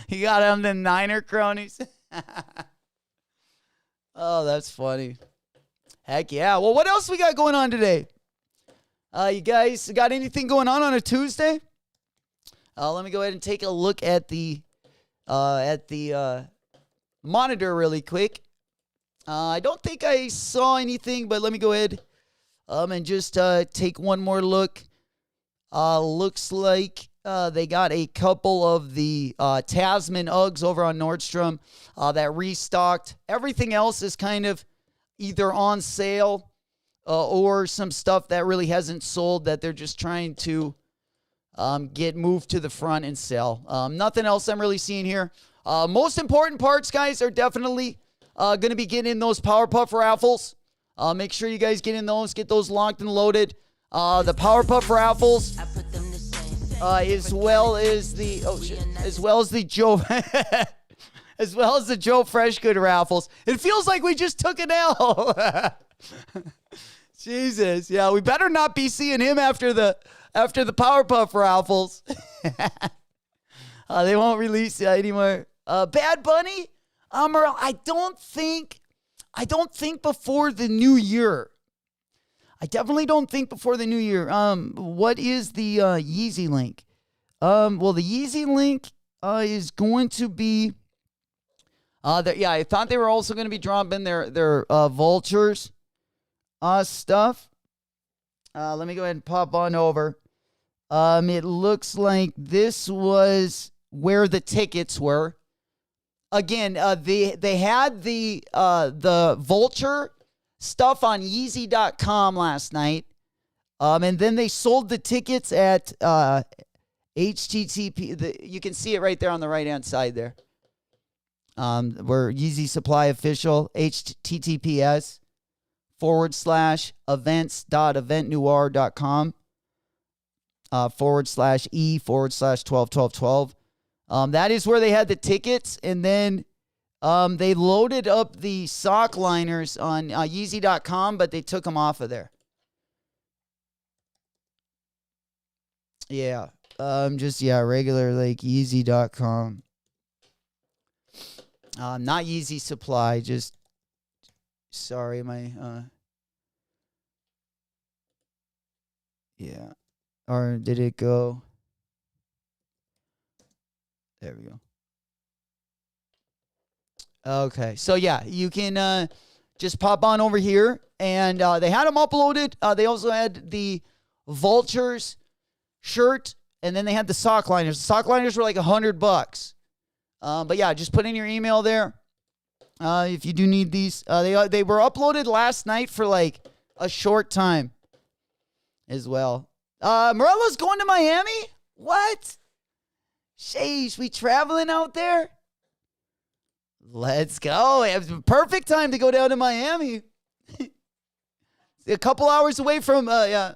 You got him the Niner cronies. Oh, that's funny. Heck yeah. Well, what else we got going on today? You guys got anything going on a Tuesday? Let me go ahead and take a look at the monitor really quick. I don't think I saw anything, but let me go ahead and just take one more look. Looks like they got a couple of the Tasman Uggs over on Nordstrom that restocked. Everything else is kind of either on sale or some stuff that really hasn't sold that they're just trying to get moved to the front and sell. Nothing else I'm really seeing here. Most important parts, guys, are definitely going to be getting in those Powerpuff raffles. Make sure you guys get in those, get those locked and loaded. The Powerpuff raffles, as well as the Joe, as well as the Joe Freshgood raffles. It feels like we just took an L. Jesus, yeah, we better not be seeing him after the Powerpuff raffles. They won't release anymore. Bad Bunny. Merle, I don't think before the new year. I definitely don't think before the new year. What is the Yeezy link? Well, the Yeezy link is going to be. I thought they were also going to be dropping their vultures stuff. Let me go ahead and pop on over. It looks like this was where the tickets were. Again, they had the vulture stuff on Yeezy.com last night, and then they sold the tickets at HTTP. You can see it right there on the right hand side there. Where Yeezy Supply Official https:/events.eventnoir.com /E/121212. That is where they had the tickets, and then they loaded up the sock liners on Yeezy.com, but they took them off of there. Yeah, regular like Yeezy.com. Not Yeezy Supply, just sorry, yeah. Or did it go? There we go. Okay, so yeah, you can just pop on over here, and they had them uploaded. They also had the vultures shirt, and then they had the sock liners. The sock liners were like $100. But yeah, just put in your email there if you do need these. They were uploaded last night for like a short time as well. Morella's going to Miami? What? Sheesh, we traveling out there? Let's go. It's a perfect time to go down to Miami. A couple hours away from, yeah.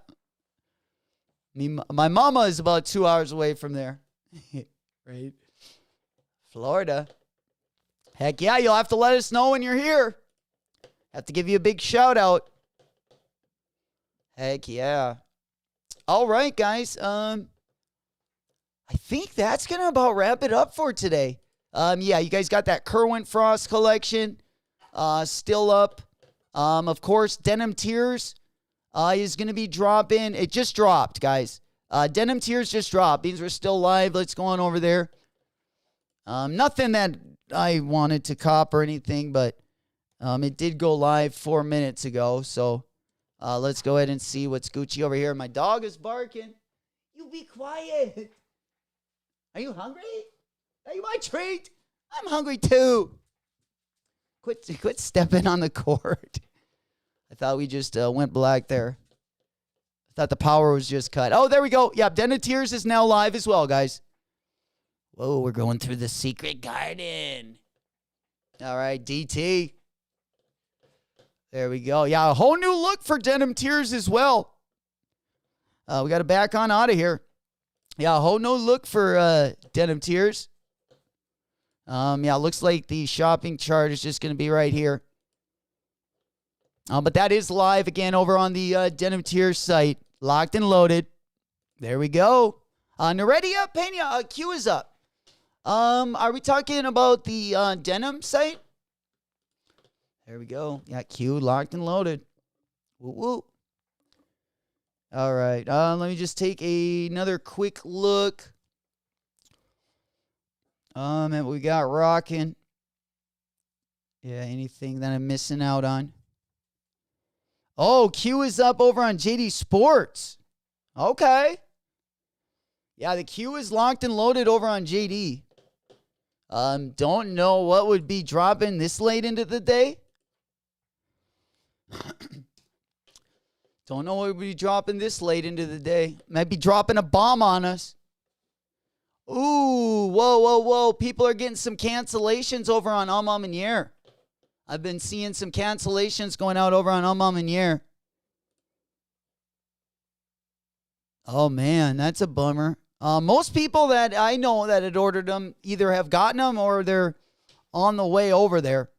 My mama is about 2 hours away from there. Right? Florida. Heck yeah, you'll have to let us know when you're here. Have to give you a big shout out. Heck yeah. All right, guys. I think that's going to about wrap it up for today. Yeah, you guys got that Kerwin Frost collection still up. Of course, Denim Tears is going to be dropping. It just dropped, guys. Denim Tears just dropped. Means we're still live. Let's go on over there. Nothing that I wanted to cop or anything, but it did go live 4 minutes ago. So let's go ahead and see what's Gucci over here. My dog is barking. You be quiet. Are you hungry? Are you my treat? I'm hungry too. Quit stepping on the cord. I thought we just went black there. I thought the power was just cut. Oh, there we go. Yeah, Den of Tears is now live as well, guys. Whoa, we're going through the secret garden. All right, DT. There we go. Yeah, a whole new look for Denim Tears as well. We got to back on out of here. Yeah, a whole new look for Denim Tears. Yeah, looks like the shopping chart is just going to be right here. But that is live again over on the Denim Tears site. Locked and loaded. There we go. Neredia Pena, Q is up. Are we talking about the denim site? There we go. Yeah, Q locked and loaded. Woo woo. All right. Let me just take another quick look. And what we got rocking. Yeah, anything that I'm missing out on? Oh, Q is up over on JD Sports. Okay. Yeah, the Q is locked and loaded over on JD. Don't know what would be dropping this late into the day. Don't know what would be dropping this late into the day. Might be dropping a bomb on us. Ooh, whoa. People are getting some cancellations over on Alma Manier. I've been seeing some cancellations going out over on Alma Manier. Oh, man, that's a bummer. Most people that I know that had ordered them either have gotten them or they're on the way over there.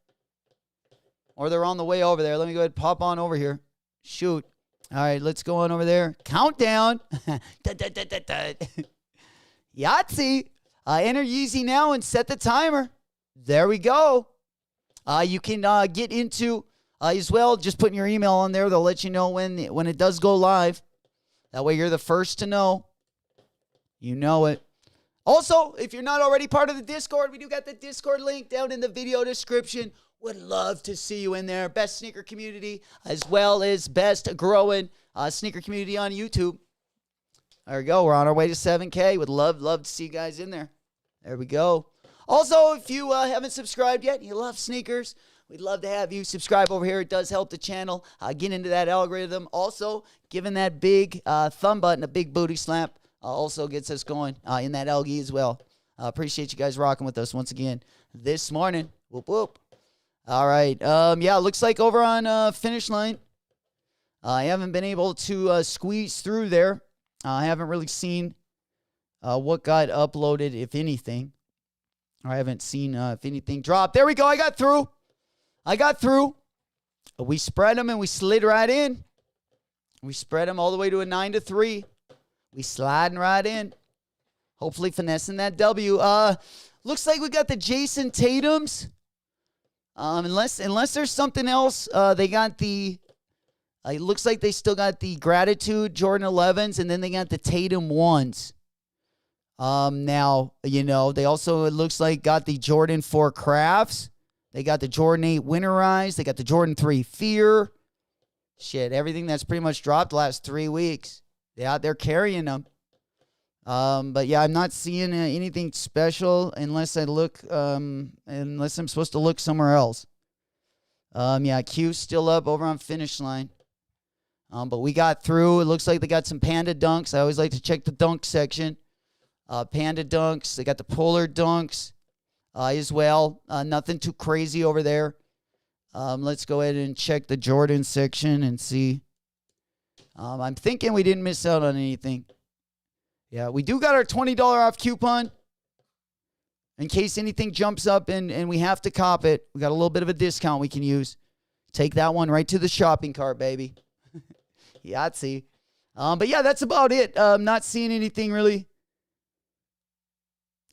Let me go ahead and pop on over here. Shoot. All right, let's go on over there. Countdown. Yahtzee. Enter Yeezy now and set the timer. There we go. You can get into as well. Just putting your email on there. They'll let you know when it does go live. That way you're the first to know. You know it. Also, if you're not already part of the Discord, we do got the Discord link down in the video description. Would love to see you in there. Best sneaker community as well as best growing sneaker community on YouTube. There we go. We're on our way to 7K. Would love to see you guys in there. There we go. Also, if you haven't subscribed yet and you love sneakers, we'd love to have you subscribe over here. It does help the channel get into that algorithm. Also, giving that big thumb button a big booty slap also gets us going in that algae as well. Appreciate you guys rocking with us once again this morning. Whoop, whoop. All right. Yeah, looks like over on Finish Line, I haven't been able to squeeze through there. I haven't really seen what got uploaded, if anything. I haven't seen if anything dropped. There we go. I got through. We spread them and we slid right in. We spread them all the way to a 9-3. We sliding right in. Hopefully finessing that W. Looks like we got the Jason Tatums. Unless there's something else, they got the. It looks like they still got the Gratitude Jordan 11s, and then they got the Tatum 1s. Now, they also, it looks like, got the Jordan 4 Crafts. They got the Jordan 8 Winterize. They got the Jordan 3 Fear. Shit, everything that's pretty much dropped the last 3 weeks. They out there carrying them. But yeah, I'm not seeing anything special unless unless I'm supposed to look somewhere else. Yeah, Q's still up over on finish line. But we got through. It looks like they got some Panda Dunks. I always like to check the dunk section. Panda Dunks. They got the Polar Dunks as well. Nothing too crazy over there. Let's go ahead and check the Jordan section and see. I'm thinking we didn't miss out on anything. Yeah, we do got our $20 off coupon. In case anything jumps up and we have to cop it, we got a little bit of a discount we can use. Take that one right to the shopping cart, baby. Yahtzee. But yeah, that's about it. Not seeing anything really.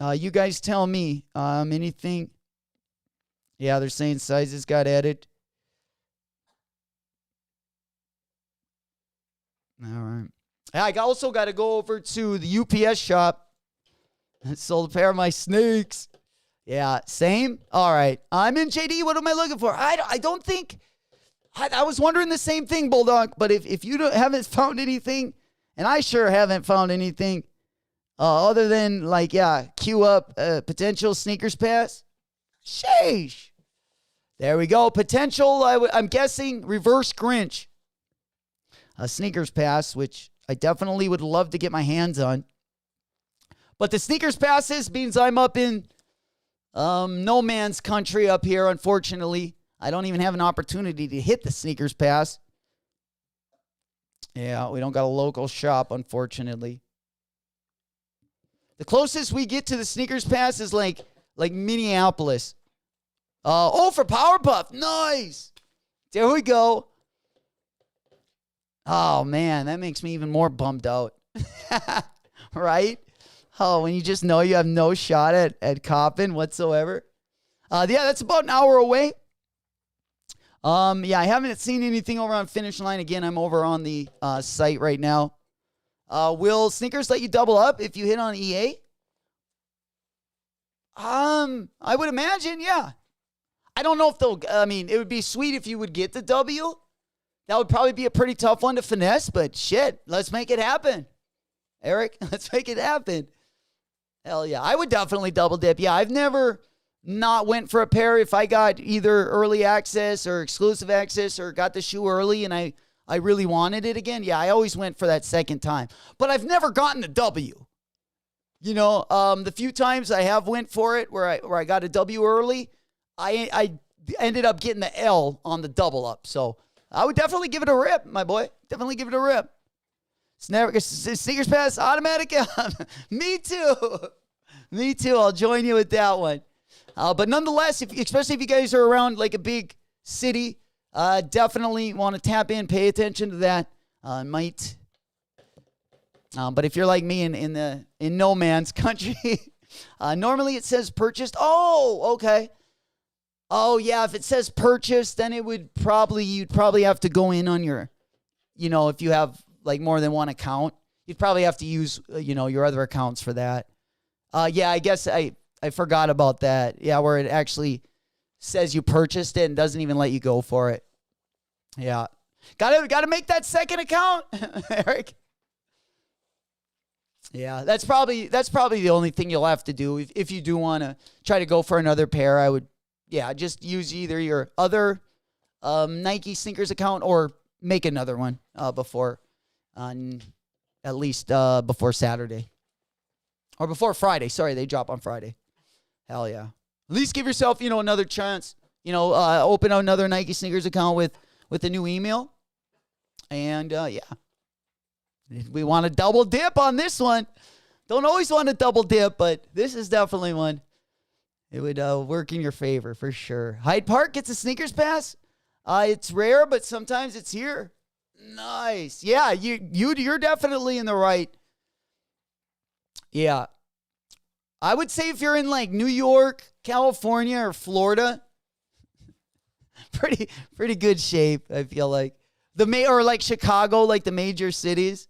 You guys tell me. Anything? Yeah, they're saying sizes got added. All right. I also got to go over to the UPS shop. I sold a pair of my snakes. Yeah, same? All right. I'm in JD. What am I looking for? I don't think... I was wondering the same thing, Bulldog. But if you haven't found anything, and I sure haven't found anything, other than, like, yeah, queue up potential sneakers pass. Sheesh. There we go. Potential, I'm guessing, reverse Grinch. A sneakers pass, which I definitely would love to get my hands on. But the sneakers passes means I'm up in no man's country up here, unfortunately. I don't even have an opportunity to hit the sneakers pass. Yeah, we don't got a local shop, unfortunately. The closest we get to the sneakers pass is like Minneapolis. For Powerpuff. Nice. There we go. Oh, man, that makes me even more bummed out. Right? Oh, when you just know you have no shot at copping whatsoever. Yeah, that's about an hour away. Yeah, I haven't seen anything over on Finish Line. Again, I'm over on the site right now. Will sneakers let you double up if you hit on EA? I would imagine, yeah. I don't know if they'll, it would be sweet if you would get the W. That would probably be a pretty tough one to finesse, but shit, let's make it happen. Eric, let's make it happen. Hell yeah. I would definitely double dip. Yeah, I've never not went for a pair if I got either early access or exclusive access or got the shoe early and I really wanted it again. Yeah, I always went for that second time. But I've never gotten the W. You know, the few times I have went for it where I got a W early, I ended up getting the L on the double up. So I would definitely give it a rip, my boy. Definitely give it a rip. Sneakers pass, automatic. Me too. Me too. I'll join you with that one. But nonetheless, especially if you guys are around like a big city, definitely want to tap in, pay attention to that. But if you're like me in no man's country, normally it says purchased. Oh, okay. Oh yeah, if it says purchased, then you'd probably have to go in on your, if you have like more than one account, you'd probably have to use, your other accounts for that. Yeah, I guess I forgot about that. Yeah, where it actually says you purchased it and doesn't even let you go for it. Yeah. Gotta make that second account, Eric. Yeah, that's probably the only thing you'll have to do if you do want to try to go for another pair. I would, just use either your other Nike sneakers account or make another one before Saturday. Or before Friday. Sorry, they drop on Friday. Hell yeah. At least give yourself, another chance. Open another Nike sneakers account with a new email. And, yeah. We want to double dip on this one. Don't always want to double dip, but this is definitely one. It would work in your favor for sure. Hyde Park gets a sneakers pass. It's rare, but sometimes it's here. Nice. Yeah, you're definitely in the right. Yeah. I would say if you're in like New York, California, or Florida, pretty good shape, I feel like. Or like Chicago, like the major cities.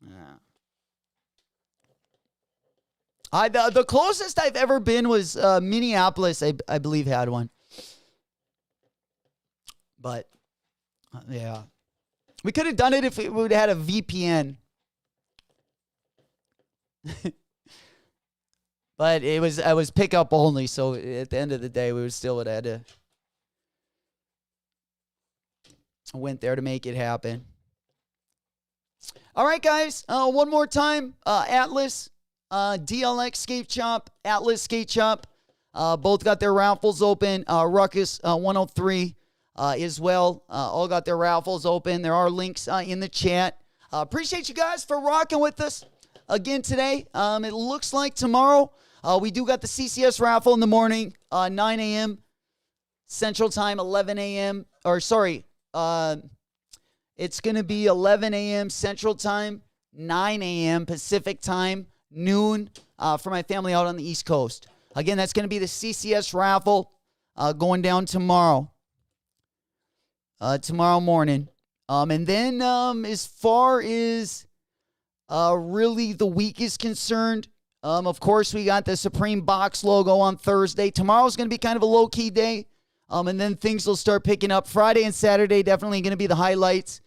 Yeah. The closest I've ever been was Minneapolis, I believe, had one. But, yeah. We could have done it if we would have had a VPN. But I was pickup only, so at the end of the day, we would still would have had to went there to make it happen. All right, guys. One more time. Atlas, DLX Skate Shop, Atlas Skate Shop. Both got their raffles open. Ruckus 103 as well. All got their raffles open. There are links in the chat. Appreciate you guys for rocking with us again today. It looks like tomorrow we do got the CCS raffle in the morning, 9 a.m. Central Time, 11 a.m. Or sorry, it's going to be 11 a.m. Central Time, 9 a.m. Pacific Time, noon for my family out on the East Coast. Again, that's going to be the CCS raffle going down tomorrow. Tomorrow morning. And then as far as really the week is concerned, of course, we got the Supreme Box logo on Thursday. Tomorrow's going to be kind of a low-key day. And then things will start picking up. Friday and Saturday definitely going to be the highlights.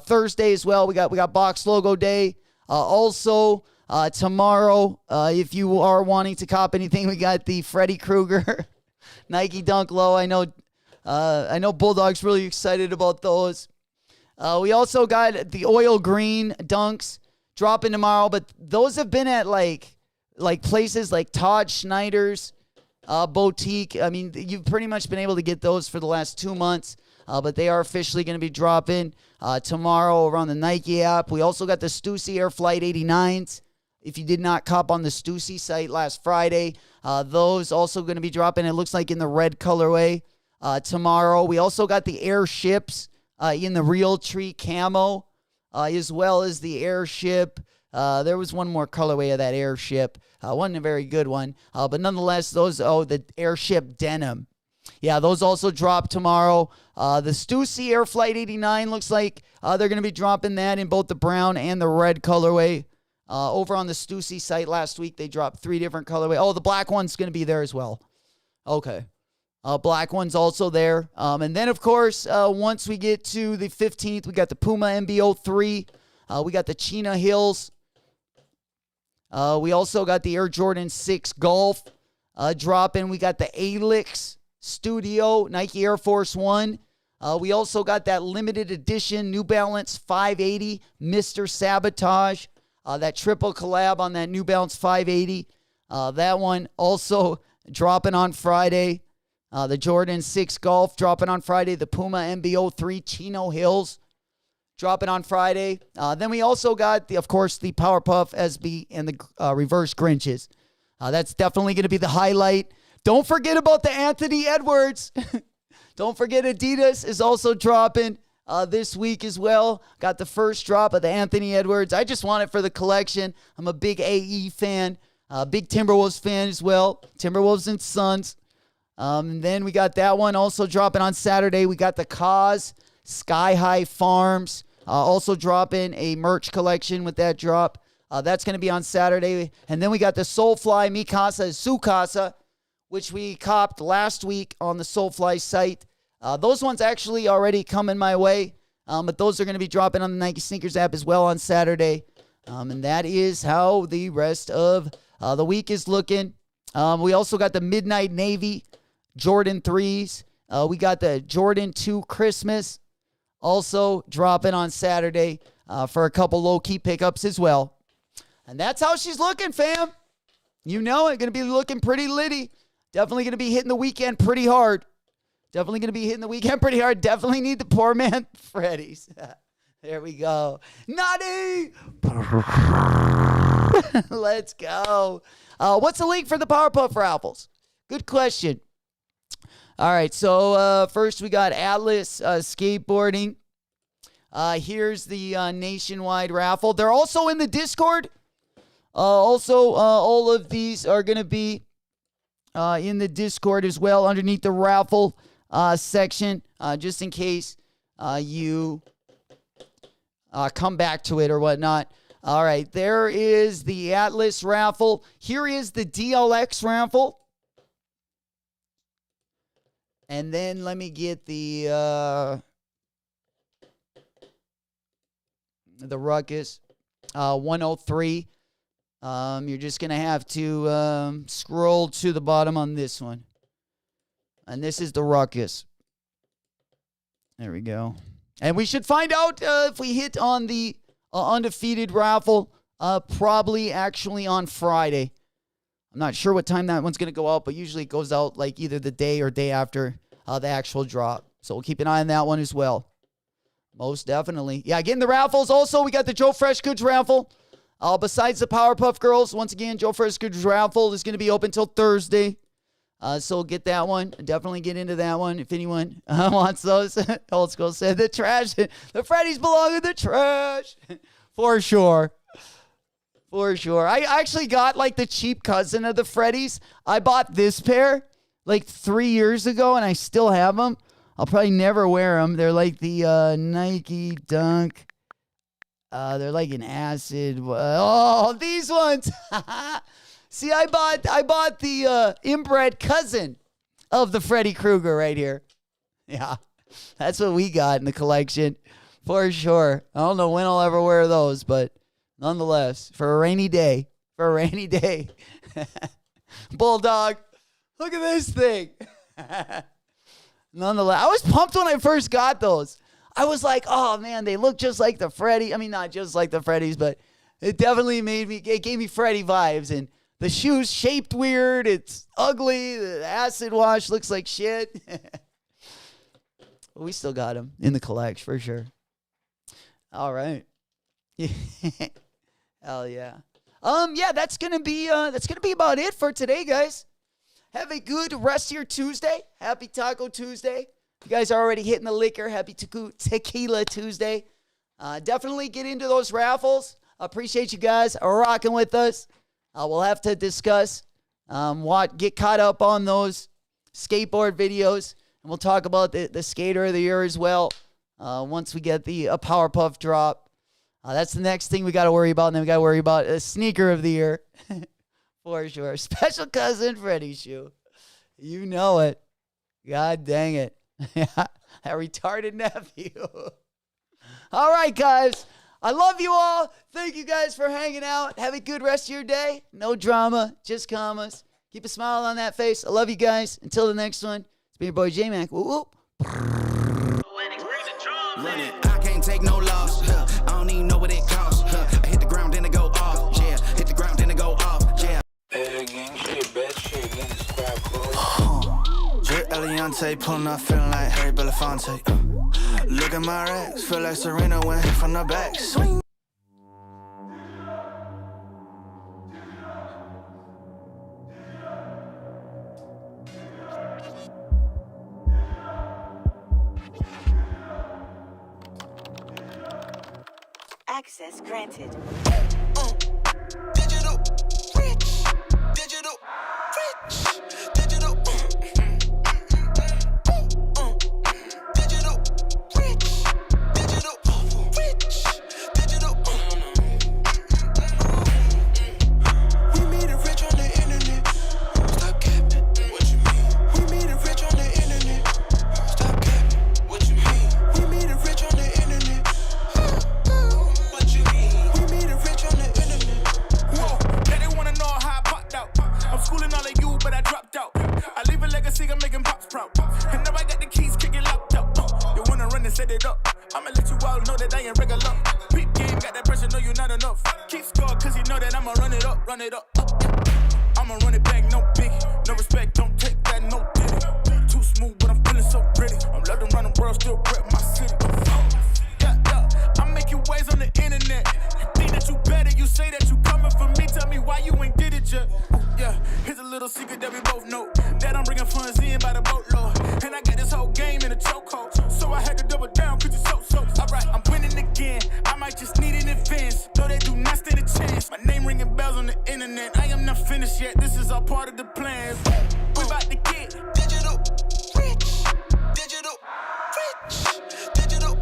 Thursday as well, we got Box Logo Day. Also, tomorrow, if you are wanting to cop anything, we got the Freddy Krueger Nike Dunk Low. I know Bulldog's really excited about those. We also got the oil green dunks dropping tomorrow, but those have been at like places like Todd Schneider's boutique. I mean, you've pretty much been able to get those for the last 2 months, but they are officially going to be dropping tomorrow over on the Nike app. We also got the Stussy Air Flight 89s. If you did not cop on the Stussy site last Friday, those also going to be dropping. It looks like in the red colorway tomorrow. We also got the Airships in the Real Tree camo, as well as the Airship. There was one more colorway of that Airship. Wasn't a very good one. But nonetheless, the Airship denim. Yeah, those also drop tomorrow. The Stussy Air Flight 89 looks like they're going to be dropping that in both the brown and the red colorway. Over on the Stussy site last week, they dropped 3 different colorways. Oh, the black one's going to be there as well. Okay. Black one's also there. And then, of course, once we get to the 15th, we got the Puma MB03. We got the Chino Hills. We also got the Air Jordan 6 Golf dropping. We got the Alix Studio Nike Air Force One. We also got that limited edition New Balance 580 Mr. Sabotage. That triple collab on that New Balance 580. That one also dropping on Friday. The Jordan 6 Golf dropping on Friday. The Puma MB03 Chino Hills dropping on Friday. Then we also got, of course, the Powerpuff SB and the reverse Grinches. That's definitely going to be the highlight. Don't forget about the Anthony Edwards. Don't forget Adidas is also dropping this week as well. Got the first drop of the Anthony Edwards. I just want it for the collection. I'm a big AE fan, big Timberwolves fan as well. Timberwolves and Suns. And then we got that one also dropping on Saturday. We got the Kaz Sky High Farms also dropping a merch collection with that drop. That's going to be on Saturday. And then we got the Soulfly Mikasa Sukasa, which we copped last week on the Soulfly site. Those ones actually already coming my way, but those are going to be dropping on the Nike Sneakers app as well on Saturday. And that is how the rest of the week is looking. We also got the Midnight Navy Jordan 3s. We got the Jordan 2 Christmas also dropping on Saturday for a couple low-key pickups as well. And that's how she's looking, fam. You know it. Going to be looking pretty litty. Definitely going to be hitting the weekend pretty hard. Definitely need the poor man Freddy's. There we go. Nutty! Let's go. What's the link for the Powerpuff Raffles? Good question. All right, so first we got Atlas Skateboarding. Here's the nationwide raffle. They're also in the Discord. All of these are going to be in the Discord as well underneath the raffle section, just in case you come back to it or whatnot. All right, there is the Atlas raffle. Here is the DLX raffle. And then let me get the the Ruckus. 103. You're just going to have to scroll to the bottom on this one. And this is the Ruckus. There we go. And we should find out if we hit on the undefeated raffle probably actually on Friday. I'm not sure what time that one's going to go out, but usually it goes out like either the day or day after the actual drop. So we'll keep an eye on that one as well. Most definitely. Yeah, getting the raffles. Also, we got the Joe Fresh Goods raffle. Besides the Powerpuff Girls, once again, Joe Fresh Goods raffle is going to be open till Thursday. So get that one. Definitely get into that one if anyone wants those. Old School said the trash. The Freddies belong in the trash. For sure. For sure. I actually got like the cheap cousin of the Freddies. I bought this pair like 3 years ago and I still have them. I'll probably never wear them. They're like the Nike Dunk. They're like an acid. Oh, these ones. See, I bought the inbred cousin of the Freddy Krueger right here. Yeah, that's what we got in the collection for sure. I don't know when I'll ever wear those, but nonetheless, for a rainy day. For a rainy day. Bulldog, look at this thing. Nonetheless, I was pumped when I first got those. I was like, oh man, they look just like the Freddy. I mean, not just like the Freddies, but it definitely gave me Freddy vibes. And the shoe's shaped weird. It's ugly. The acid wash looks like shit. We still got them in the collection for sure. All right. Hell yeah. Yeah, that's gonna be about it for today, guys. Have a good rest of your Tuesday. Happy Taco Tuesday. You guys are already hitting the liquor. Happy Tequila Tuesday. Definitely get into those raffles. Appreciate you guys rocking with us. We'll have to discuss get caught up on those skateboard videos. And we'll talk about the skater of the year as well once we get the Powerpuff drop. That's the next thing we got to worry about. And then we got to worry about a sneaker of the year. For sure. Special cousin Freddy shoe. You know it. God dang it. That retarded nephew. All right, guys. I love you all. Thank you guys for hanging out. Have a good rest of your day. No drama, just commas. Keep a smile on that face. I love you guys. Until the next one, it's been your boy J-Mac. Whoop, whoop. Run it. I can't take no loss. I don't even know what it costs. I hit the ground, then it go off. Yeah, hit the ground, then it go off. Yeah. Bad gang shit, bad shit. Niggas squad close. Drip Eliante, pulling up, feeling like Harry Belafonte. Look at my racks, feel like Serena went from the back. Swing. Access granted. Digital rich. Digital rich. Digital. Digital rich. Digital rich. Digital. We made it rich on the internet. Stop capping. What you mean? We made it rich on the internet. Stop capping. What you mean? We made it rich on the internet. What you mean? We made it rich on the internet. Whoa, they didn't wanna know how I popped out. I'm schooling all of you, but I dropped out. I leave a legacy, I'm making pops proud. And now I got the keys, kicking locked up. You wanna run and set it up? I'ma let you all know that I ain't regular. Peep game, got that pressure, know you not enough. Keep score, cause you know that I'ma run it up, run it up. I'ma run it back, no biggie. No respect, don't take that, no diddy. Too smooth, but I'm feeling so pretty. I'm loving around the world, still rep my city. I'm making waves on the internet. You think that you better, you say that you coming for me. Tell me why you ain't did it yet. Yeah, here's a little secret that we both know. That I'm bringing funds in by the boatload. And I got this whole game in a chokehold. So I had to double down, cause it's so. Alright, I'm winning again. I might just need an advance. Though they do not stand a chance. My name ringing bells on the internet. I am not finished yet, this is all part of the plan. We about to get digital rich. Digital rich. Digital.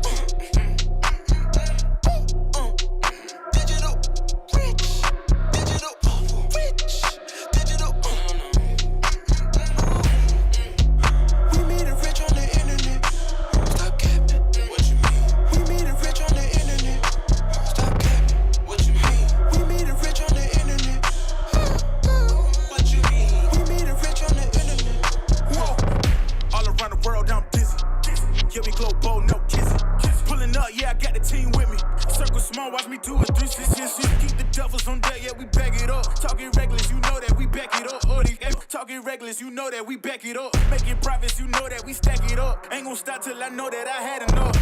up. Talking reckless, you know that we back it up. All these talking reckless, you know that we back it up. Making profits, you know that we stack it up. Ain't gon' stop till I know that I had enough.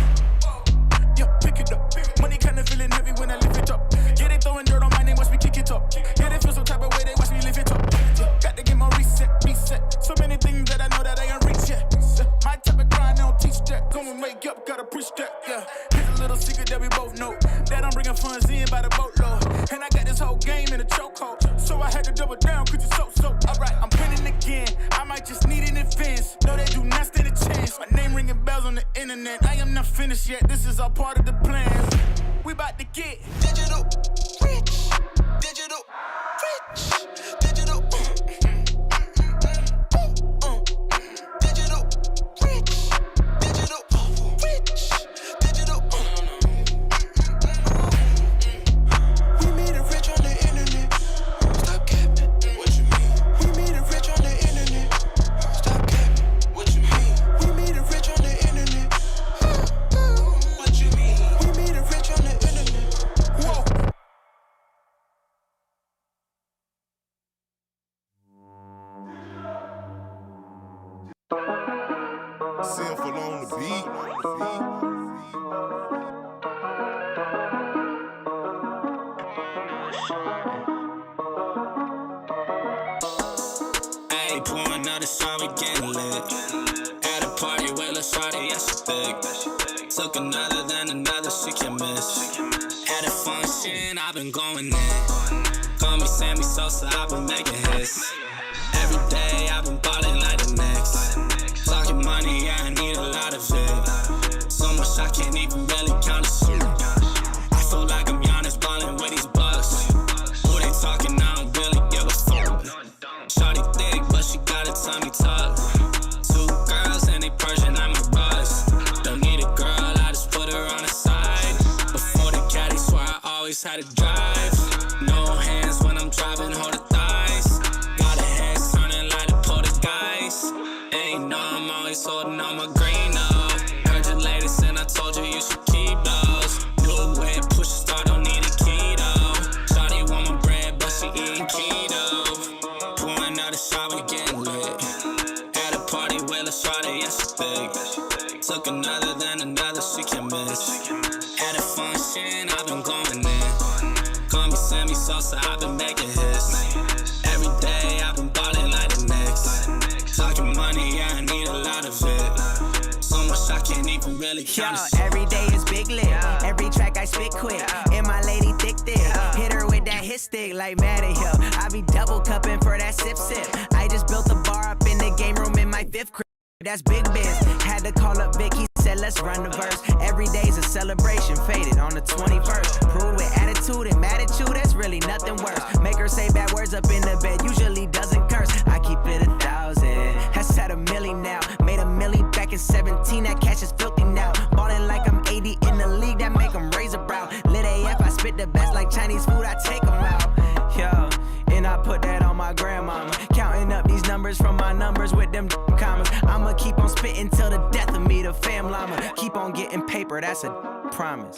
Yeah, pick it up. Money kinda feeling heavy when I lift it up. Yeah, they throwing dirt on my name, watch me kick it up. Yeah, they feel some type of way, they watch me lift it up. Yeah, got to get my reset. So many things that I know that I ain't reach yet. My type of grind, they don't teach that. Gonna wake up, gotta push that. Yeah, here's a little secret that we both know. That I'm bringing funds in by the boatload. And I got this whole game in a chokehold. So I had to double down, cause you so. Alright, I'm winning again. I might just need an advance. No, they do not stand a chance. My name ringing bells on the internet. I am not finished yet. This is all part of the plan. We about to get digital rich. Digital rich. Digital. Digital rich. Digital rich. Digital. We made it rich on the internet. Stop capping. What you mean? We made it rich on the internet. Stop capping. What you mean? We made it rich on the internet. What you mean? We made it rich on the internet. Whoa. Sinful on the beat. Ayy, pouring out a shot, we getting lit. At a party, well, a shawty, yeah, she thick. Took another, then another, she can miss. At a function, I've been going in. Call me Sammy Sosa, I've been making hits. Every day, I've been balling like the Knicks. Talking money, yeah, I need a lot of it. So much I can't even really count the shit. I feel like I'm Giannis balling with these bucks. Who they talking, I don't really give a fuck. Shawty thick, but she got a tummy tuck. Two girls and they Persian, I'm a bust. Don't need a girl, I just put her on the side. Before the caddy, swear I always had to drive. No hands when I'm driving, hold the thighs. Got a head turning like the poltergeist. Ain't know I'm always holding on my green up. Heard your latest and I told you you should keep those. New way, push a start, don't need a keto. Shawty want my bread, but she eating keto. Pouring out a shot, we getting lit. At a party, well, a shawty, yeah, she thick. Took another, then another, she can miss. At a function, I've been going in. Call me Sammy Sosa, I've been making hits. Every day, I've been balling like the Knicks. Talking money, yeah, I need a lot of it. So much I can't even really count the shit. Every day is big lit. Every track I spit quick. And my lady thick. Hit her with that hit stick like Madden Hill. I be double cupping for that sip. I just built a bar up in the game room in my fifth crib. That's big biz. Had to call up Vic, he said let's run the verse. Every day's a celebration, faded on the 21st. Proved with attitude and attitude, that's really nothing worse. Make her say bad words up in the bed, usually doesn't curse. I keep it 1,000, that's at $1 million now. Made $1 million back in 17, that cash is filthy now. Ballin' like I'm 80 in the league, that make them raise a brow. Lit AF, I spit the best like Chinese food, I take them out. Yo, and I put that on my grandmama. Counting up these numbers from my numbers with them commas. I'ma keep on spitting till the death of me, the fam llama. Keep on getting paper, that's a promise.